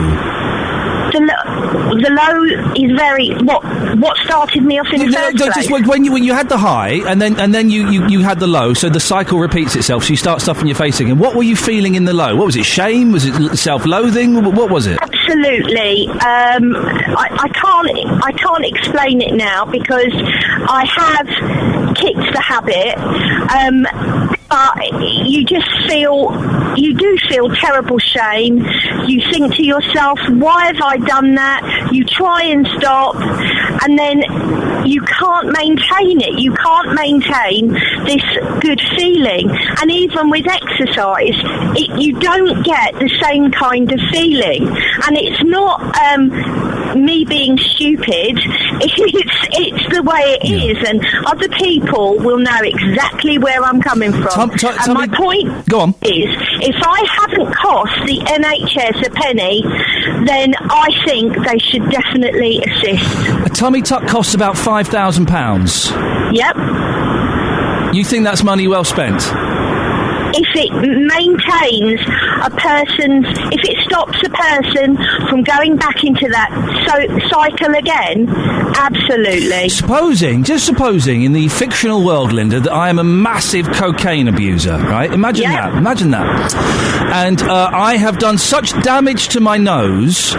The low is very what started me off in the first place. Just when you had the high and then you had the low, so the cycle repeats itself. So you start stuffing your face again. What were you feeling in the low? What was it? Shame? Was it self-loathing? What was it? Absolutely. I can't explain it now because I have kicked the habit. But you do feel terrible shame. You think to yourself, why have I done that? You try and stop, and then you can't maintain it. You can't maintain this good feeling. And even with exercise, you don't get the same kind of feeling. And it's not me being stupid. It's the way it is, and other people will know exactly where I'm coming from. And my point Go on. is, if I haven't cost the NHS a penny, then I think they should definitely assist. A tummy tuck costs about £5,000. Yep. You think that's money well spent? If it maintains a person's, if it stops a person from going back into that cycle again, absolutely. Just supposing, in the fictional world, Linda, that I am a massive cocaine abuser, right? Imagine that. And I have done such damage to my nose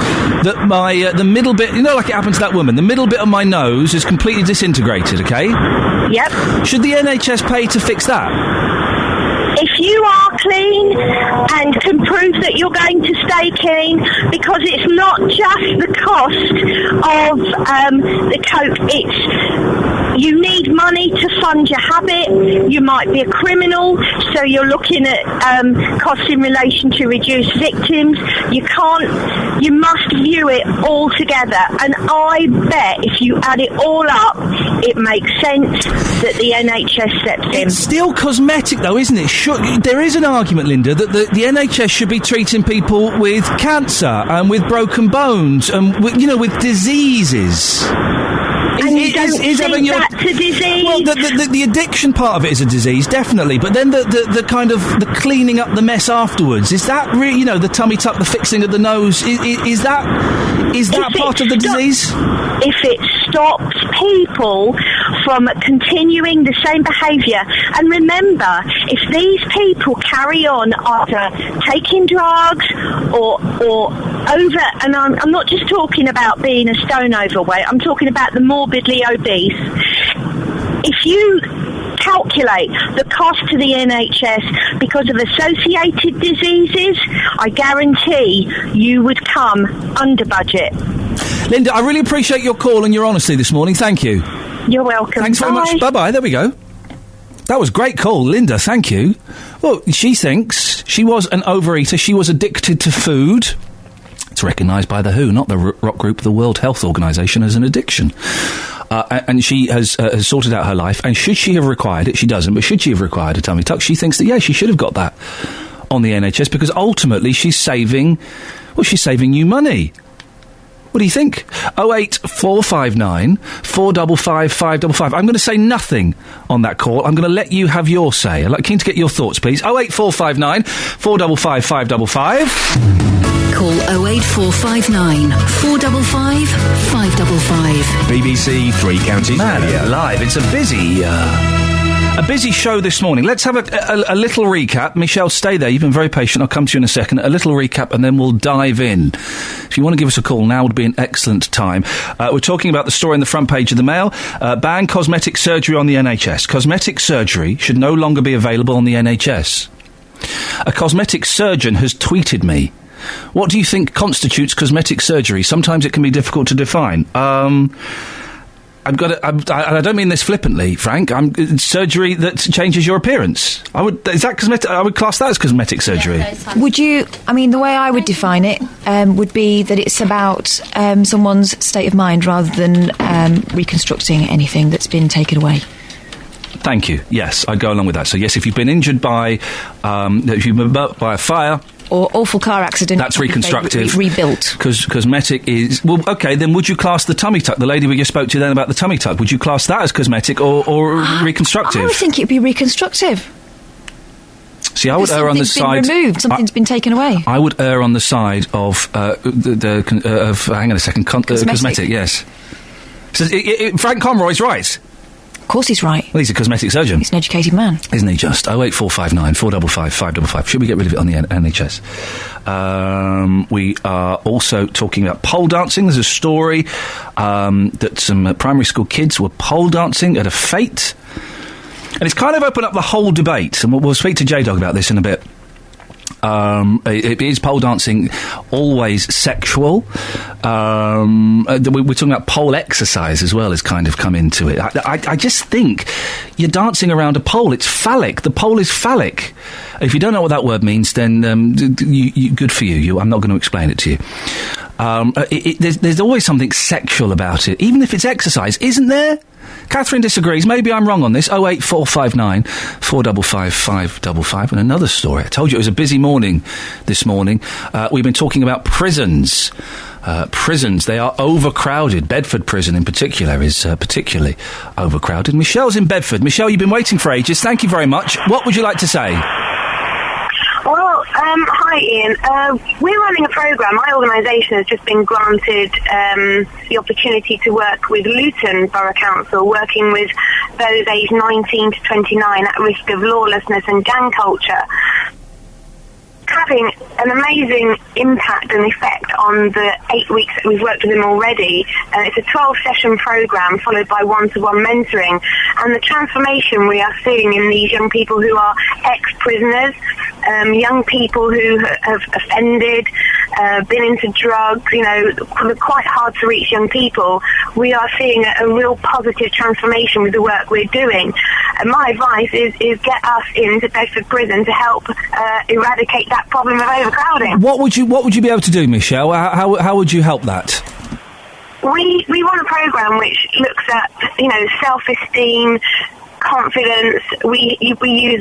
that my the middle bit, like it happened to that woman, the middle bit of my nose is completely disintegrated, okay? Yep. Should the NHS pay to fix that? If you are clean and can prove that you're going to stay clean, because it's not just the cost of the coke, you need money to fund your habit. You might be a criminal, so you're looking at costs in relation to reduced victims. You must view it all together. And I bet if you add it all up, it makes sense that the NHS steps in. It's still cosmetic, though, isn't it? There is an argument, Linda, that the NHS should be treating people with cancer and with broken bones and with diseases. And you don't think that's a disease? Well, the addiction part of it is a disease, definitely. But then the kind of the cleaning up the mess afterwards, is that really, the tummy tuck, the fixing of the nose, is that part of the disease? If it stops people from continuing the same behaviour, and remember, if these people carry on either taking drugs or over, and I'm not just talking about being a stone overweight, I'm talking about the morbidly obese. If you calculate the cost to the NHS because of associated diseases, I guarantee you would come under budget. Linda, I really appreciate your call and your honesty this morning. Thank you. You're welcome. Thanks very much. Bye-bye. There we go. That was a great call, Linda. Thank you. Well, she thinks she was an overeater. She was addicted to food. It's recognised by the WHO, not the rock group, the World Health Organisation, as an addiction. And she has sorted out her life. And should she have required it? She doesn't, but should she have required a tummy tuck? She thinks that, yeah, she should have got that on the NHS because ultimately she's saving you money. What do you think? 08459 455 555. I'm going to say nothing on that call. I'm going to let you have your say. I'm keen to get your thoughts, please. 08459 455 555. Call 08459 455 555. BBC Three Counties Radio. Live. It's a busy show this morning. Let's have a little recap. Michelle, stay there. You've been very patient. I'll come to you in a second. A little recap and then we'll dive in. If you want to give us a call, now would be an excellent time. We're talking about the story in the front page of the Mail. Ban cosmetic surgery on the NHS. Cosmetic surgery should no longer be available on the NHS. A cosmetic surgeon has tweeted me. What do you think constitutes cosmetic surgery? Sometimes it can be difficult to define. I don't mean this flippantly, Frank. Surgery that changes your appearance. I would class that as cosmetic surgery. The way I would define it would be that it's about someone's state of mind rather than reconstructing anything that's been taken away. Thank you. Yes, I'd go along with that. So yes, if you've been injured by a fire or awful car accident, that's reconstructive. Rebuilt. Because cosmetic is... Well, OK, then would you class the tummy tuck, the lady we just spoke to then about the tummy tuck, would you class that as cosmetic or reconstructive? I would think it'd be reconstructive. See, I would err on the side... Something's been removed, something's been taken away. I would err on the side of, hang on a second, cosmetic, yes. So, Frank Conroy's right. Of course he's right. Well, he's a cosmetic surgeon. He's an educated man. Isn't he just? 08459 455 555. Should we get rid of it on the NHS? We are also talking about pole dancing. There's a story that some primary school kids were pole dancing at a fete. And it's kind of opened up the whole debate. And we'll speak to J-Dog about this in a bit. Is pole dancing always sexual? We're talking about pole exercise as well has kind of come into it. I just think you're dancing around a pole. It's phallic. The pole is phallic. If you don't know what that word means, then good for you. I'm not going to explain it to you. There's always something sexual about it, even if it's exercise, isn't there? Catherine disagrees. Maybe I'm wrong on this. 08459 455 555. And another story. I told you it was a busy morning this morning. We've been talking about prisons. Prisons, they are overcrowded. Bedford Prison in particular is particularly overcrowded. Michelle's in Bedford. Michelle, you've been waiting for ages. Thank you very much. What would you like to say? Well, hi Ian. We're running a programme. My organisation has just been granted the opportunity to work with Luton Borough Council, working with those aged 19 to 29 at risk of lawlessness and gang culture. Having an amazing impact and effect on the 8 weeks that we've worked with them already. It's a 12-session programme followed by one-to-one mentoring, and the transformation we are seeing in these young people who are ex-prisoners, young people who have offended, been into drugs, the quite hard to reach young people. We are seeing a real positive transformation with the work we're doing. And my advice is get us into Bedford Prison to help eradicate that problem of overcrowding. What would you be able to do, Michelle? How would you help that? We run a programme which looks at, self-esteem, confidence. We use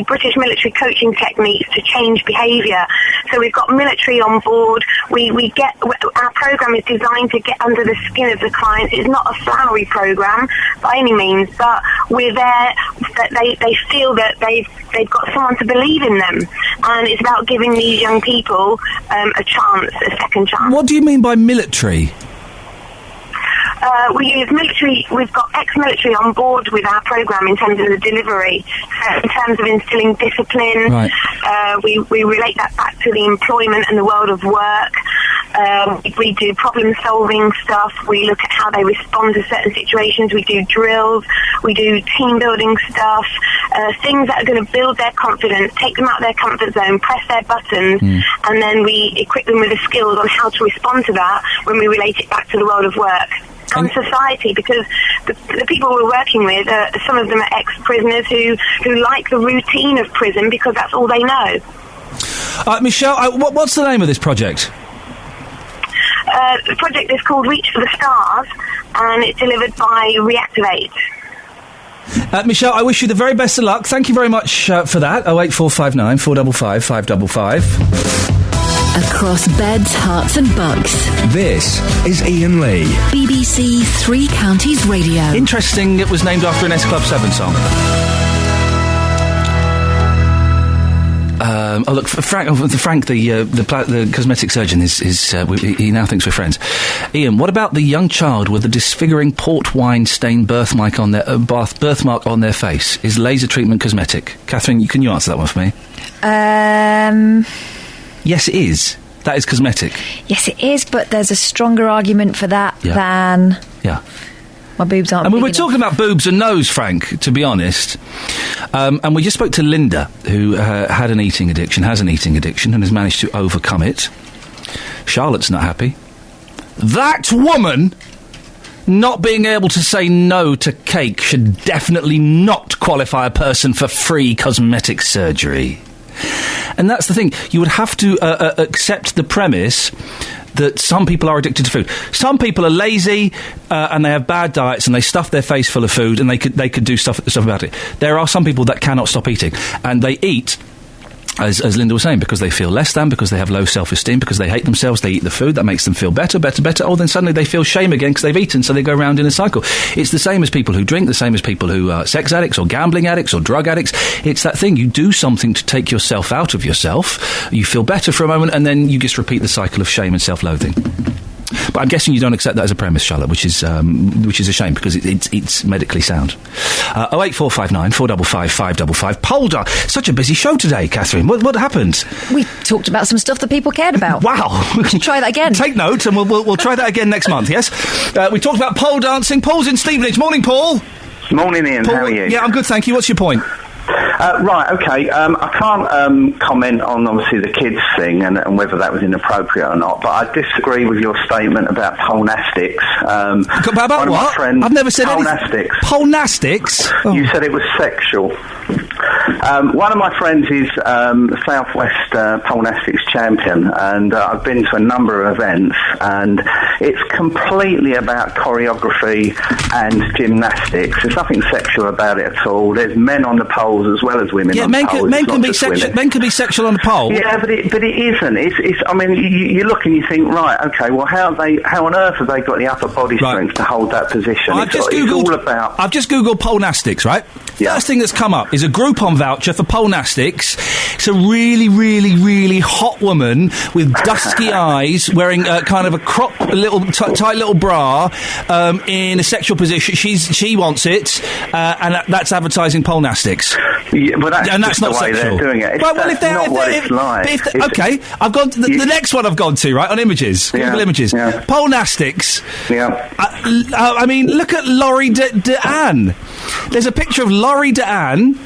British military coaching techniques to change behaviour. So we've got military on board. Our programme is designed to get under the skin of the clients. It's not a flowery programme by any means, but we're there that they feel that they've got someone to believe in them, and it's about giving these young people a second chance. What do you mean by military? We use military. We've got ex-military on board with our programme in terms of the delivery, in terms of instilling discipline. Right. We relate that back to the employment and the world of work. We do problem-solving stuff. We look at how they respond to certain situations. We do drills. We do team-building stuff. Things that are going to build their confidence, take them out of their comfort zone, press their buttons, and then we equip them with the skills on how to respond to that when we relate it back to the world of work and society, because the people we're working with, some of them are ex-prisoners who like the routine of prison because that's all they know. Michelle, what's the name of this project? The project is called Reach for the Stars, and it's delivered by Reactivate. Michelle, I wish you the very best of luck. Thank you very much for that. 08459 455 555. Across beds, hearts and bucks. This is Iain Lee. BBC Three Counties Radio. Interesting, it was named after an S Club 7 song. Look, Frank, the cosmetic surgeon he now thinks we're friends. Ian, what about the young child with the disfiguring port wine stained birthmark on their face? Is laser treatment cosmetic? Catherine, can you answer that one for me? Yes, it is. That is cosmetic. Yes, it is, but there's a stronger argument for that than... Yeah. My boobs aren't big we're enough. talking about boobs and nose, Frank, to be honest. And we just spoke to Linda, who has an eating addiction, and has managed to overcome it. Charlotte's not happy. That woman not being able to say no to cake should definitely not qualify a person for free cosmetic surgery. And that's the thing. You would have to accept the premise that some people are addicted to food. Some people are lazy and they have bad diets and they stuff their face full of food and they could do stuff about it. There are some people that cannot stop eating and they eat, as Linda was saying, because they feel less than, because they have low self-esteem, because they hate themselves, they eat the food, that makes them feel better. Oh, then suddenly they feel shame again because they've eaten, so they go around in a cycle. It's the same as people who drink, the same as people who are sex addicts or gambling addicts or drug addicts. It's that thing. You do something to take yourself out of yourself, you feel better for a moment, and then you just repeat the cycle of shame and self-loathing. But I'm guessing you don't accept that as a premise, Charlotte, which is a shame because it's medically sound. 08459 455 555. Polder. Such a busy show today, Catherine. What happened? We talked about some stuff that people cared about. Wow. We should try that again. Take note, and we'll try that again next month. Yes. We talked about pole dancing. Paul's in Stevenage. Morning, Paul. Morning, Ian. Paul, how are you? Yeah, I'm good, thank you. What's your point? Right, okay. I can't comment on, obviously, the kids thing and whether that was inappropriate or not, but I disagree with your statement about polnastics. About what? I've never said anything. Polnastics. Polnastics? Oh. You said it was sexual. One of my friends is Southwest Polnastics champion, and I've been to a number of events, and it's completely about choreography and gymnastics. There's nothing sexual about it at all. There's men on the poles as well as women on the poles. Men can be sexual. Men can be sexual on the pole. Yeah, but it isn't. It's. I mean, you look and you think, right, okay, well, how on earth have they got the upper body strength to hold that position? I've just googled Polnastics, right? Yeah. First thing that's come up is a Groupon voucher for Polnastics. It's a really, really, really hot woman with dusky eyes, wearing kind of a tight little bra, in a sexual position. She wants it, and that's advertising Polnastics. Yeah, but that's not the way sexual. they're doing it. Right, well, That's not what it's like. Okay, I've gone to the next one I've gone to, right, on images. Google images. Yeah. Polnastics. Yeah. I mean, look at Laurie DeAnne. There's a picture of Laurie DeAnne.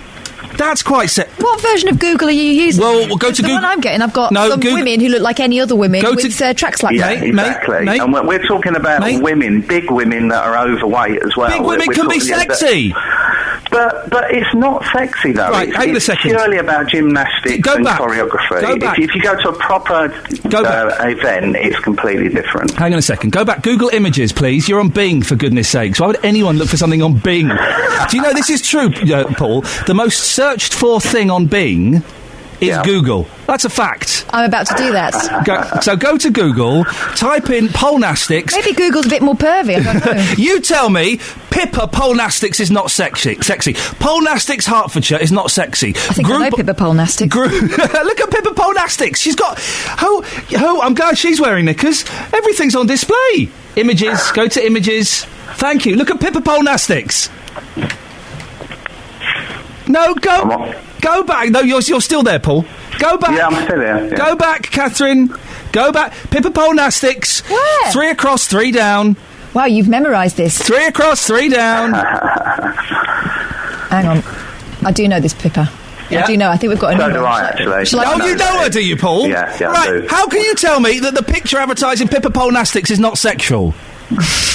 That's quite What version of Google are you using? Well, we'll go to Google. The one I'm getting, I've got some women who look like any other women with track slap. Yeah, exactly. Mate. And we're talking about women, big women that are overweight as well. Big women can be sexy. But it's not sexy, though. Right, hang on a second. It's purely about gymnastics and choreography. Go back. If you go to a proper event, it's completely different. Hang on a second. Go back. Google images, please. You're on Bing, for goodness sakes. Why would anyone look for something on Bing? Do you know this is true, Paul? The most searched for thing on Bing is Google. That's a fact. I'm about to do that. So go to Google, type in Polnastics. Maybe Google's a bit more pervy, I don't know. You tell me Pippa Polnastics is not sexy. Polnastics Hertfordshire is not sexy. I think I know Pippa Polnastics. Look at Pippa Polnastics. She's got... I'm glad she's wearing knickers. Everything's on display. Images. Go to images. Thank you. Look at Pippa Polnastics. No, go back. No, you're still there, Paul. Go back. Yeah, I'm still there. Yeah. Go back, Catherine. Go back. Pippa Polnastics. Where? 3 across, 3 down. Wow, you've memorised this. 3 across, 3 down. Hang on. I do know this Pippa. Yeah. I do know. I think we've got a So do I, actually. You know her, do you, Paul? Yeah, right. I do. How can you tell me that the picture advertising Pippa Polnastics is not sexual?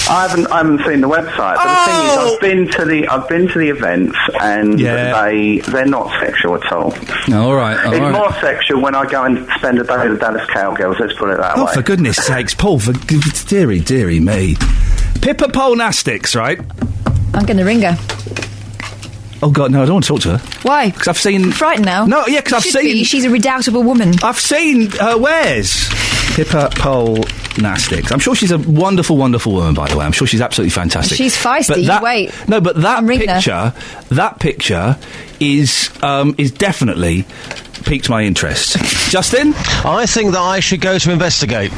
I haven't seen the website, but the thing is, I've been to the events, and they're not sexual at all. All right. It's more sexual when I go and spend a day with the Dallas Cowgirls. Let's put it that way. Oh, for goodness sakes, Paul! Dearie me, Pippa Polnastics, right? I'm going to ring her. Oh God, no! I don't want to talk to her. Why? Because I've seen. Frightened now? No, yeah, because I've seen. She's a redoubtable woman. I've seen her wares. Pippa Polnastics. I'm sure she's a wonderful, wonderful woman. By the way, I'm sure she's absolutely fantastic. She's feisty. Wait. No, but that picture is definitely piqued my interest. Justin, I think that I should go to investigate.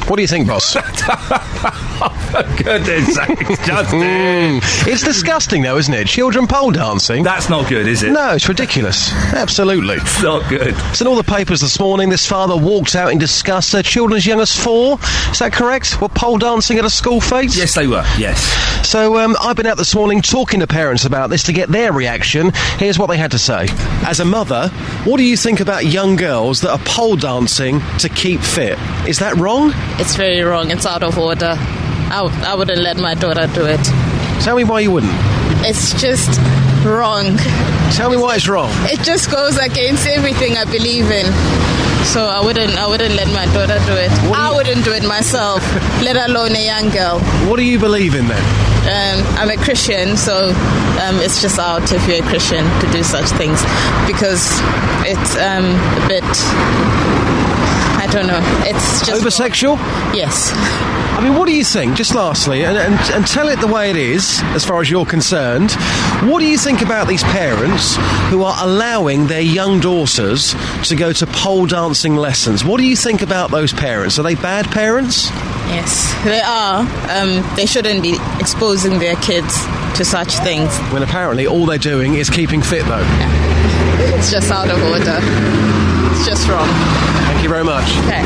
What do you think, boss? For goodness sakes, Justin. It's disgusting, though, isn't it? Children pole dancing. That's not good, is it? No, it's ridiculous. Absolutely. It's not good. It's in all the papers this morning. This father walked out in disgust. Their children as young as 4. Is that correct? Were pole dancing at a school fete? Yes, they were. Yes. So I've been out this morning talking to parents about this to get their reaction. Here's what they had to say. As a mother, what do you think about young girls that are pole dancing to keep fit? Is that wrong? It's very wrong. It's out of order. I wouldn't let my daughter do it. Tell me why you wouldn't. It's just wrong. Tell me why it's wrong. It just goes against everything I believe in. So I wouldn't let my daughter do it. I wouldn't do it myself, let alone a young girl. What do you believe in then? I'm a Christian, so it's just out if you're a Christian to do such things, because it's a bit... I don't know. It's just... Over-sexual? Yes. I mean, what do you think, just lastly, and tell it the way it is, as far as you're concerned, what do you think about these parents who are allowing their young daughters to go to pole dancing lessons? What do you think about those parents? Are they bad parents? Yes, they are. They shouldn't be exposing their kids to such things. When apparently all they're doing is keeping fit, though. Yeah. It's just out of order. It's just wrong. Thank you very much. Okay.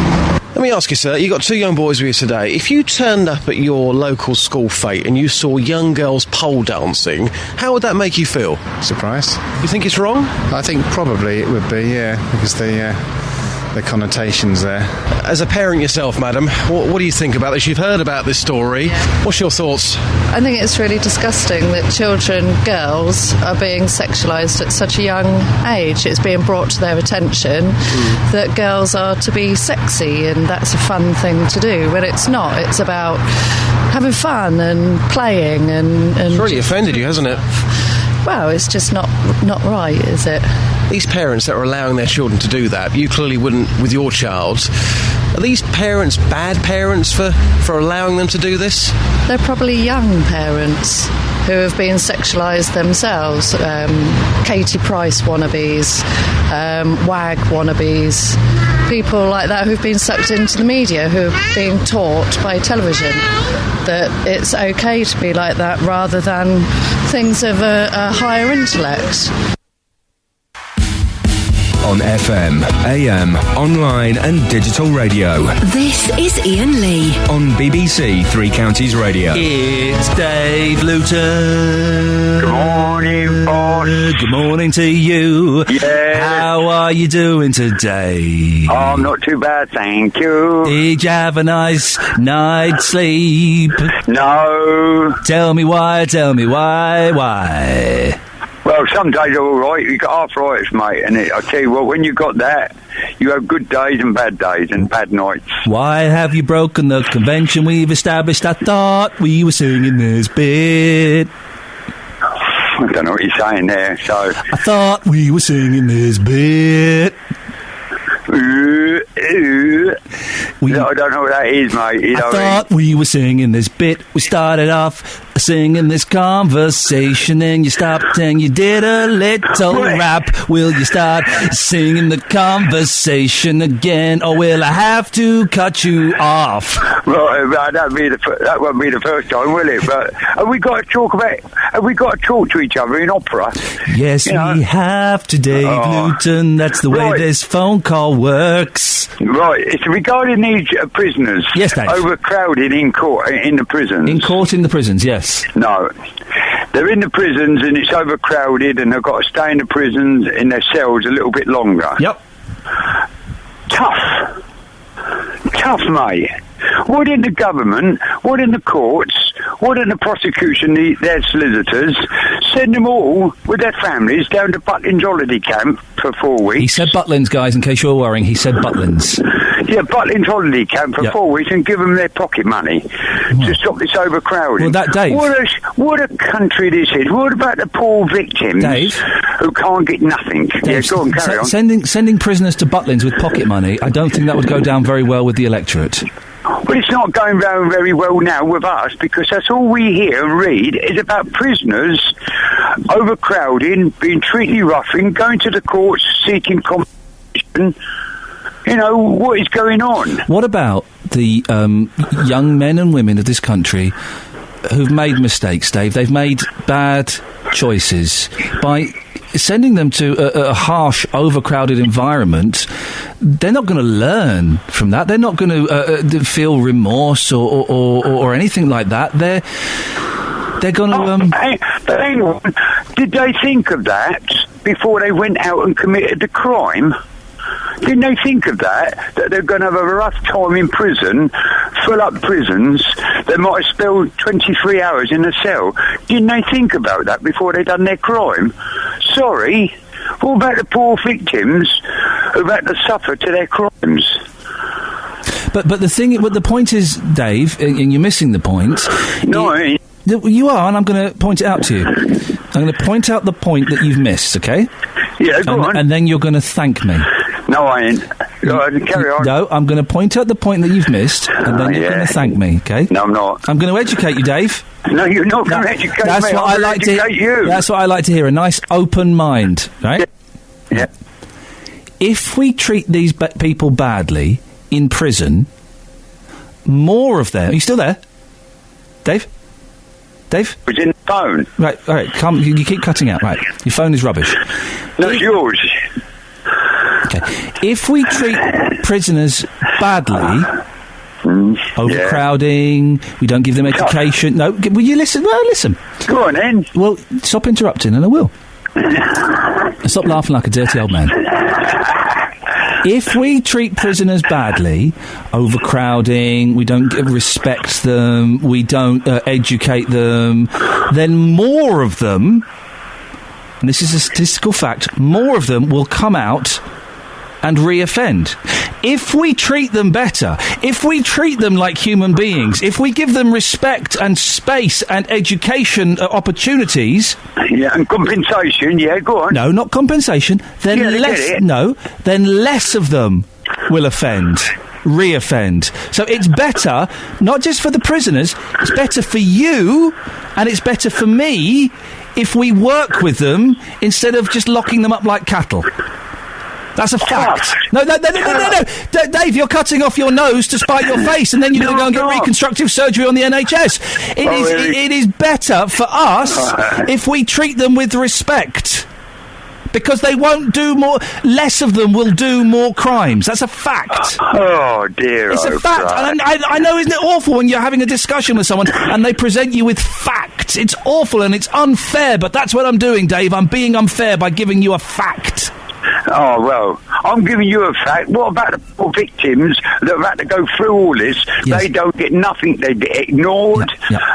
Let me ask you, sir, you've got 2 young boys with you today. If you turned up at your local school fete and you saw young girls pole dancing, how would that make you feel? Surprised. You think it's wrong? I think probably it would be, yeah, because the connotations there. As a parent yourself, madam, what do you think about this? You've heard about this story. Yeah. What's your thoughts? I think it's really disgusting that children, girls, are being sexualised at such a young age. It's being brought to their attention that girls are to be sexy and that's a fun thing to do, when it's not. It's about having fun and playing and it's really offended you, hasn't it? Well, it's just not right, is it? These parents that are allowing their children to do that, you clearly wouldn't with your child. Are these parents bad parents for allowing them to do this? They're probably young parents who have been sexualised themselves. Katie Price wannabes, WAG wannabes, people like that who've been sucked into the media, who are being taught by television that it's okay to be like that rather than things of a higher intellect. On FM, AM, online and digital radio. This is Iain Lee. On BBC Three Counties Radio. It's Dave Luton. Good morning, boss. Good morning to you. Yeah. How are you doing today? Oh, I'm not too bad, thank you. Did you have a nice night's sleep? No. Tell me why. Well, some days are all right. You got arthritis, mate, and I tell you what, when you got that, you have good days and bad nights. Why have you broken the convention we've established? I thought we were singing this bit. I don't know what you're saying there, so... I thought we were singing this bit. I don't know what that is, mate. I thought we were singing this bit. We started off singing this conversation, then you stopped and you did a little rap. Will you start singing the conversation again, or will I have to cut you off? Right, that won't be the first time, will it? But have we got to talk to each other in opera? Yes, we have to, Dave Luton. That's the way this phone call works. Right, it's regarding these prisoners. Yes, Dave. Overcrowded in court, in the prisons. In court, in the prisons, yes. No. They're in the prisons and it's overcrowded and they've got to stay in the prisons in their cells a little bit longer. Yep. Tough, mate. What in the government, what in the courts, what in the prosecution, their solicitors, send them all with their families down to Butlins holiday camp for 4 weeks. He said Butlins, guys, in case you're worrying. He said Butlins. Yeah, Butlins holiday camp for 4 weeks and give them their pocket money to stop this overcrowding. Well, Dave. What a country this is. What about the poor victims who can't get nothing? Dave, go on, carry on. Sending prisoners to Butlins with pocket money, I don't think that would go down very well with the electorate. Well, it's not going down very well now with us because that's all we hear and read is about prisoners overcrowding, being treated roughing, going to the courts, seeking compensation. You know, what is going on? What about the young men and women of this country who've made mistakes, Dave? They've made bad choices. By sending them to a harsh, overcrowded environment, they're not going to learn from that. They're not going to feel remorse or anything like that. They're going to... But hang on. Did they think of that before they went out and committed the crime? Didn't they think of that they're going to have a rough time in prison, fill up prisons, they might have spent 23 hours in a cell? Didn't they think about that before they done their crime? Sorry, what about the poor victims who've had to suffer to their crimes? But the point is, Dave, and you're missing the point. No, you are, and I'm going to point it out to you. I'm going to point out the point that you've missed, okay? Yeah, go on. And then you're going to thank me. No, I ain't. Go ahead, carry on. No, I'm going to point out the point that you've missed, and then you're going to thank me, okay? No, I'm not. I'm going to educate you, Dave. No, you're not going to educate me. That's what I like to hear. That's what I like to hear. A nice open mind, right? Yeah. If we treat these people badly in prison, more of them... Are you still there? Dave? Dave? It's in the phone. Right, all right, come. You keep cutting out, right. Your phone is rubbish. No, it's yours. Okay. If we treat prisoners badly, overcrowding, we don't give them education... No, will you listen? Well, listen. Go on, then. Well, stop interrupting, and I will. Stop laughing like a dirty old man. If we treat prisoners badly, overcrowding, we don't respect them, we don't educate them, then more of them, and this is a statistical fact, more of them will come out and re-offend. If we treat them better, if we treat them like human beings, if we give them respect and space and education opportunities... Yeah, and compensation, yeah, go on. No, not compensation. Then then less of them will offend, re-offend. So it's better, not just for the prisoners, it's better for you and it's better for me if we work with them instead of just locking them up like cattle. That's a fact. No. Dave, you're cutting off your nose to spite your face, and then you're going to go and get reconstructive surgery on the NHS. It is better for us if we treat them with respect. Because they won't do more... Less of them will do more crimes. That's a fact. Oh, dear. It's a fact. And I know, isn't it awful when you're having a discussion with someone and they present you with facts? It's awful and it's unfair, but that's what I'm doing, Dave. I'm being unfair by giving you a fact. Oh, well, I'm giving you a fact. What about the poor victims that have had to go through all this? Yes. They don't get nothing. They get ignored,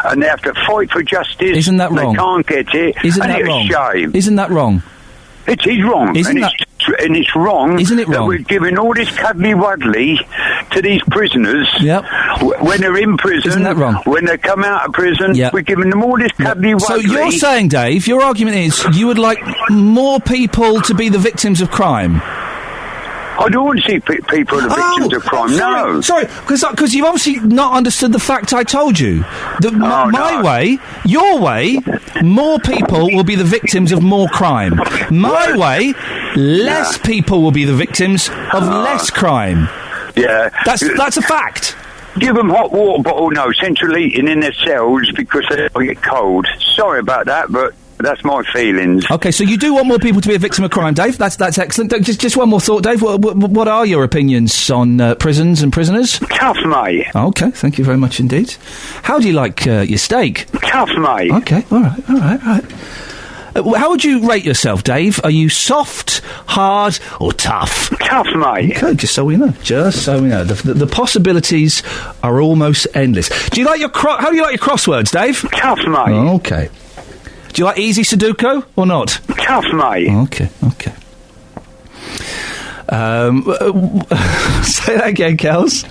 and they have to fight for justice. Isn't that wrong? They can't get it. Isn't that wrong? It's a shame. Isn't that wrong? It is wrong. And it's wrong. Isn't it wrong? That we're giving all this cuddly-wuddly to these prisoners when they're in prison. Isn't that wrong? When they come out of prison, we're giving them all this cuddly-wuddly. So you're saying, Dave, your argument is you would like more people to be the victims of crime? I don't want to see people the victims of crime, no. Sorry, because you've obviously not understood the fact I told you. My way, your way, more people will be the victims of more crime. My way, less people will be the victims of less crime. Yeah. That's a fact. Give them hot water bottle, central heating in their cells because they get cold. Sorry about that, but... That's my feelings. Okay, so you do want more people to be a victim of crime, Dave. That's excellent. Just one more thought, Dave. What are your opinions on prisons and prisoners? Tough, mate. Okay, thank you very much indeed. How do you like your steak? Tough, mate. Okay, all right. How would you rate yourself, Dave? Are you soft, hard, or tough? Tough, mate. Okay, just so we know. The possibilities are almost endless. Do you like how do you like your crosswords, Dave? Tough, mate. Oh, okay. Do you like easy Sudoku or not? Tough, mate. Okay. Say that again, Kels.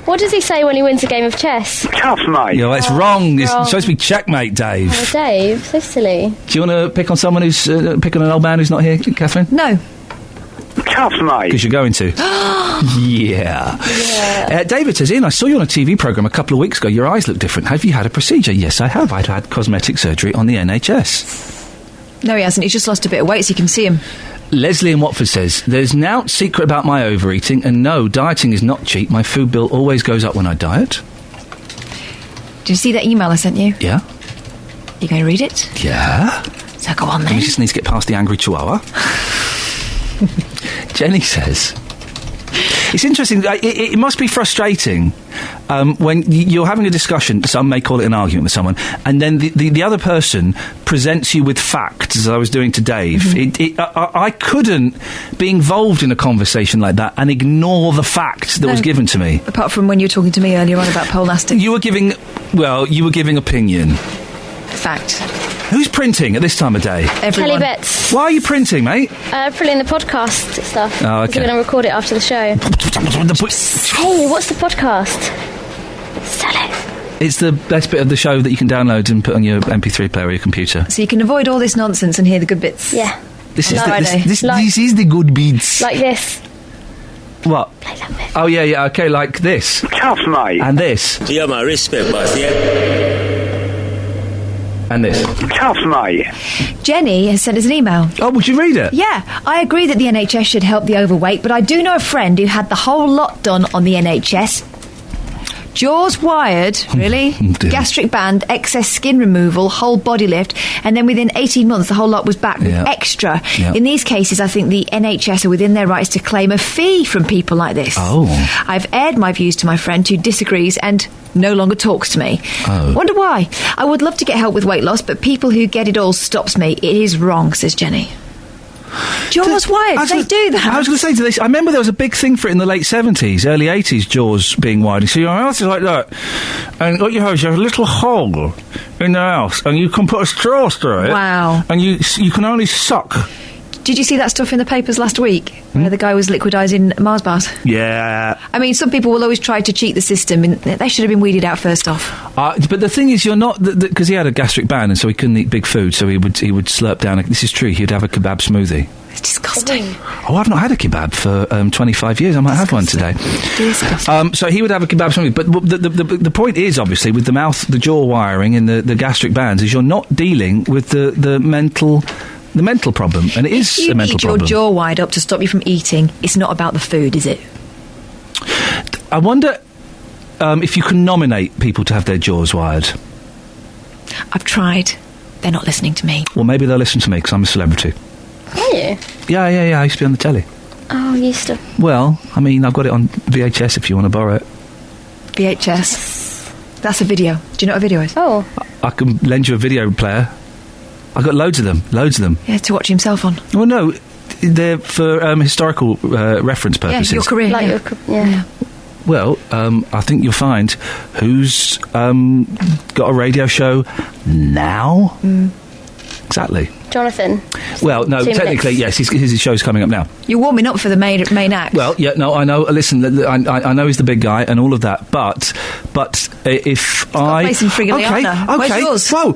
What does he say when he wins a game of chess? Tough, mate. Yeah, that's wrong. It's supposed to be checkmate, Dave. Oh, Dave, so silly. Do you want to pick on someone who's pick on an old man who's not here, Catherine? No. Tough, mate. Because you're going to. Yeah. David says, Ian, I saw you on a TV programme a couple of weeks ago. Your eyes look different. Have you had a procedure? Yes, I have. I'd had cosmetic surgery on the NHS. No, he hasn't. He's just lost a bit of weight, so you can see him. Leslie in Watford says, there's now a secret about my overeating, and no, dieting is not cheap. My food bill always goes up when I diet. Did you see that email I sent you? Yeah. You going to read it? Yeah. So go on then. We just need to get past the angry chihuahua. Jenny says, it's interesting, it must be frustrating when you're having a discussion, some may call it an argument with someone, and then the other person presents you with facts, as I was doing to Dave. Mm-hmm. I couldn't be involved in a conversation like that and ignore the fact that was given to me. Apart from when you were talking to me earlier on about Polastic. You were giving opinion. Fact. Who's printing at this time of day? Everyone. Kelly Betts. Why are you printing, mate? Printing the podcast stuff. Oh, okay. We're going to record it after the show. Hey, what's the podcast? Sell it. It's the best bit of the show that you can download and put on your MP3 player or your computer. So you can avoid all this nonsense and hear the good bits. Yeah. This is the good bits. Like this. What? Play that bit. Oh, yeah, okay, like this. Tough, mate. And this. Yeah, my respect, boss, yeah. And this. Tough, mate. Jenny has sent us an email. Oh, would you read it? Yeah. I agree that the NHS should help the overweight, but I do know a friend who had the whole lot done on the NHS. Jaws wired, really? Gastric band, excess skin removal, whole body lift, and then within 18 months the whole lot was back with extra. Yep. In these cases, I think the NHS are within their rights to claim a fee from people like this. Oh. I've aired my views to my friend who disagrees and no longer talks to me. Oh. Wonder why. I would love to get help with weight loss, but people who get it all stops me. It is wrong, says Jenny. Jaws wired? They do that? I was going to say, I remember there was a big thing for it in the late 70s, early 80s, Jaws being wired. So your house is like that, and what you have is you have a little hole in the house, and you can put a straw through it. Wow. And you can only suck. Did you see that stuff in the papers last week, where the guy was liquidising Mars bars? Yeah. I mean, some people will always try to cheat the system, and they should have been weeded out first off. But the thing is, you're not... Because he had a gastric ban, and so he couldn't eat big food, so he would slurp down... This is true, he'd have a kebab smoothie. It's disgusting. Oh, I've not had a kebab for 25 years. I might have one today. Disgusting. So he would have a kebab smoothie. But the point is, obviously, with the mouth, the jaw wiring and the gastric bans, is you're not dealing with the mental... The mental problem, and it is a mental problem. If you need your jaw wired up to stop you from eating, it's not about the food, is it? I wonder if you can nominate people to have their jaws wired. I've tried. They're not listening to me. Well, maybe they'll listen to me because I'm a celebrity. Are you? Yeah. I used to be on the telly. Oh, you used to. Well, I mean, I've got it on VHS if you want to borrow it. VHS. That's a video. Do you know what a video is? Oh. I can lend you a video player. I've got loads of them. Yeah, to watch himself on. Well, no, they're for historical reference purposes. Yeah, your career. Yeah. Well, I think you'll find who's got a radio show now. Exactly. Jonathan. Well, no, 2 technically, minutes. yes, his show's coming up now. You're warming up for the main act. Well, yeah, no, I know. Listen, I know he's the big guy and all of that, but if I place in Frigaliana. Okay, Where's yours? Whoa,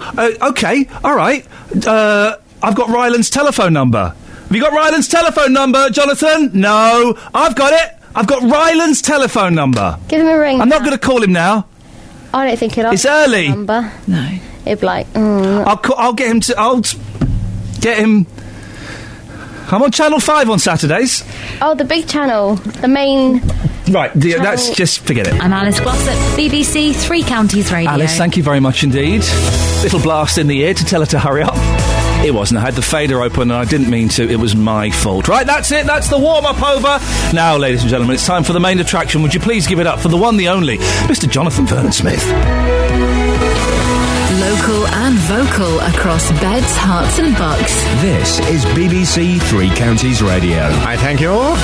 okay, all right. I've got Ryland's telephone number. Have you got Ryland's telephone number, Jonathan? No, I've got it. I've got Ryland's telephone number. Give him a ring. I'm not going to call him now. I don't think he'll. It's early. Number. No. It'd be like. I'll get him to. I'll get him. I'm on Channel 5 on Saturdays. Oh, the big channel, the main. Right, that's just forget it. I'm Alice Glossop, BBC Three Counties Radio. Alice, thank you very much indeed. Little blast in the ear to tell her to hurry up. It wasn't. I had the fader open and I didn't mean to. It was my fault. Right, that's it. That's the warm-up over. Now, ladies and gentlemen, it's time for the main attraction. Would you please give it up for the one, the only, Mr. Jonathan Vernon-Smith. Local and vocal across beds, hearts and bucks. This is BBC Three Counties Radio. I thank you all.